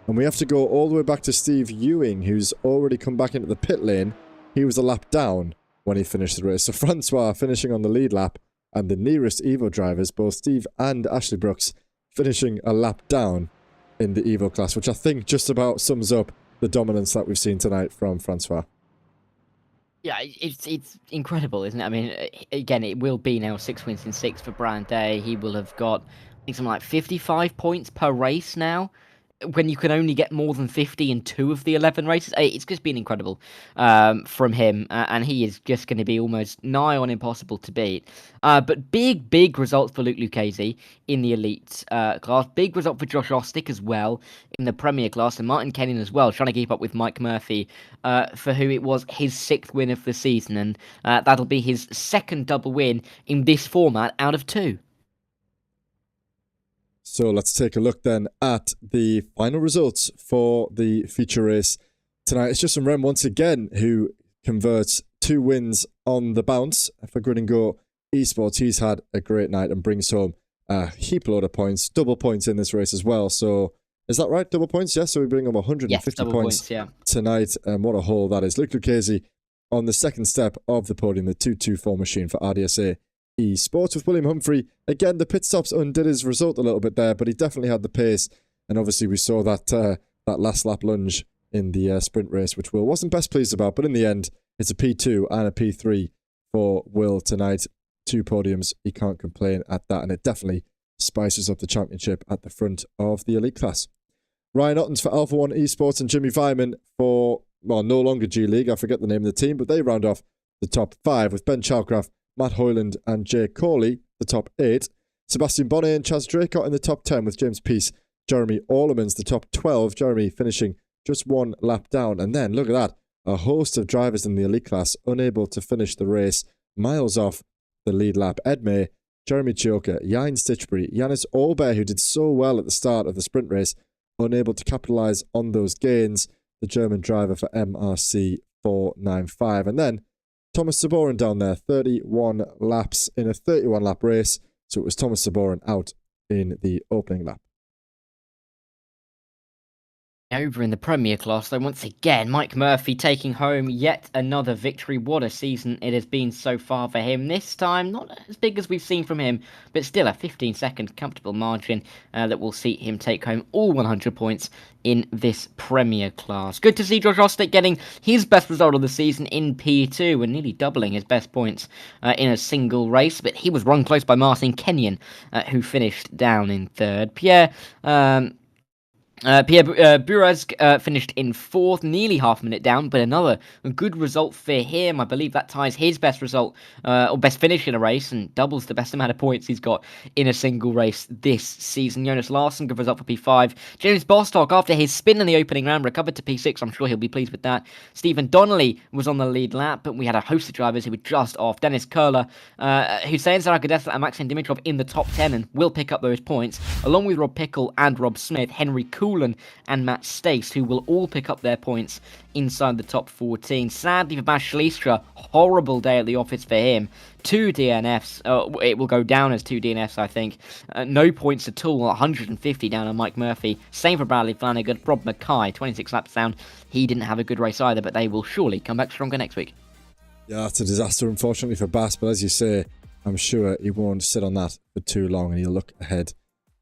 And we have to go all the way back to Steve Ewing, who's already come back into the pit lane. He was a lap down when he finished the race. So Francois finishing on the lead lap, and the nearest Evo drivers, both Steve and Ashley Brooks, finishing a lap down in the Evo class, which I think just about sums up the dominance that we've seen tonight from Francois. Yeah, it's incredible, isn't it? I mean, again, it will be now 6 wins in 6 for Brandet. He will have got, I think, something like 55 points per race now, when you can only get more than 50 in 2 of the 11 races. It's just been incredible from him, and he is just going to be almost nigh on impossible to beat. But big results for Luke Lucchese in the elite class. Big result for Josh Ostick as well in the Premier class, and Martin Kenyon as well, trying to keep up with Mike Murphy, for who it was his 6th win of the season, and that'll be his 2nd double win in this format out of 2. So let's take a look then at the final results for the feature race tonight. It's Justin Rem once again who converts 2 wins on the bounce for Grid and Go Esports. He's had a great night and brings home a heap load of points, double points in this race as well. So is that right? Double points? Yes. So we bring home 150 points tonight. And what a haul that is. Luke Lucchese on the 2nd step of the podium, the 224 machine for RDSA Esports. With William Humphrey, again, the pit stops undid his result a little bit there, but he definitely had the pace. And obviously we saw that that last lap lunge in the sprint race, which Will wasn't best pleased about, but in the end, it's a P2 and a P3 for Will tonight. 2 podiums, he can't complain at that, and it definitely spices up the championship at the front of the elite class. Ryan Ottens for Alpha One Esports and Jimmy Vyman for well, no longer G League, I forget the name of the team, but they round off the top 5 with Ben Chalcraft, Matt Hoyland and Jay Corley, the top 8. Sebastian Bonnet and Chaz Draycott in the top 10 with James Peace, Jeremy Orlemans the top 12, Jeremy finishing just 1 lap down. And then, look at that, a host of drivers in the elite class unable to finish the race, miles off the lead lap. Ed May, Jeremy Chioka, Jan Stitchbury, Yanis Aubert, who did so well at the start of the sprint race, unable to capitalise on those gains, the German driver for MRC 495. And then Thomas Saborin down there, 31 laps in a 31 lap race. So it was Thomas Saborin out in the opening lap. Over in the Premier class, though, once again, Mike Murphy taking home yet another victory. What a season it has been so far for him. This time, not as big as we've seen from him, but still a 15-second comfortable margin that will see him take home all 100 points in this Premier class. Good to see Josh Ostick getting his best result of the season in P2 and nearly doubling his best points in a single race, but he was run close by Martin Kenyon, who finished down in third. Pierre Burez finished in 4th, nearly half a minute down, but another good result for him. I believe that ties his best result, or best finish in a race, and doubles the best amount of points he's got in a single race this season. Jonas Larsson, good result for P5. James Bostock, after his spin in the opening round, recovered to P6. I'm sure he'll be pleased with that. Stephen Donnelly was on the lead lap, but we had a host of drivers who were just off. Dennis Curler, Hussein Zaragadesa and Maxim Dimitrov in the top 10 and will pick up those points, along with Rob Pickle and Rob Smith, Henry Coolan and Matt Stace, who will all pick up their points inside the top 14. Sadly for Bas Schliestra, horrible day at the office for him. 2 DNFs. It will go down as 2 DNFs, I think. No points at all. 150 down on Mike Murphy. Same for Bradley Flanagan. Rob Mackay, 26 laps down. He didn't have a good race either, but they will surely come back stronger next week. Yeah, it's a disaster, unfortunately, for Bas, but as you say, I'm sure he won't sit on that for too long, and he'll look ahead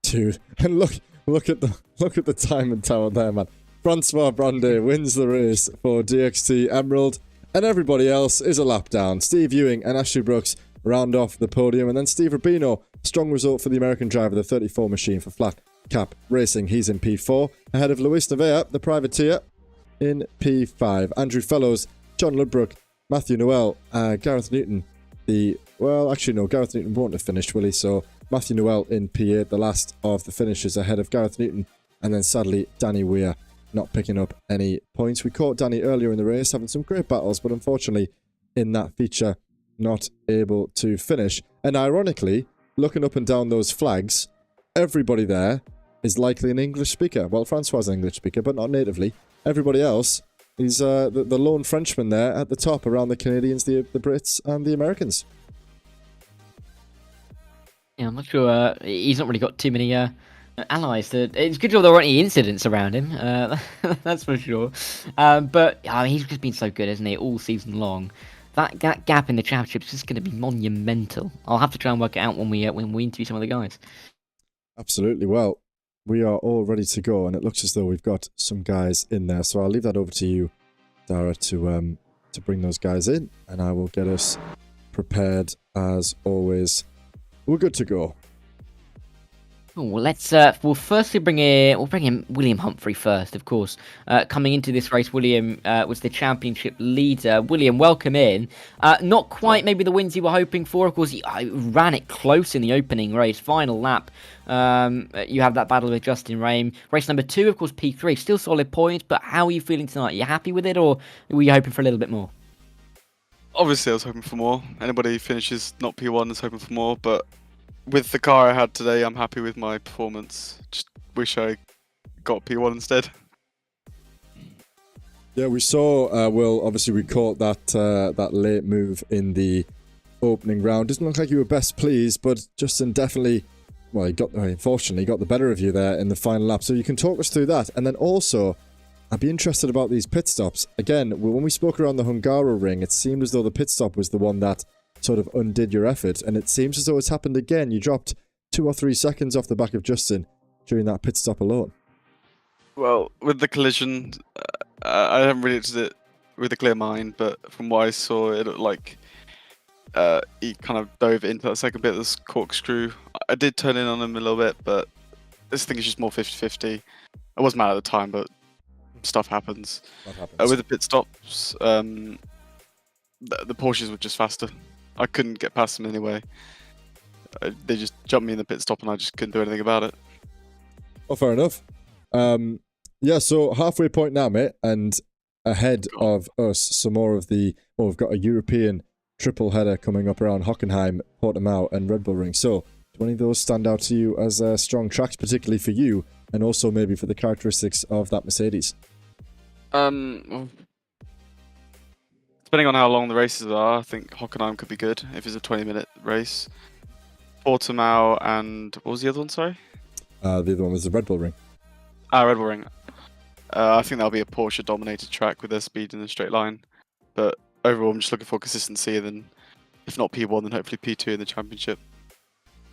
to... And look at the time and tower there, man. Francois Brandet wins the race for DXT Emerald, and everybody else is a lap down. Steve Ewing and Ashley Brooks round off the podium, and then Steve Rubino, strong result for the American driver, the 34 machine for Flat Cap Racing. He's in P4, ahead of Luis Nevea, the privateer, in P5. Andrew Fellows, John Ludbrook, Matthew Noel, Gareth Newton, Gareth Newton won't have finished, will he? So Matthew Noel in P8, the last of the finishers ahead of Gareth Newton. And then sadly, Danny Weir not picking up any points. We caught Danny earlier in the race, having some great battles, but unfortunately in that feature, not able to finish. And ironically, looking up and down those flags, everybody there is likely an English speaker. Well, Francois is an English speaker, but not natively. Everybody else is the lone Frenchman there at the top around the Canadians, the Brits, and the Americans. Yeah, I'm not sure. He's not really got too many allies. It's good job there weren't any incidents around him. That's for sure. But I mean, he's just been so good, hasn't he, all season long. That gap in the championship is just going to be monumental. I'll have to try and work it out when we interview some of the guys. Absolutely. Well, we are all ready to go, and it looks as though we've got some guys in there. So I'll leave that over to you, Dara, to bring those guys in, and I will get us prepared as always. We're good to go. Oh, well, let's. We'll firstly bring in William Humphrey first, of course. Coming into this race, William was the championship leader. William, welcome in. Not quite maybe the wins you were hoping for. Of course, he ran it close in the opening race, final lap. You have that battle with Justin Rame. Race number 2, of course, P3. Still solid points, but how are you feeling tonight? Are you happy with it, or were you hoping for a little bit more? Obviously, I was hoping for more. Anybody who finishes not P1 is hoping for more, but with the car I had today, I'm happy with my performance. Just wish I got P1 instead. Yeah, we saw, Will, obviously we caught that late move in the opening round. Doesn't look like you were best pleased, but Justin definitely, well, unfortunately got the better of you there in the final lap. So you can talk us through that. And then also, I'd be interested about these pit stops. Again, when we spoke around the Hungaro ring, it seemed as though the pit stop was the one that sort of undid your effort, and it seems as though it's happened again. You dropped 2 or 3 seconds off the back of Justin during that pit stop alone. Well, with the collision, I haven't really looked at it with a clear mind, but from what I saw, it looked like he kind of dove into that second bit of this corkscrew. I did turn in on him a little bit, but this thing is just more 50-50. I was mad at the time, but stuff happens. That happens. With the pit stops, the Porsches were just faster. I couldn't get past them anyway. They just jumped me in the pit stop and I just couldn't do anything about it. Oh, fair enough. Yeah, so halfway point now, mate, and ahead of us, some more of the... Well, we've got a European triple header coming up around Hockenheim, Portimao, and Red Bull Ring. So, do any of those stand out to you as strong tracks, particularly for you, and also maybe for the characteristics of that Mercedes? Well, depending on how long the races are, I think Hockenheim could be good if it's a 20-minute race. Portimao and... What was the other one, sorry? The other one was the Red Bull Ring. Red Bull Ring. I think that'll be a Porsche-dominated track with their speed in a straight line. But overall, I'm just looking for consistency, and then if not P1, then hopefully P2 in the championship.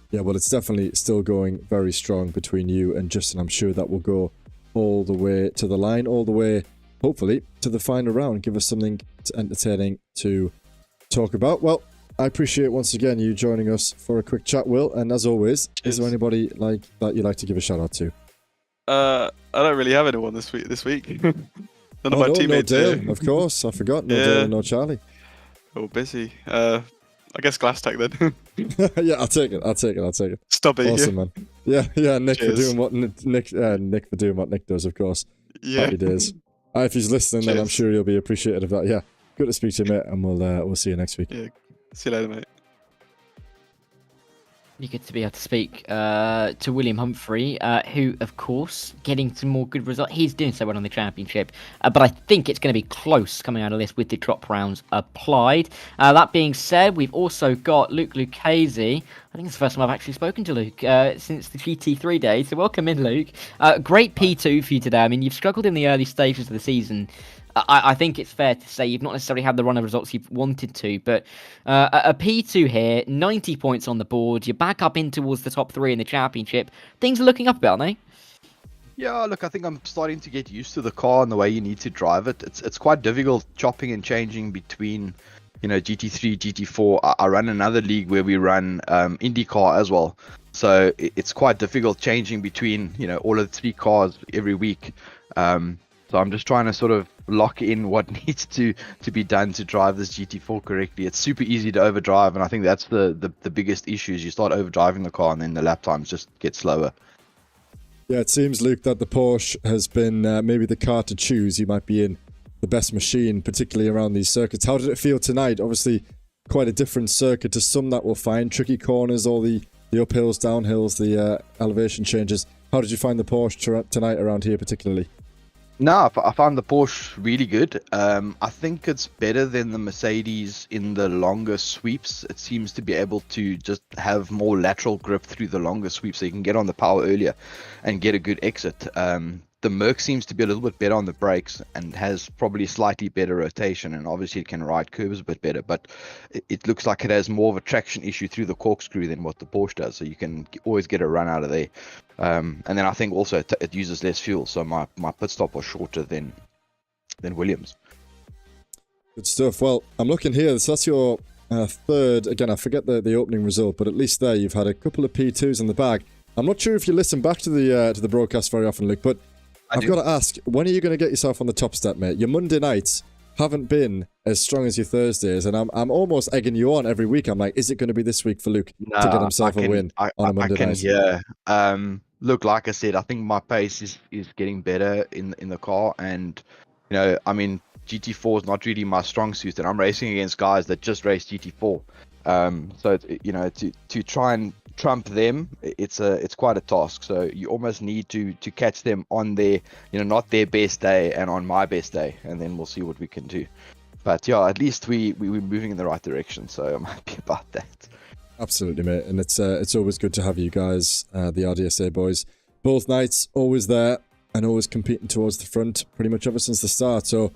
Yeah, well, it's definitely still going very strong between you and Justin. I'm sure that will go all the way to the line, all the way, hopefully, to the final round. Give us something entertaining to talk about. Well, I appreciate once again you joining us for a quick chat, Will. And as always, is there anybody like that you'd like to give a shout out to? I don't really have anyone this week. None of my teammates. No Dale, of course. I forgot. No Dale, no Charlie. Oh, busy. I guess Glasstag then. Yeah, I'll take it. Stubby. Awesome, man. Yeah. Nick Cheers. for doing what Nick for doing what Nick does, of course. Yeah. Happy days. If he's listening, then I'm sure he'll be appreciative of that. Yeah, good to speak to you, mate, and we'll see you next week. Yeah. See you later, mate. You get to be able to speak to William Humphrey, who, of course, getting some more good results. He's doing so well on the championship, but I think it's going to be close coming out of this with the drop rounds applied. That being said, we've also got Luke Lucchese. I think it's the first time I've actually spoken to Luke since the GT3 days, so welcome in, Luke. Great P2 for you today. I mean, you've struggled in the early stages of the season. I think it's fair to say you've not necessarily had the run of results you've wanted to, but a P2 here, 90 points on the board, you're back up in towards the top 3 in the championship. Things are looking up a bit, aren't they? Yeah, look, I think I'm starting to get used to the car and the way you need to drive it. It's quite difficult chopping and changing between, GT3, GT4. I run another league where we run IndyCar as well. So it's quite difficult changing between, all of the 3 cars every week. So I'm just trying to sort of lock in what needs to be done to drive this GT4 correctly. It's super easy to overdrive, and I think that's the biggest issue is you start overdriving the car and then the lap times just get slower. Yeah, it seems, Luke, that the Porsche has been maybe the car to choose. You might be in the best machine, particularly around these circuits. How did it feel tonight? Obviously, quite a different circuit to some that we'll find. Tricky corners, all the uphills, downhills, the elevation changes. How did you find the Porsche tonight around here particularly? No, I found the Porsche really good. I think it's better than the Mercedes in the longer sweeps. It seems to be able to just have more lateral grip through the longer sweeps, so you can get on the power earlier and get a good exit. The Merc seems to be a little bit better on the brakes and has probably slightly better rotation, and obviously it can ride curves a bit better, but it looks like it has more of a traction issue through the corkscrew than what the Porsche does, so you can always get a run out of there. And then I think also it uses less fuel, so my pit stop was shorter than Williams. Good stuff. Well, I'm looking here, so that's your third. Again, I forget the opening result, but at least there you've had a couple of P2s in the bag. I'm not sure if you listen back to the broadcast very often, Luke, but I've got to ask, when are you going to get yourself on the top step, mate? Your Monday nights haven't been as strong as your Thursdays, and I'm almost egging you on every week. I'm like, is it going to be this week for Luke to get himself a win on a Monday night? Yeah. Look, like I said, I think my pace is getting better in the car, and I mean, GT4 is not really my strong suit, and I'm racing against guys that just race GT4. So to try and trump them, it's quite a task. So you almost need to catch them on their not their best day and on my best day, and then we'll see what we can do. But yeah, at least we're moving in the right direction, so I'm happy about that. Absolutely, mate, and it's always good to have you guys, the RDSA boys, both nights always there and always competing towards the front pretty much ever since the start. So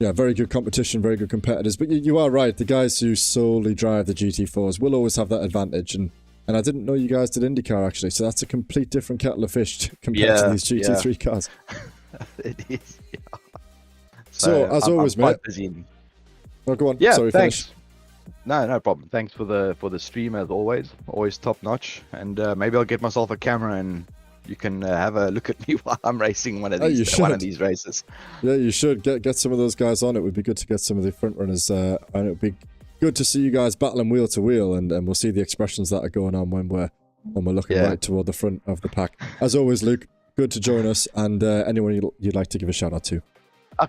yeah, very good competition, very good competitors. But you are right, the guys who solely drive the GT4s will always have that advantage, and I didn't know you guys did IndyCar actually, so that's a complete different kettle of fish compared to these GT3 cars. It is, yeah. So as always, I'm mate. quite busy. Oh, go on. Yeah, sorry, thanks. finish. No problem. Thanks for the stream as always top notch. And maybe I'll get myself a camera and You can have a look at me while I'm racing one of Oh, you these one of should. these races. Yeah, you should get some of those guys on. It would be good to get some of the front runners, and it would be good to see you guys battling wheel to wheel, and we'll see the expressions that are going on when we're looking Yeah. right toward the front of the pack. As always, Luke, good to join us, and anyone you'd like to give a shout out to.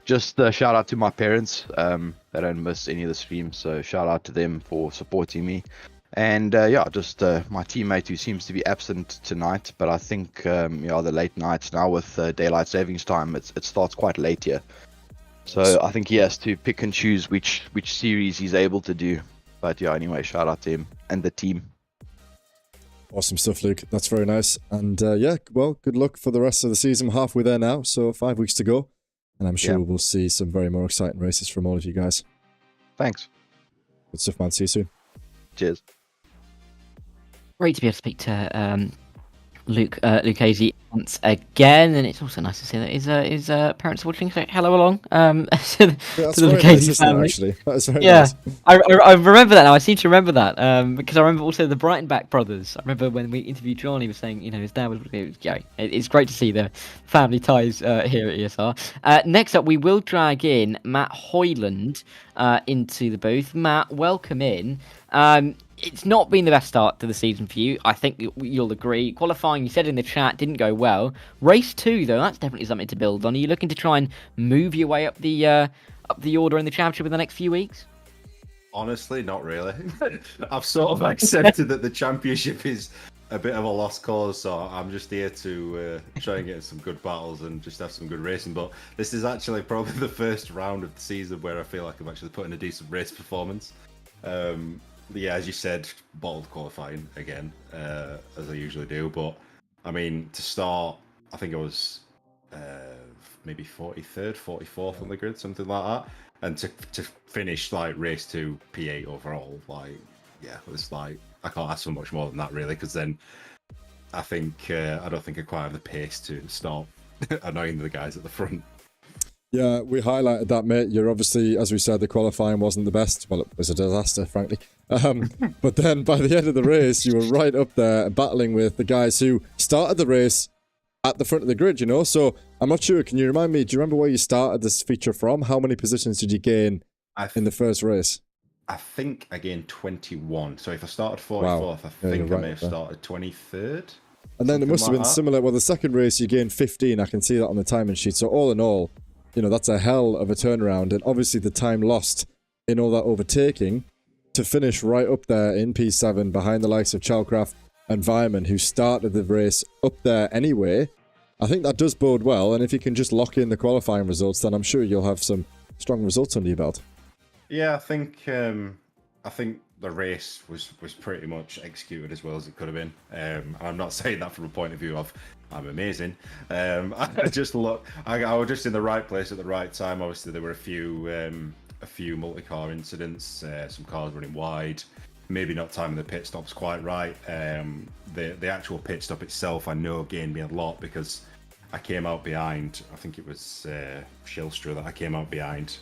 Just shout out to my parents. They don't miss any of the streams, so shout out to them for supporting me. And just my teammate who seems to be absent tonight, but I think the late nights now with daylight savings time, it starts quite late here. So I think he has to pick and choose which series he's able to do. But yeah, anyway, shout out to him and the team. Awesome stuff, Luke. That's very nice. And well, good luck for the rest of the season. We're halfway there now, so 5 weeks to go. And I'm sure we'll see some very more exciting races from all of you guys. Thanks. Good stuff, man. See you soon. Cheers. Great to be able to speak to Luke Casey once again, and it's also nice to see that his parents are watching. So hello along to the Luke Casey family. Actually, that is very Yeah, nice. I remember that now. I seem to remember that because I remember also the Brightonback brothers. I remember when we interviewed John, he was saying, his dad was. It's great to see the family ties here at ESR. Next up, we will drag in Matt Hoyland into the booth. Matt, welcome in. It's not been the best start to the season for you. I think you'll agree. Qualifying, you said in the chat, didn't go well. Race 2, though, that's definitely something to build on. Are you looking to try and move your way up the order in the championship in the next few weeks? Honestly, not really. I've sort of accepted that the championship is a bit of a lost cause, so I'm just here to try and get some good battles and just have some good racing. But this is actually probably the first round of the season where I feel like I've actually put in a decent race performance. Yeah, as you said, bottled qualifying again, as I usually do. But I mean, to start, I think I was maybe 43rd, 44th on the grid, something like that. And to finish like race 2 P8 overall, it's like I can't ask for much more than that really. Because then I think I don't think I quite have the pace to start annoying the guys at the front. Yeah, we highlighted that, mate. You're obviously, as we said, the qualifying wasn't the best. Well, it was a disaster, frankly. But then by the end of the race, you were right up there battling with the guys who started the race at the front of the grid, So I'm not sure. Can you remind me, do you remember where you started this feature from? How many positions did you gain in the first race? I think I gained 21. So if I started 44th, Wow. I think I may have started 23rd. And then it must have been similar. Well, the second race, you gained 15. I can see that on the timing sheet. So all in all, that's a hell of a turnaround. And obviously the time lost in all that overtaking to finish right up there in P7 behind the likes of Chalcraft and Vireman, who started the race up there anyway. I think that does bode well. And if you can just lock in the qualifying results, then I'm sure you'll have some strong results under your belt. Yeah, I think the race was pretty much executed as well as it could have been. And I'm not saying that from a point of view of I'm amazing. I was just in the right place at the right time. Obviously, there were a few multi-car incidents, some cars running wide, maybe not timing the pit stops quite right. The actual pit stop itself, I know, gained me a lot because I came out behind. I think it was Shilstra that I came out behind.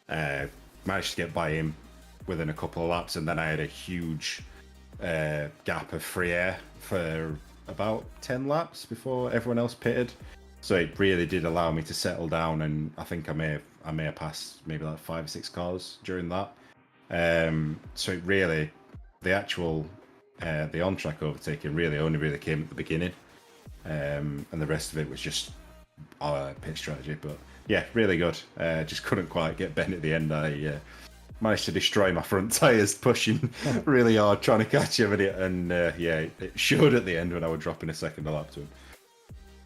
Managed to get by him within a couple of laps, and then I had a huge gap of free air for about 10 laps before everyone else pitted. So it really did allow me to settle down, and I think I may have passed maybe like 5 or 6 cars during that. So it really, the actual the on-track overtaking really came at the beginning, and the rest of it was just our pit strategy. But yeah, really good. Just couldn't quite get bent at the end. I managed to destroy my front tyres pushing really hard, trying to catch him, and it showed at the end when I was dropping a second lap to him.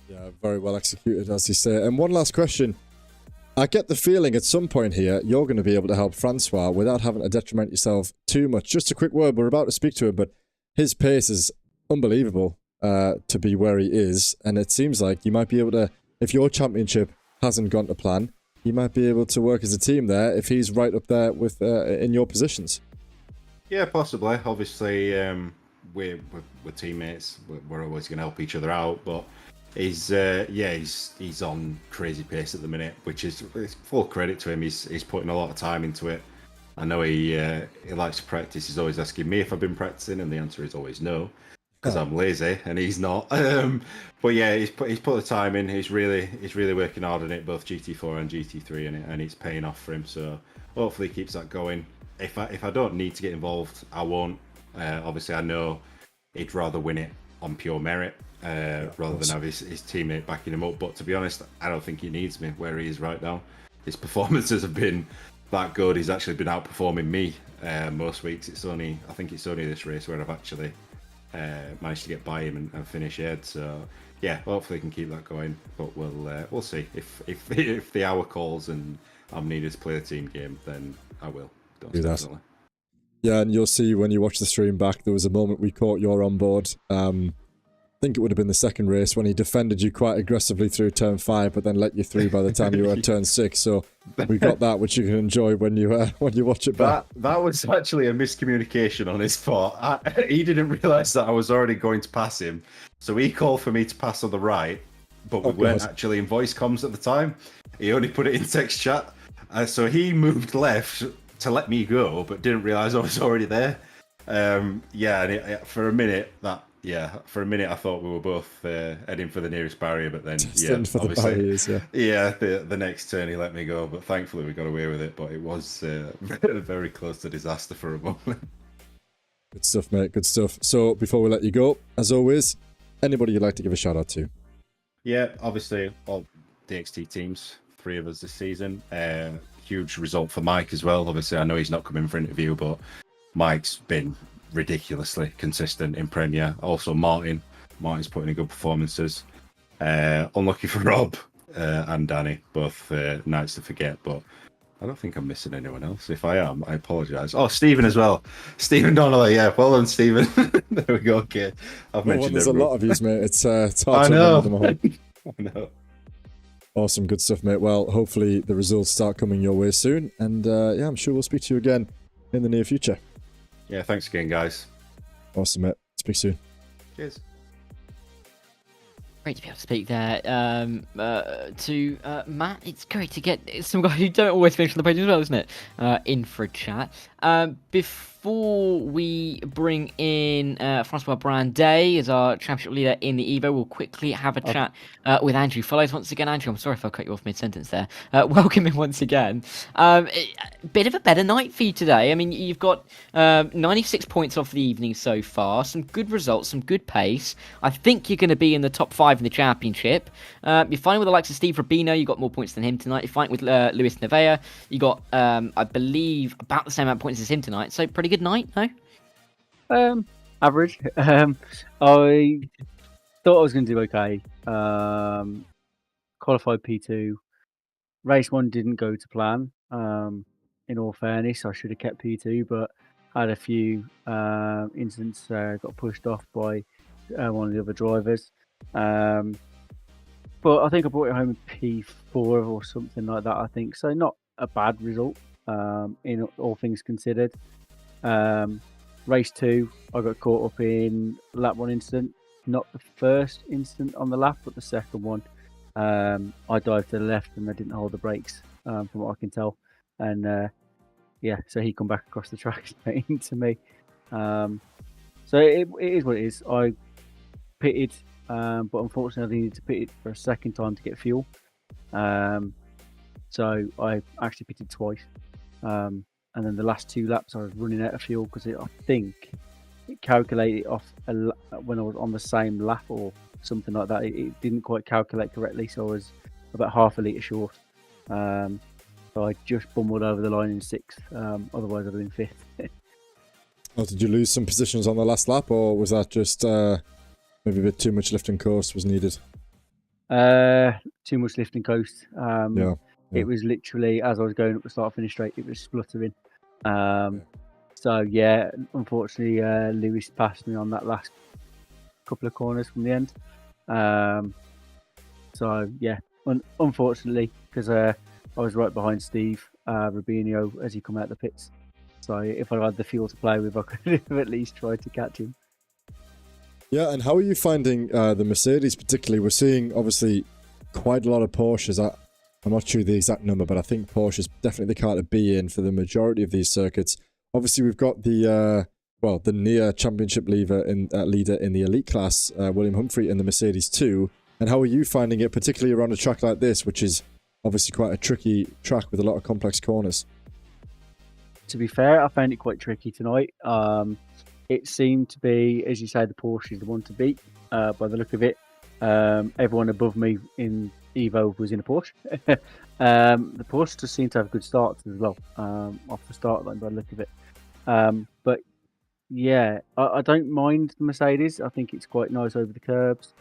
Yeah, very well executed, as you say. And one last question. I get the feeling at some point here, you're going to be able to help Francois without having to detriment yourself too much. Just a quick word, we're about to speak to him, but his pace is unbelievable to be where he is. And it seems like you might be able to, if your championship hasn't gone to plan, you might be able to work as a team there if he's right up there with in your positions. Yeah, possibly. Obviously, we're teammates. We're always going to help each other out. But he's on crazy pace at the minute, which is full credit to him. He's putting a lot of time into it. I know he likes to practice. He's always asking me if I've been practicing, and the answer is always no. because I'm lazy and he's not. But yeah, he's put the time in. He's really working hard on it, both GT4 and GT3, and it's paying off for him. So hopefully he keeps that going. If I don't need to get involved, I won't. Obviously, I know he'd rather win it on pure merit rather than have his teammate backing him up. But to be honest, I don't think he needs me where he is right now. His performances have been that good. He's actually been outperforming me most weeks. I think it's only this race where I've actually managed to get by him and finish ahead. So yeah, hopefully he can keep that going. But we'll see. If the hour calls and I'm needed to play the team game, then I will. Do that. Yeah, and you'll see when you watch the stream back, there was a moment we caught your on board. I think it would have been the second race when he defended you quite aggressively through turn 5, but then let you through by the time you were at turn 6. So we got that, which you can enjoy when you watch it back. That was actually a miscommunication on his part. He didn't realise that I was already going to pass him, so he called for me to pass on the right, but we weren't actually in voice comms at the time. He only put it in text chat, so he moved left to let me go, but didn't realise I was already there. For a minute I thought we were both heading for the nearest barrier, but then the barriers, the next turn he let me go, but thankfully we got away with it. But it was very close to disaster for a moment. Good stuff, mate. Good stuff. So before we let you go, as always, anybody you'd like to give a shout out to? Yeah, obviously all DXT teams, 3 of us this season. Huge result for Mike as well. Obviously, I know he's not coming for interview, but Mike's been ridiculously consistent in Premier. Also, Martin's putting in good performances. Unlucky for Rob and Danny, both nights to forget, but I don't think I'm missing anyone else. If I am, I apologise. Oh, Stephen as well. Stephen Donnelly, yeah. Well done, Stephen. There we go. Okay, I've mentioned there's everyone. a lot of yous, mate. It's hard to remember them all. I know. Awesome, good stuff, mate. Well, hopefully the results start coming your way soon, and I'm sure we'll speak to you again in the near future. Yeah, thanks again, guys. Awesome, mate. Speak soon. Cheers. Great to be able to speak there to Matt. It's great to get some guy who don't always finish on the page as well, isn't it? In for a chat. Before we bring in Francois Brandet as our championship leader in the Evo, we'll quickly have a chat with Andrew Follows once again. Andrew, I'm sorry if I cut you off mid-sentence there. Welcome in once again. Bit of a better night for you today. I mean, you've got 96 points off the evening so far. Some good results, some good pace. I think you're going to be in the top 5 in the championship. You're fighting with the likes of Steve Rubino. You got more points than him tonight. You're fighting with Luis Nevea. You got, I believe, about the same amount of points as him tonight. So pretty good night, no? Average. I thought I was going to do okay. Qualified P2. Race 1 didn't go to plan. In all fairness, I should have kept P2, but I had a few incidents got pushed off by one of the other drivers. But I think I brought it home in P4 or something like that, I think. So not a bad result in all things considered. Race 2, I got caught up in lap 1 incident. Not the first incident on the lap, but the second one. I dived to the left and I didn't hold the brakes, from what I can tell. And so he come back across the track straight into me. So it is what it is. I pitted, but unfortunately I needed to pit it for a second time to get fuel. So I actually pitted twice. And then the last 2 laps I was running out of fuel because I think it calculated off when I was on the same lap or something like that. It didn't quite calculate correctly, so I was about half a litre short. So I just bumbled over the line in 6th. Otherwise I'd have been 5th. Oh, did you lose some positions on the last lap, or was that just maybe a bit too much lift and coast was needed? Too much lift and coast. Yeah. It was literally, as I was going up the start-finish straight, it was spluttering. So, yeah, unfortunately, Lewis passed me on that last couple of corners from the end. So, yeah, unfortunately, because I was right behind Steve Rubinho as he come out the pits. So if I had the fuel to play with, I could have at least tried to catch him. Yeah, and how are you finding the Mercedes particularly? We're seeing, obviously, quite a lot of Porsches. I'm not sure the exact number, but I think Porsche's definitely the car to be in for the majority of these circuits. Obviously, we've got the well, the near championship leader in the elite class, William Humphrey in the Mercedes 2. And how are you finding it, particularly around a track like this, which is obviously quite a tricky track with a lot of complex corners? To be fair, I found it quite tricky tonight. It seemed to be, as you say, the Porsche is the one to beat by the look of it. Everyone above me in Evo was in a Porsche. The Porsche just seemed to have good starts as well off the start line by the look of it. But yeah, I don't mind the Mercedes. I think it's quite nice over the curbs.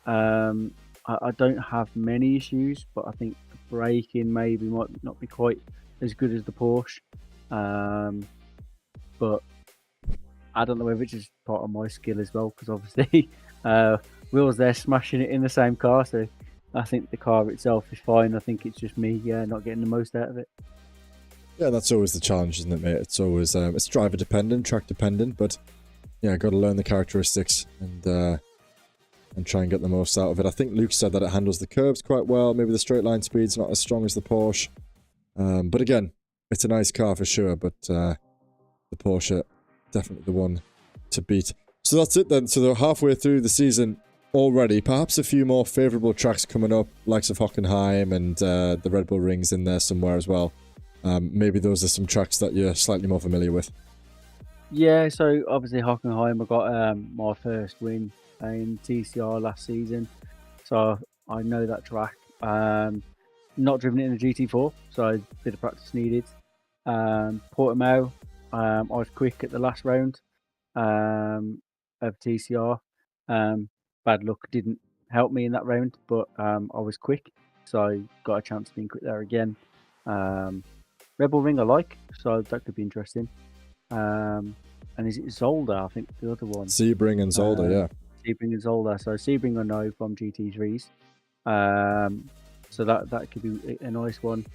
I don't have many issues, but I think the braking maybe might not be quite as good as the Porsche. But I don't know whether it's just part of my skill as well, because obviously Will's there smashing it in the same car, so I think the car itself is fine. I think it's just me not getting the most out of it. Yeah, that's always the challenge, isn't it, mate? It's always it's driver dependent, track dependent, but yeah, got to learn the characteristics and try and get the most out of it. I think Luke said that it handles the curbs quite well. Maybe the straight line speed's not as strong as the Porsche, but again, it's a nice car for sure. But the Porsche definitely the one to beat. So that's it then. So they're halfway through the season already. Perhaps a few more favourable tracks coming up, likes of Hockenheim and the Red Bull Rings in there somewhere as well. Maybe those are some tracks that you're slightly more familiar with. Yeah, so obviously Hockenheim, I got my first win in TCR last season, so I know that track. Not driven it in the GT4, so a bit of practice needed. Portimao, I was quick at the last round of TCR. Bad luck didn't help me in that round, but I was quick, so I got a chance of being quick there again. Rebel Ring I like, so that could be interesting. And is it Zolder? I think the other one. Sebring and Zolder, yeah. Sebring and Zolder. So Sebring I know from GT3s. So that could be a nice one.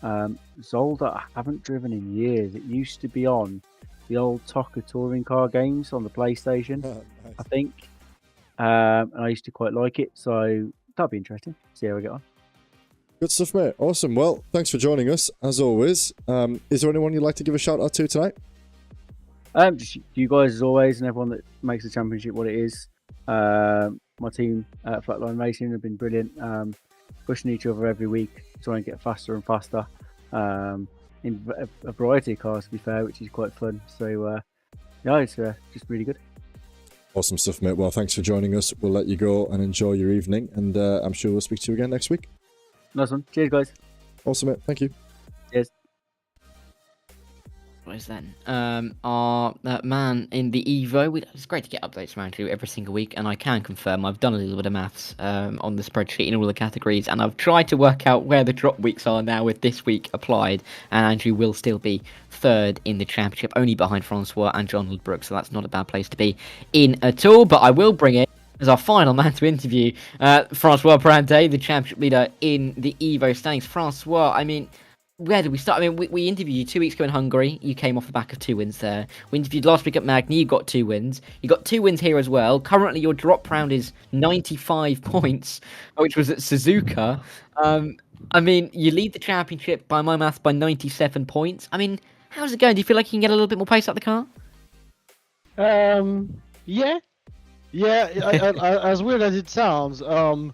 Zolder I haven't driven in years. It used to be on the old Toka touring car games on the PlayStation, Nice. I think. And I used to quite like it, so that'd be interesting. See how we get on. Good stuff, mate. Awesome. Well, thanks for joining us, as always. Is there anyone you'd like to give a shout out to tonight? Just you guys, as always, and everyone that makes the championship what it is. My team at Flatline Racing have been brilliant, pushing each other every week, trying to get faster and faster in a variety of cars, to be fair, which is quite fun. So, yeah, it's just really good. Awesome stuff, mate. Well, thanks for joining us. We'll let you go and enjoy your evening, and I'm sure we'll speak to you again next week. Nice one. Cheers, guys. Awesome, mate. Thank you. Cheers. What is then? Our man in the Evo. It's great to get updates from Andrew every single week, and I can confirm I've done a little bit of maths on the spreadsheet in all the categories, and I've tried to work out where the drop weeks are now with this week applied, and Andrew will still be third in the championship, only behind Francois and John Woodbrook, so that's not a bad place to be in at all. But I will bring it as our final man to interview, Francois Parente, the championship leader in the Evo standings. Francois, I mean, where did we start? I mean, we interviewed you 2 weeks ago in Hungary. You came off the back of 2 wins there. We interviewed last week at Magny. You got 2 wins. You got 2 wins here as well. Currently, your drop round is 95 points, which was at Suzuka. I mean, you lead the championship by my maths by 97 points. I mean, how's it going? Do you feel like you can get a little bit more pace out the car? Yeah. As weird as it sounds, I'm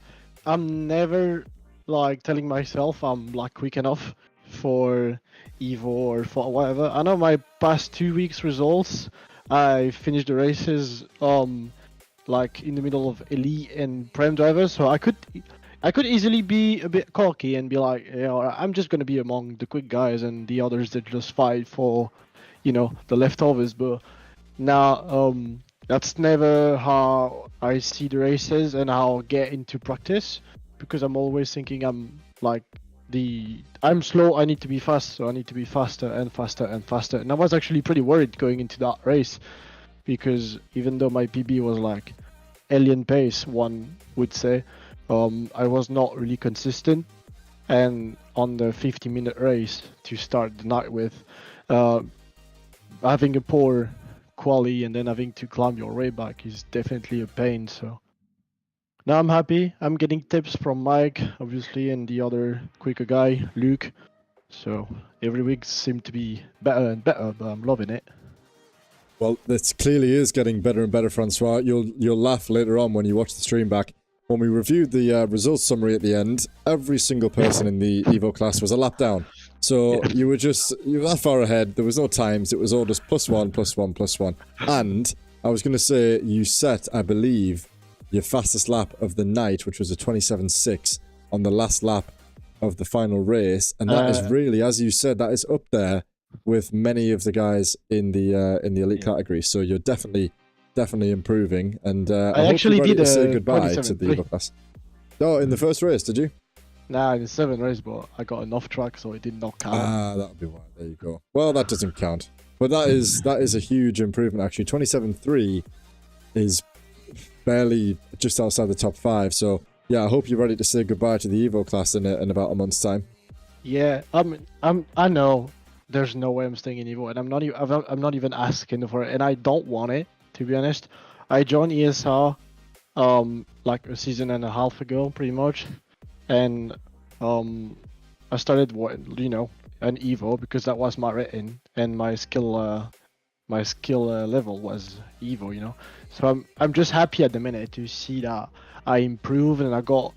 never like telling myself I'm like quick enough for Evo or for whatever. I know my past 2 weeks results, I finished the races like in the middle of elite and prem drivers, so I could easily be a bit cocky and be like, you know, I'm just gonna be among the quick guys and the others that just fight for, you know, the leftovers. But now that's never how I see the races and how I get into practice, because I'm always thinking I'm slow, I need to be fast, so I need to be faster and faster and faster. And I was actually pretty worried going into that race, because even though my PB was like alien pace, one would say, I was not really consistent. And on the 50-minute race to start the night with, having a poor quali and then having to climb your way back is definitely a pain. So now I'm happy. I'm getting tips from Mike, obviously, and the other quicker guy, Luke. So every week seems to be better and better, but I'm loving it. Well, this clearly is getting better and better, Francois. You'll laugh later on when you watch the stream back. When we reviewed the results summary at the end, every single person in the Evo class was a lap down. So you were that far ahead. There was no times. It was all just +1, +1, +1. And I was going to say you set, I believe, your fastest lap of the night, which was a 27.6 on the last lap of the final race. And that is really, as you said, that is up there with many of the guys in the elite category. So you're definitely improving. And I hope actually you're ready did to say goodbye to the 27.3. Evo class. Oh, in the first race, did you? Nah, in the 7th race, but I got an off track, so it did not count. Ah, that would be why. There you go. Well, that doesn't count. But that is a huge improvement, actually. 27.3 is barely just outside the top 5. So, yeah, I hope you're ready to say goodbye to the Evo class in about a month's time. Yeah, I know there's no way I'm staying in Evo, and I'm not even asking for it, and I don't want it, to be honest. I joined ESR like a season and a half ago, pretty much, and I started an Evo because that was my rating and my skill level was Evo, So I'm just happy at the minute to see that I improved and I got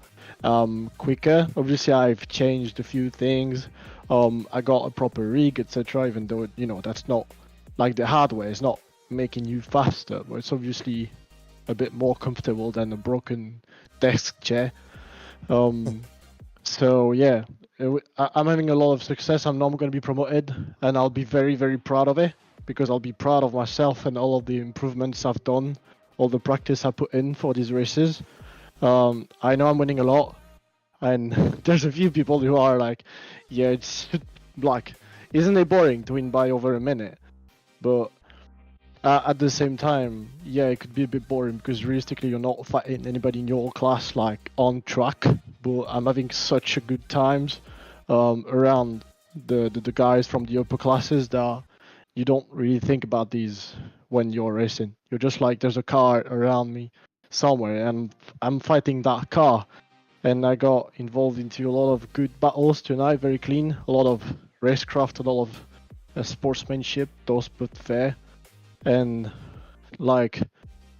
quicker. Obviously, I've changed a few things. I got a proper rig, etc. Even though that's not like the hardware is not making you faster, but it's obviously a bit more comfortable than a broken desk chair. So yeah, I'm having a lot of success. I'm now going to be promoted, and I'll be very, very proud of it because I'll be proud of myself and all of the improvements I've done, all the practice I put in for these races. I know I'm winning a lot, and there's a few people who are like, yeah, it's like, isn't it boring to win by over a minute? But at the same time, yeah, it could be a bit boring because realistically you're not fighting anybody in your class like on track. But I'm having such a good times around the guys from the upper classes that you don't really think about these when you're racing. You're just like, there's a car around me somewhere and I'm fighting that car. And I got involved into a lot of good battles tonight, very clean, a lot of racecraft, a lot of sportsmanship, those but fair. And like,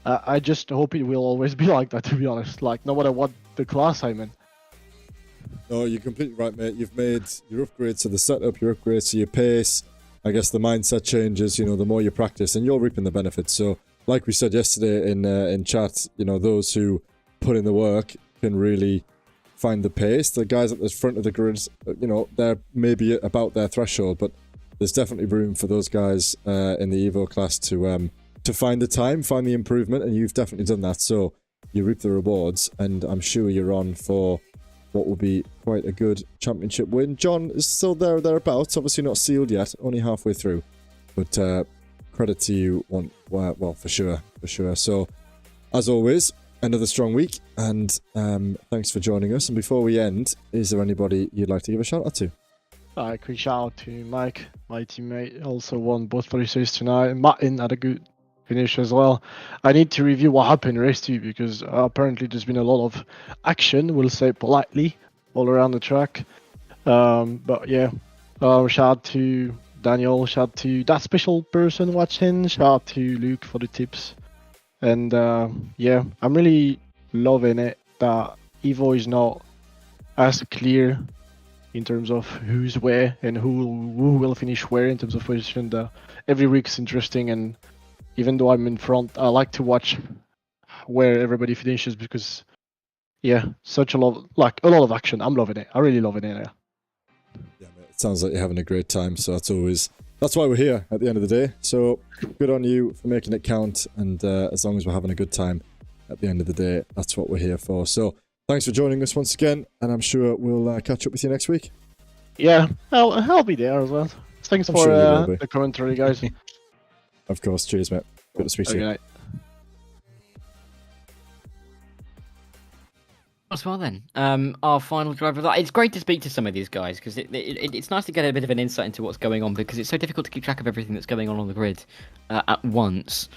I just hope it will always be like that, to be honest, like no matter what the class I'm in. No, you're completely right, mate. You've made your upgrades to the setup, your upgrades to your pace. I guess the mindset changes, the more you practice, and you're reaping the benefits. So, like we said yesterday in chat, those who put in the work can really find the pace. The guys at the front of the grid, they're maybe about their threshold, but there's definitely room for those guys in the Evo class to find the time, find the improvement, and you've definitely done that. So you reap the rewards, and I'm sure you're on for what will be quite a good championship win. John is still there or thereabouts, obviously not sealed yet, only halfway through, but credit to you, well, for sure. So, as always, another strong week, and thanks for joining us. And before we end, is there anybody you'd like to give a shout out to? A quick shout out to Mike, my teammate, also won both races tonight. Martin had a good finish as well. I need to review what happened in race 2 because apparently there's been a lot of action, we'll say politely, all around the track. But yeah, shout out to Daniel, shout out to that special person watching, shout out to Luke for the tips. And yeah, I'm really loving it that Evo is not as clear in terms of who's where and who will finish where in terms of position. Every week's interesting, and even though I'm in front, I like to watch where everybody finishes because, yeah, a lot of action. I'm loving it. I'm really loving it. Yeah, mate, it sounds like you're having a great time. So that's why we're here at the end of the day. So good on you for making it count. And as long as we're having a good time at the end of the day, that's what we're here for. So thanks for joining us once again, and I'm sure we'll catch up with you next week. Yeah, I'll be there as well. Thanks for the commentary, guys. Of course. Cheers, mate. Good to speak to you. Good night. As well then, our final driver of that. It's great to speak to some of these guys because it's nice to get a bit of an insight into what's going on because it's so difficult to keep track of everything that's going on the grid at once.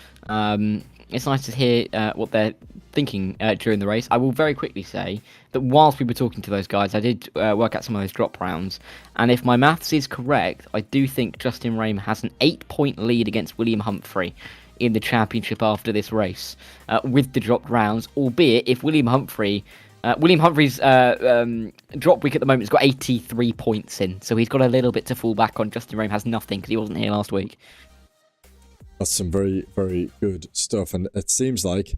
it's nice to hear what they're thinking during the race. I will very quickly say that whilst we were talking to those guys, I did work out some of those drop rounds, and if my maths is correct, I do think Justin Rame has an 8-point lead against William Humphrey in the championship after this race with the dropped rounds, albeit if William Humphrey's drop week at the moment has got 83 points in, so he's got a little bit to fall back on. Justin Rame has nothing because he wasn't here last week. That's some very, very good stuff, and it seems like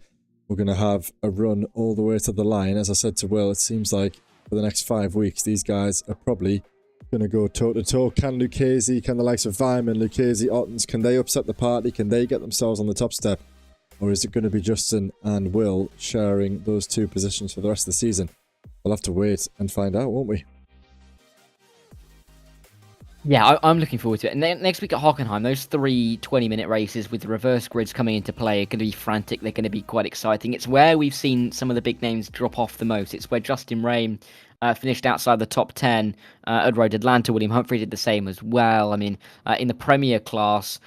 we're going to have a run all the way to the line. As I said to Will, it seems like for the next 5 weeks, these guys are probably going to go toe-to-toe. Can Lucchese, can the likes of Vyman, Lucchese, Ottens, can they upset the party? Can they get themselves on the top step? Or is it going to be Justin and Will sharing those two positions for the rest of the season? We'll have to wait and find out, won't we? Yeah, I'm looking forward to it. And then next week at Hockenheim, those 3 20-minute races with the reverse grids coming into play are going to be frantic. They're going to be quite exciting. It's where we've seen some of the big names drop off the most. It's where Justin Rame finished outside the top 10 at Road Atlanta. William Humphrey did the same as well. I mean, in the Premier class,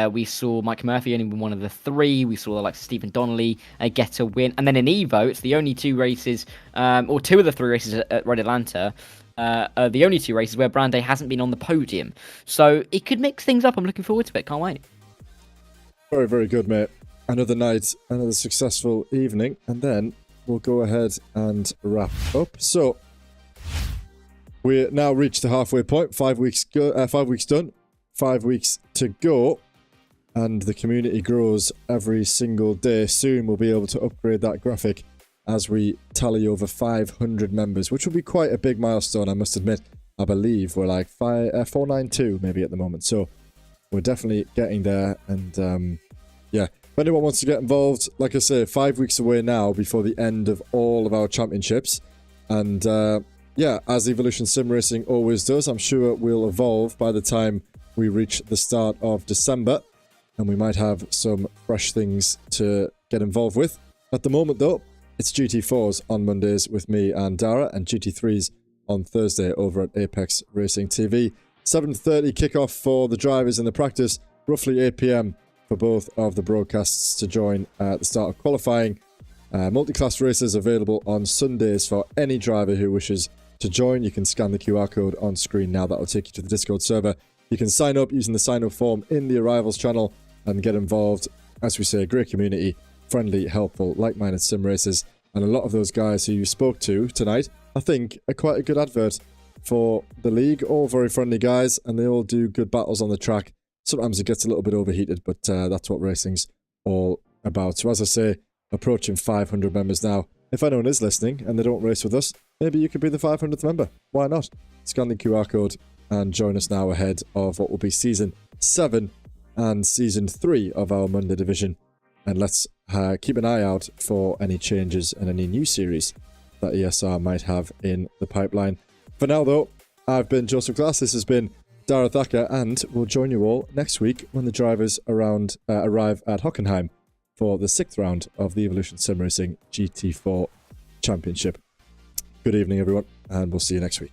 we saw Mike Murphy only win one of the 3. We saw the likes of Stephen Donnelly get a win. And then in Evo, it's the only 2 races, or 2 of the 3 races at Road Atlanta, the only 2 races where Brande hasn't been on the podium. So it could mix things up. I'm looking forward to it. Can't wait. Very, very good, mate. Another night, another successful evening, and then we'll go ahead and wrap up. So we now reached the halfway point. 5 weeks done. 5 weeks to go, and the community grows every single day. Soon we'll be able to upgrade that graphic as we tally over 500 members, which will be quite a big milestone, I must admit. I believe we're like 492 maybe at the moment, so we're definitely getting there. And yeah, if anyone wants to get involved, like I say, 5 weeks away now before the end of all of our championships. And yeah, as Evolution Sim Racing always does, I'm sure we'll evolve by the time we reach the start of December, and we might have some fresh things to get involved with. At the moment though, it's GT4s on Mondays with me and Dara, and GT3s on Thursday over at Apex Racing TV. 7:30 kickoff for the drivers in the practice, roughly 8 PM for both of the broadcasts to join at the start of qualifying. Multi-class races available on Sundays for any driver who wishes to join. You can scan the QR code on screen now. That will take you to the Discord server. You can sign up using the sign up form in the Arrivals channel and get involved. As we say, a great community, friendly, helpful, like-minded sim racers, and a lot of those guys who you spoke to tonight, I think, are quite a good advert for the league. All very friendly guys, and they all do good battles on the track. Sometimes it gets a little bit overheated, but that's what racing's all about. So as I say, approaching 500 members now. If anyone is listening and they don't race with us, maybe you could be the 500th member. Why not? Scan the QR code and join us now ahead of what will be Season 7 and Season 3 of our Monday division. And let's keep an eye out for any changes and any new series that ESR might have in the pipeline. For now, though, I've been Joseph Glass. This has been Dara Thacker, and we'll join you all next week when the drivers arrive at Hockenheim for the 6th round of the Evolution Sim Racing GT4 Championship. Good evening, everyone, and we'll see you next week.